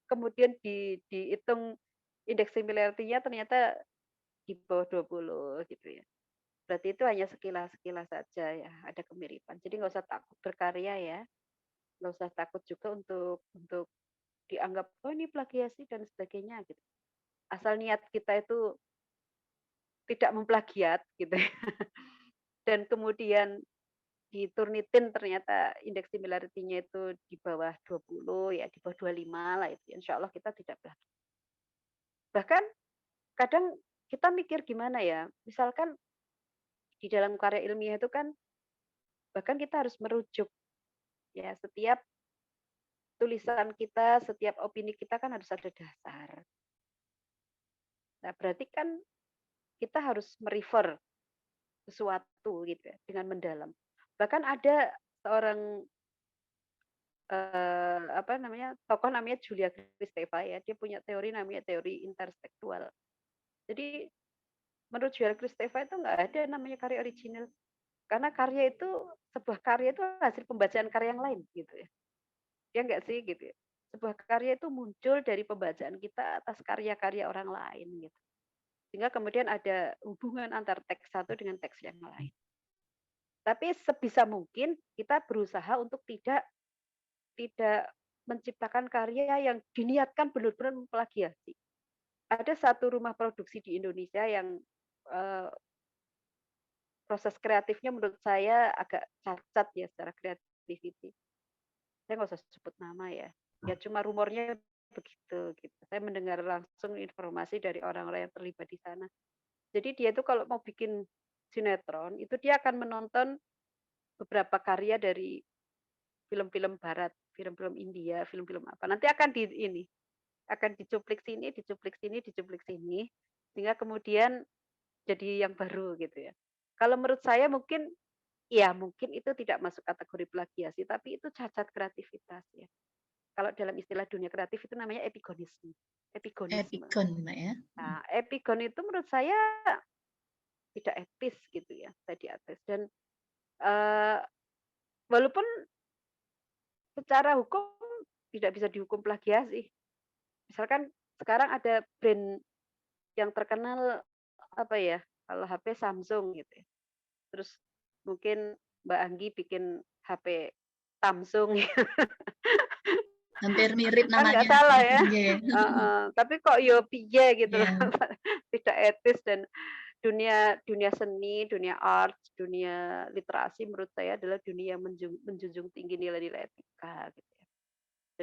[SPEAKER 3] kemudian dihitung indeks similarity-nya ternyata di bawah 20 gitu ya. Berarti itu hanya sekilas-sekilas saja ya, ada kemiripan. Jadi nggak usah takut berkarya ya, nggak usah takut juga untuk dianggap oh ini plagiasi dan sebagainya gitu. Asal niat kita itu tidak memplagiat gitu ya. Dan kemudian di Turnitin ternyata indeks similarity-nya itu di bawah 20 ya, di bawah 25 lah itu. Insya Allah kita tidak plagiat. Bahkan kadang kita mikir gimana ya, misalkan di dalam karya ilmiah itu kan bahkan kita harus merujuk ya setiap tulisan kita, setiap opini kita kan harus ada dasar. Nah, berarti kan kita harus merefer sesuatu gitu ya, dengan mendalam. Bahkan ada seorang apa namanya tokoh namanya Julia Kristeva ya, dia punya teori namanya teori intertekstual. Jadi menurut Julia Kristeva itu nggak ada namanya karya original, karena karya itu sebuah karya itu hasil pembacaan karya yang lain gitu ya. Ya enggak sih gitu ya. Sebuah karya itu muncul dari pembacaan kita atas karya-karya orang lain gitu. Sehingga kemudian ada hubungan antar teks satu dengan teks yang lain. Tapi sebisa mungkin kita berusaha untuk tidak menciptakan karya yang diniatkan benar-benar memplagiasi. Ada satu rumah produksi di Indonesia yang proses kreatifnya menurut saya agak cacat ya secara kreativiti. Saya nggak usah sebut nama ya. Ya cuma rumornya begitu gitu. Saya mendengar langsung informasi dari orang-orang yang terlibat di sana. Jadi dia itu kalau mau bikin sinetron itu dia akan menonton beberapa karya dari film-film barat, film-film India, film-film apa. Nanti akan akan dicuplik sini, dicuplik sini, dicuplik sini, sehingga kemudian jadi yang baru gitu ya. Kalau menurut saya mungkin ya mungkin itu tidak masuk kategori plagiasi, tapi itu cacat kreativitas ya. Kalau dalam istilah dunia kreatif itu namanya epigonisme. Epigonisme.
[SPEAKER 2] Epikon, Mbak ya.
[SPEAKER 3] Nah, epigon itu menurut saya tidak etis gitu ya, tidak etis. Dan walaupun secara hukum tidak bisa dihukum plagiasi. Misalkan sekarang ada brand yang terkenal apa ya, kalau HP Samsung gitu ya. Terus mungkin Mbak Anggi bikin HP Samsung.
[SPEAKER 2] Hampir mirip
[SPEAKER 3] Kan
[SPEAKER 2] namanya.
[SPEAKER 3] nggak salah ya.
[SPEAKER 2] Nggih.
[SPEAKER 3] Tapi kok yo piye gitu
[SPEAKER 2] Iya.
[SPEAKER 3] loh. Tidak etis. Dan dunia seni, dunia art, dunia literasi menurut saya adalah dunia yang menjunjung tinggi nilai-nilai etika gitu ya.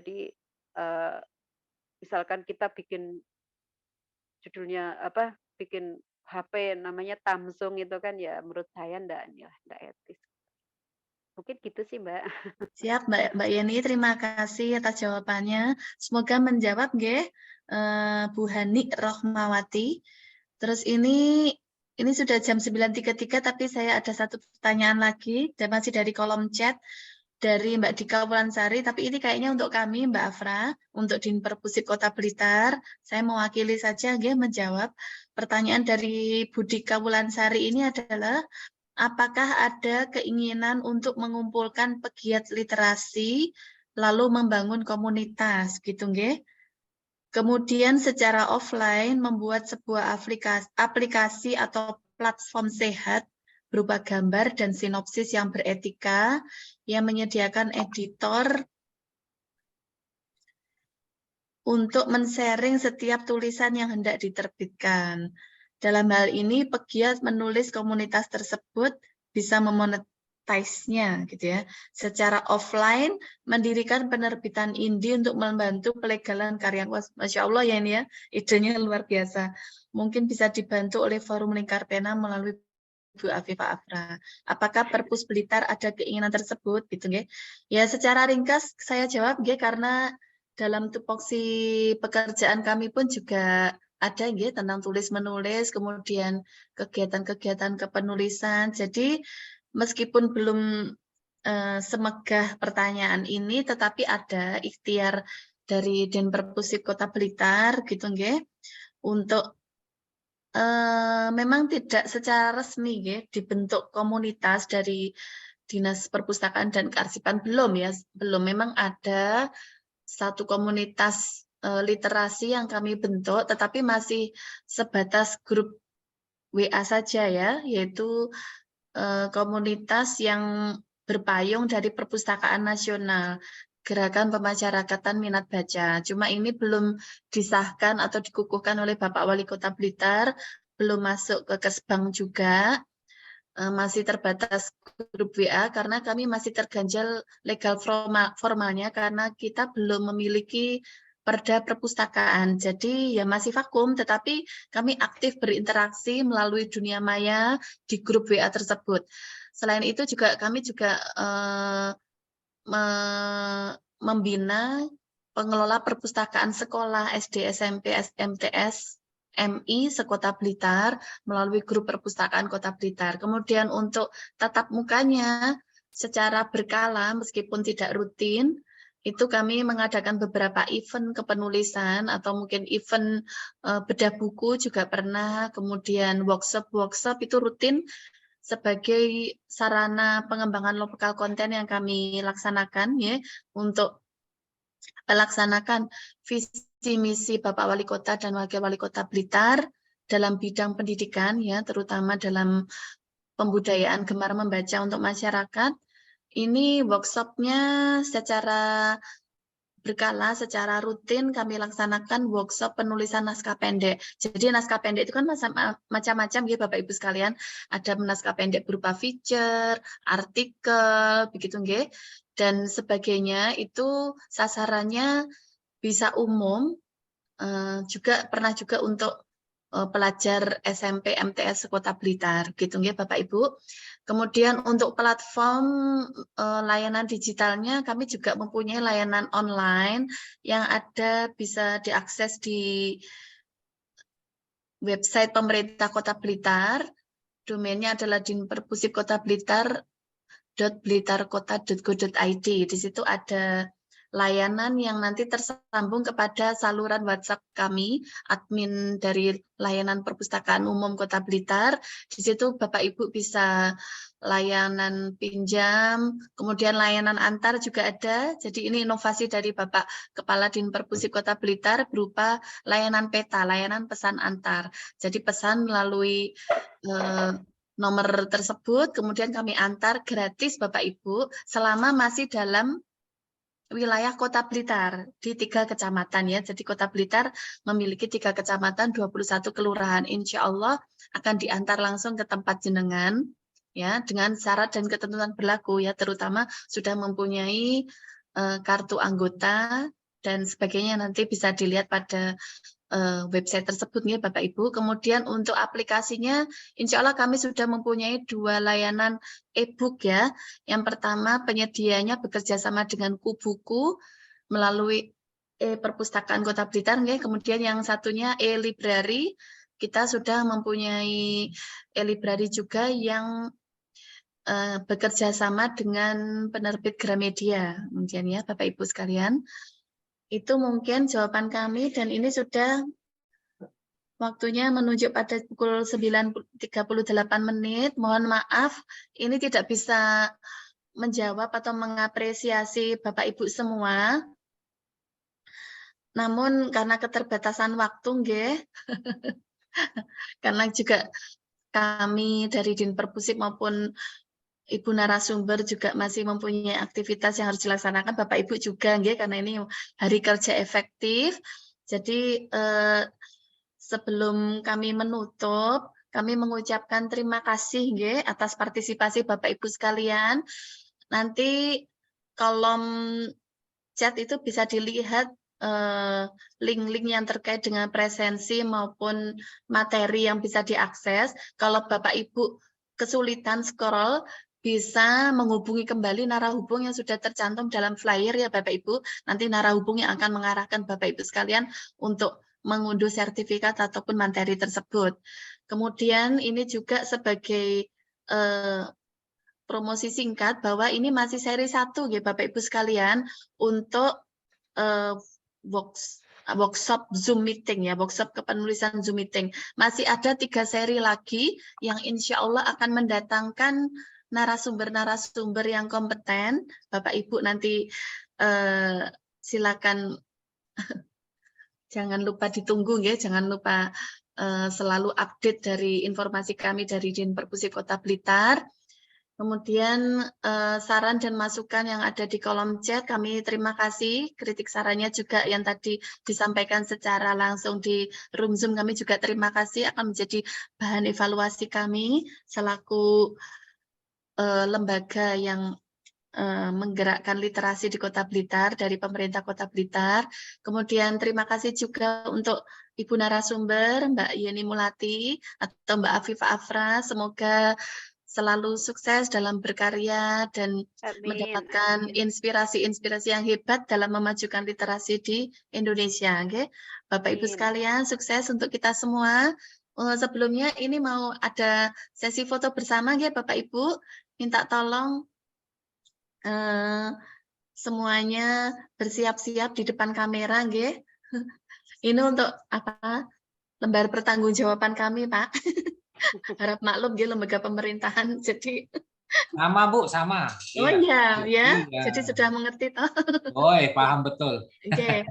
[SPEAKER 3] Jadi misalkan kita bikin judulnya apa, bikin HP namanya Samsung itu kan ya menurut saya enggak etis. Mungkin gitu sih, Mbak.
[SPEAKER 2] Siap, Mbak Yeni, terima kasih atas jawabannya. Semoga menjawab nggih, Bu Hani Rohmawati. Terus ini sudah jam 9.33 tapi saya ada satu pertanyaan lagi dan masih dari kolom chat dari Mbak Dika Wulansari, tapi ini kayaknya untuk kami Mbak Afra, untuk Dinperpusip Kota Blitar. Saya mewakili saja nggih menjawab. Pertanyaan dari Bu Dika Wulansari ini adalah apakah ada keinginan untuk mengumpulkan pegiat literasi lalu membangun komunitas gitu nggih? Kemudian secara offline membuat sebuah aplikasi atau platform sehat berupa gambar dan sinopsis yang beretika yang menyediakan editor untuk men-sharing setiap tulisan yang hendak diterbitkan. Dalam hal ini, pegiat menulis komunitas tersebut bisa memonetize-nya, gitu ya. Secara offline, mendirikan penerbitan indie untuk membantu pelegalan karya. Masya Allah ya ini ya, idenya luar biasa. Mungkin bisa dibantu oleh Forum Lingkar Pena melalui Bu Afifah Afra. Apakah Perpus Blitar ada keinginan tersebut, gitu nggih? Ya, secara ringkas saya jawab nggih karena dalam tupoksi pekerjaan kami pun juga ada nggih tentang tulis-menulis, kemudian kegiatan-kegiatan kepenulisan. Jadi meskipun belum semegah pertanyaan ini, tetapi ada ikhtiar dari Dinperpusip Kota Blitar, gitu nggih, untuk memang tidak secara resmi nggih dibentuk komunitas dari Dinas Perpustakaan dan Kearsipan belum ya, belum. Memang ada satu komunitas literasi yang kami bentuk, tetapi masih sebatas grup WA saja ya, yaitu komunitas yang berpayung dari Perpustakaan Nasional, Gerakan Pemasyarakatan Minat Baca. Cuma ini belum disahkan atau dikukuhkan oleh Bapak Wali Kota Blitar, belum masuk ke Kesbang juga. Masih terbatas grup WA karena kami masih terganjal legal formalnya karena kita belum memiliki perda perpustakaan. Jadi ya masih vakum, tetapi kami aktif berinteraksi melalui dunia maya di grup WA tersebut. Selain itu juga kami juga membina pengelola perpustakaan sekolah SD, SMP, MTS, MI sekota Blitar melalui grup perpustakaan Kota Blitar. Kemudian untuk tatap mukanya secara berkala meskipun tidak rutin, itu kami mengadakan beberapa event kepenulisan atau mungkin event bedah buku juga pernah, kemudian workshop itu rutin sebagai sarana pengembangan lokal konten yang kami laksanakan ya untuk melaksanakan visi misi Bapak Wali Kota dan Wakil Wali Kota Blitar dalam bidang pendidikan ya, terutama dalam pembudayaan gemar membaca untuk masyarakat. Ini workshopnya secara berkala, secara rutin kami laksanakan workshop penulisan naskah pendek. Jadi naskah pendek itu kan macam-macam ya Bapak Ibu sekalian. Ada naskah pendek berupa feature, artikel, begitu nggih. dan sebagainya itu sasarannya bisa umum, juga pernah juga untuk pelajar SMP MTS Kota Blitar, gitu nggih Bapak Ibu. Kemudian untuk platform layanan digitalnya kami juga mempunyai layanan online yang ada bisa diakses di website pemerintah Kota Blitar. Domainnya adalah Dinperpusip Kota Blitar .blitarkota.go.id. Di situ ada layanan yang nanti tersambung kepada saluran WhatsApp kami, admin dari layanan perpustakaan umum Kota Blitar. Di situ Bapak Ibu bisa layanan pinjam, kemudian layanan antar juga ada. Jadi ini inovasi dari Bapak Kepala Dinperpusip Kota Blitar berupa layanan peta, layanan pesan antar. Jadi pesan melalui nomor tersebut, kemudian kami antar gratis Bapak Ibu selama masih dalam wilayah Kota Blitar di 3 kecamatan ya. Jadi Kota Blitar memiliki 3 kecamatan, 21 kelurahan. Insya Allah akan diantar langsung ke tempat jenengan ya dengan syarat dan ketentuan berlaku ya, terutama sudah mempunyai kartu anggota dan sebagainya, nanti bisa dilihat pada website tersebut ya Bapak Ibu. Kemudian untuk aplikasinya insya Allah kami sudah mempunyai 2 layanan e-book ya. Yang pertama penyedianya bekerja sama dengan Kubuku melalui perpustakaan Kota Blitar ya. Kemudian yang satunya e-library, kita sudah mempunyai e-library juga yang bekerja sama dengan penerbit Gramedia. Kemudian ya Bapak Ibu sekalian. Itu mungkin jawaban kami, dan ini sudah waktunya menunjuk pada pukul 9.38 menit. Mohon maaf, ini tidak bisa menjawab atau mengapresiasi Bapak Ibu semua. Namun karena keterbatasan waktu, nggih, karena juga kami dari Dinperpusip maupun Ibu narasumber juga masih mempunyai aktivitas yang harus dilaksanakan, Bapak Ibu juga nggih, karena ini hari kerja efektif. Jadi sebelum kami menutup, kami mengucapkan terima kasih nggih atas partisipasi Bapak Ibu sekalian. Nanti kolom chat itu bisa dilihat link-link yang terkait dengan presensi maupun materi yang bisa diakses. Kalau Bapak Ibu kesulitan scroll, bisa menghubungi kembali narahubung yang sudah tercantum dalam flyer ya Bapak Ibu. Nanti narahubung yang akan mengarahkan Bapak Ibu sekalian untuk mengunduh sertifikat ataupun materi tersebut. Kemudian ini juga sebagai promosi singkat bahwa ini masih seri 1 ya Bapak Ibu sekalian untuk workshop Zoom meeting ya, workshop kepenulisan Zoom meeting. Masih ada 3 seri lagi yang insya Allah akan mendatangkan narasumber-narasumber yang kompeten. Bapak Ibu nanti silakan jangan lupa ditunggu ya, jangan lupa selalu update dari informasi kami dari Dinperpusip Kota Blitar. Kemudian saran dan masukan yang ada di kolom chat kami terima kasih, kritik sarannya juga yang tadi disampaikan secara langsung di room Zoom kami juga terima kasih, akan menjadi bahan evaluasi kami selaku lembaga yang menggerakkan literasi di Kota Blitar dari pemerintah Kota Blitar. Kemudian terima kasih juga untuk Ibu narasumber Mbak Yeni Mulati atau Mbak Afifah Afra, semoga selalu sukses dalam berkarya dan mendapatkan inspirasi-inspirasi yang hebat dalam memajukan literasi di Indonesia. Okay? Bapak Ibu sekalian, sukses untuk kita semua. Sebelumnya ini mau ada sesi foto bersama ya Bapak Ibu. Minta tolong semuanya bersiap-siap di depan kamera, nggih. Ini untuk apa? Lembar pertanggungjawaban kami, Pak. Harap maklum nggih, lembaga pemerintahan. Jadi
[SPEAKER 6] Sama Bu, sama.
[SPEAKER 2] oh iya, ya.
[SPEAKER 6] Iya.
[SPEAKER 2] Jadi sudah mengerti toh.
[SPEAKER 6] Oh, paham betul.
[SPEAKER 2] Oke.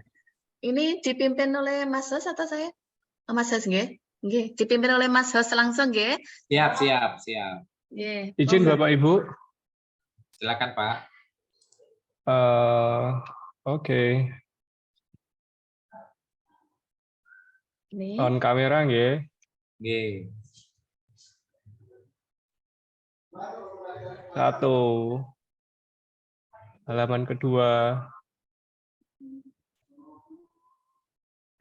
[SPEAKER 2] Ini dipimpin oleh Mas Hos atau saya? Oh, Mas Hos nggih. Nggih, dipimpin oleh Mas Hos langsung nggih.
[SPEAKER 6] Siap, siap, siap.
[SPEAKER 2] Nggih.
[SPEAKER 10] Izin Bapak Ibu.
[SPEAKER 6] Silakan Pak.
[SPEAKER 10] Oke.
[SPEAKER 2] Nih.
[SPEAKER 10] On kamera nggih.
[SPEAKER 6] Nggih.
[SPEAKER 10] 1, halaman kedua,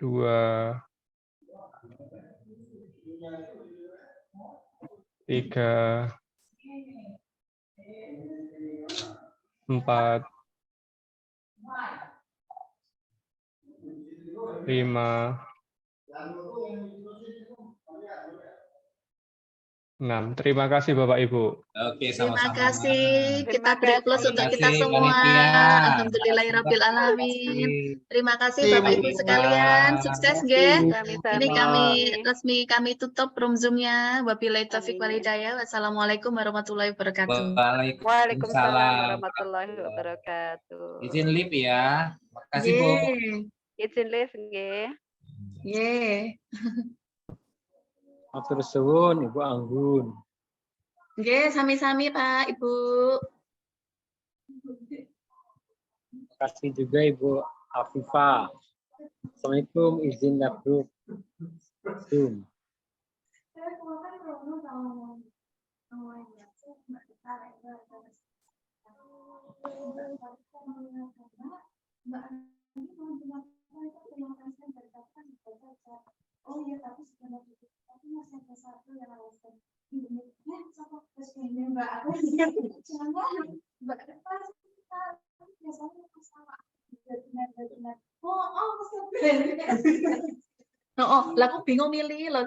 [SPEAKER 10] 2, 3, 4, 5, 6. Terima kasih Bapak Ibu.
[SPEAKER 6] Oke,
[SPEAKER 2] Terima
[SPEAKER 6] sama-sama.
[SPEAKER 2] kasih.
[SPEAKER 3] Terima
[SPEAKER 2] Kita beri aplaus
[SPEAKER 3] kasih.
[SPEAKER 2] untuk
[SPEAKER 6] Terima
[SPEAKER 2] kita
[SPEAKER 6] kasih,
[SPEAKER 2] semua.
[SPEAKER 6] panitia.
[SPEAKER 2] Alhamdulillahirabbil alamin. Terima kasih Bapak Ibu
[SPEAKER 6] Terima.
[SPEAKER 2] sekalian. Sukses, Ge.
[SPEAKER 3] Sami-sami.
[SPEAKER 2] Ini kami tutup room Zoom-nya. Wabillahi taufiq wal hidayah. Wassalamualaikum warahmatullahi wabarakatuh.
[SPEAKER 3] Waalaikumsalam
[SPEAKER 6] Waalaikumsalam.
[SPEAKER 3] warahmatullahi wabarakatuh.
[SPEAKER 6] Izin live ya. Makasih, Bu.
[SPEAKER 3] Izin live nggih.
[SPEAKER 2] Ye.
[SPEAKER 7] Matur suwun Ibu Anggun.
[SPEAKER 2] Nggih, sami-sami Pak, Ibu.
[SPEAKER 7] Terima kasih juga Ibu Afifah. Assalamualaikum, izin live group Zoom.
[SPEAKER 2] Oh, lah aku bingung milih loh